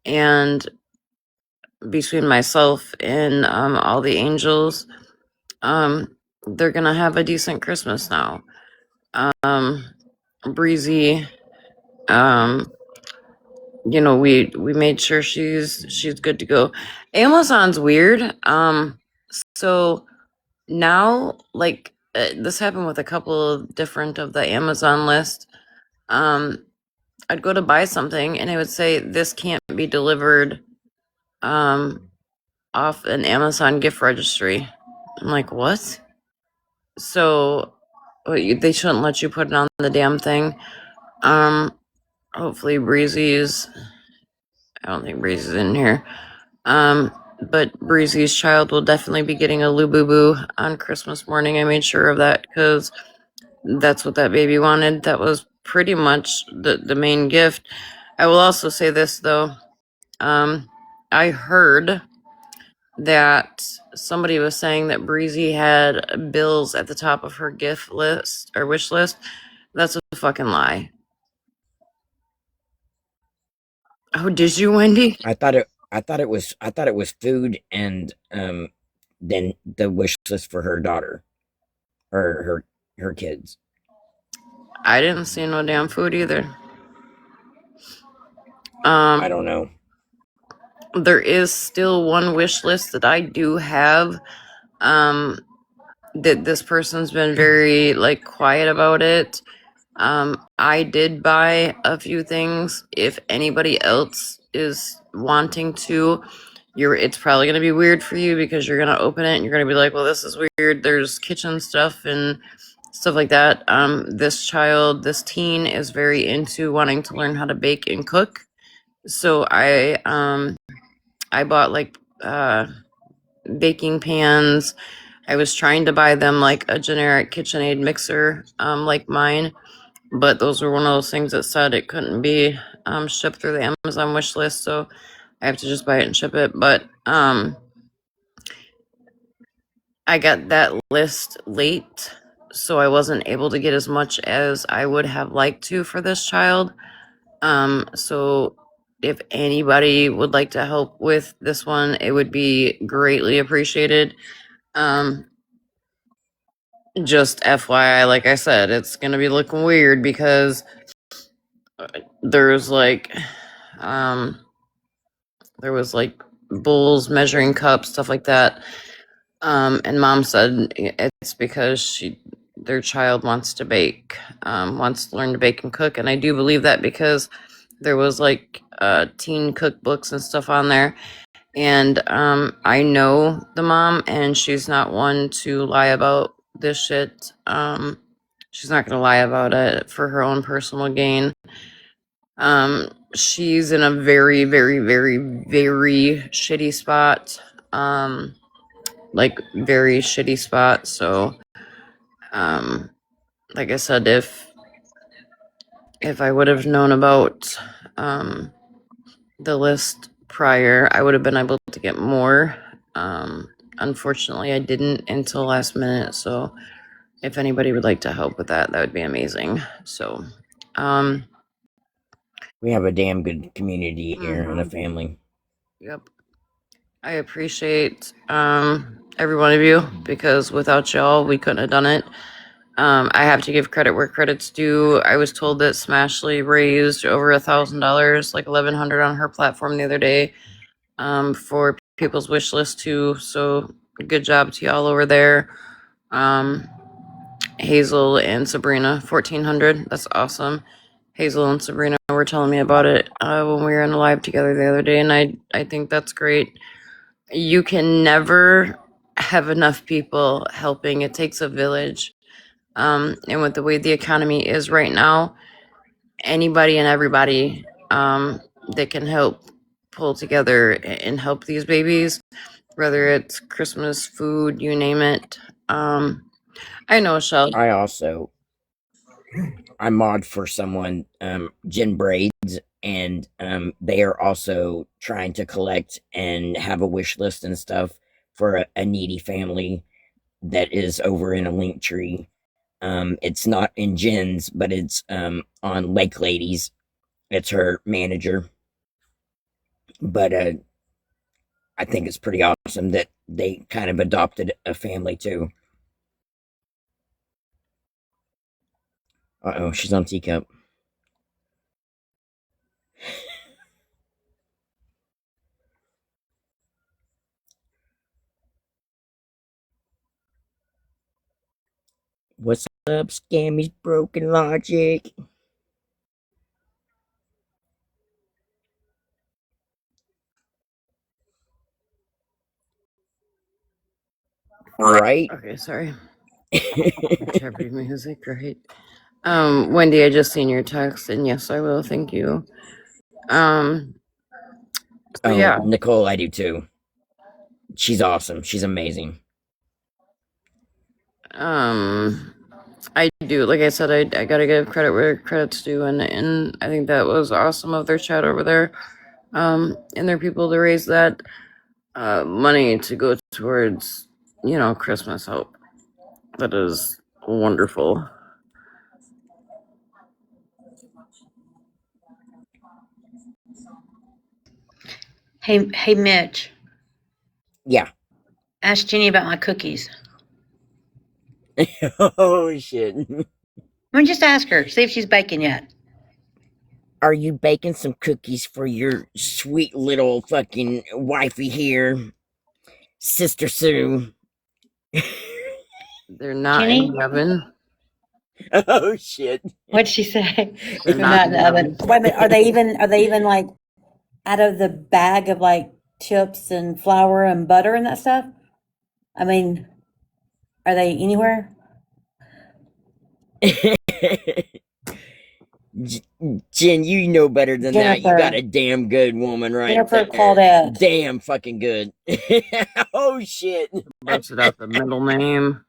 and between myself and all the angels, they're gonna have a decent Christmas now. Breezy, we made sure she's good to go. Amazon's weird. So now, like this happened with a couple of different of the Amazon list. I'd go to buy something and it would say this can't be delivered off an Amazon gift registry. I'm like, what? So they shouldn't let you put it on the damn thing. Hopefully Breezy's. I don't think Breezy's in here. But Breezy's child will definitely be getting a Lububu on Christmas morning. I made sure of that because that's what that baby wanted. That was pretty much the main gift. I will also say this though. I heard that somebody was saying that Breezy had bills at the top of her gift list or wish list. That's a fucking lie. Oh, did you, Wendy? I thought it was food and then the wish list for her daughter or her kids. I didn't see no damn food either. I don't know. There is still one wish list that I do have. That this person's been very like quiet about it. I did buy a few things. If anybody else is wanting to, it's probably gonna be weird for you because you're gonna open it and you're gonna be like, well, this is weird. There's kitchen stuff and stuff like that. This teen is very into wanting to learn how to bake and cook. So I bought like baking pans. I was trying to buy them like a generic KitchenAid mixer, like mine, but those were one of those things that said it couldn't be shipped through the Amazon wish list, so I have to just buy it and ship it. But I got that list late, so I wasn't able to get as much as I would have liked to for this child. So if anybody would like to help with this one, it would be greatly appreciated. Just FYI, like I said, it's gonna be looking weird because there's like, um, there was like bowls, measuring cups, stuff like that. And mom said it's because their child wants to bake, wants to learn to bake and cook, and I do believe that because there was like teen cookbooks and stuff on there. And I know the mom, and she's not one to lie about this shit. She's not gonna lie about it for her own personal gain. She's in a very, very, very, very shitty spot. Like very shitty spot. So, like I said, if I would have known about the list prior, I would have been able to get more. Unfortunately, I didn't until last minute. So, if anybody would like to help with that, that would be amazing. So, We have a damn good community here and a family. Yep. I appreciate every one of you because without y'all, we couldn't have done it. I have to give credit where credit's due. I was told that Smashly raised over $1,000, like 1,100 on her platform the other day, for people's wish list too. So good job to y'all over there. Hazel and Sabrina, 1,400. That's awesome. Hazel and Sabrina were telling me about it when we were in a live together the other day, and I think that's great. You can never have enough people helping. It takes a village. And with the way the economy is right now, anybody and everybody that can help pull together and help these babies, whether it's Christmas food, you name it. I know, Shell. I mod for someone, Jen Braids, and they are also trying to collect and have a wish list and stuff for a needy family that is over in a link tree. It's not in Jen's, but it's on Lake Ladies. It's her manager. But I think it's pretty awesome that they kind of adopted a family too. Uh-oh, she's on teacup. What's up, Scammy's Broken Logic? Right? Okay, sorry. Jeopardy music, right? Wendy, I just seen your text, and yes, I will. Thank you. So yeah. Nicole, I do too. She's awesome. She's amazing. I do. Like I said, I gotta give credit where credit's due, and I think that was awesome of their chat over there. And their people to raise that money to go towards, Christmas help. That is wonderful. Hey, Mitch. Yeah. Ask Jenny about my cookies. Oh shit. I mean, just ask her. See if she's baking yet. Are you baking some cookies for your sweet little fucking wifey here, Sister Sue? They're not Jenny? in the oven. Oh shit. What'd she say? They're not in the oven. Wait a minute. Are they even like out of the bag of like chips and flour and butter and that stuff? I mean, are they anywhere? Jen, you know better than that. You got a damn good woman right Jennifer there. Claudette. Damn fucking good. Oh shit. Busted out the middle name.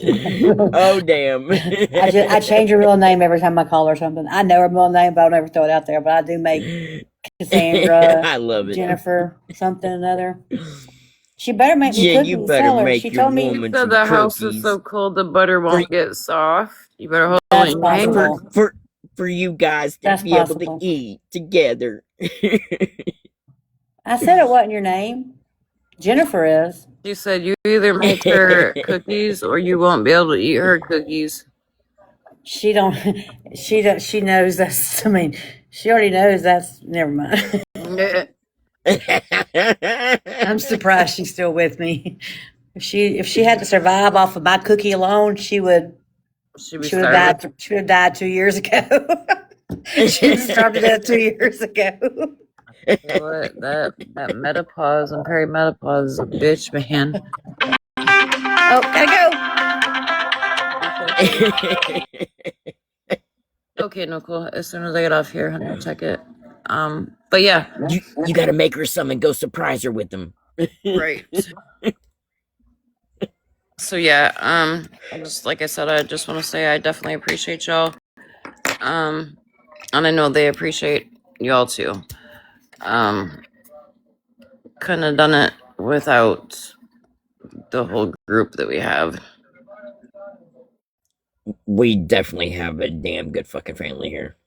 Oh damn. I change her real name every time I call her something. I know her real name, but I'll never throw it out there. But I do make Cassandra, I love it. Jennifer, something another. She better make me Jen, cookies. you better Sell her. make She your told me woman So some the house is cookies. so cold the butter won't get soft. You better hold That's it in your hand. possible. For you guys to That's be able possible. to eat together. I said it wasn't your name. Jennifer is. She said you either make her cookies or you won't be able to eat her cookies. She don't. She knows that's. I mean, she already knows that's. Never mind. I'm surprised she's still with me. If she had to survive off of my cookie alone, she would. She would have died. She would have died 2 years ago. She was starved to death 2 years ago. What that menopause and perimenopause is a bitch, man. Oh, gotta go. Okay, Nicole. As soon as I get off here, I'm gonna check it. But yeah, you gotta make her some and go surprise her with them. Right. So yeah, just like I said, I just want to say I definitely appreciate y'all. And I know they appreciate y'all too. Couldn't have done it without the whole group that we have. We definitely have a damn good fucking family here.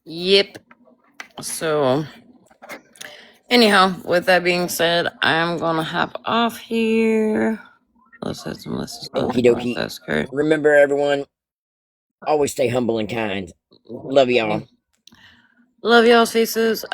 Yep. So, anyhow, with that being said, I'm gonna hop off here. Let's have some lessons. Okie dokie. Remember, everyone, always stay humble and kind. Love y'all. Love y'all, faces.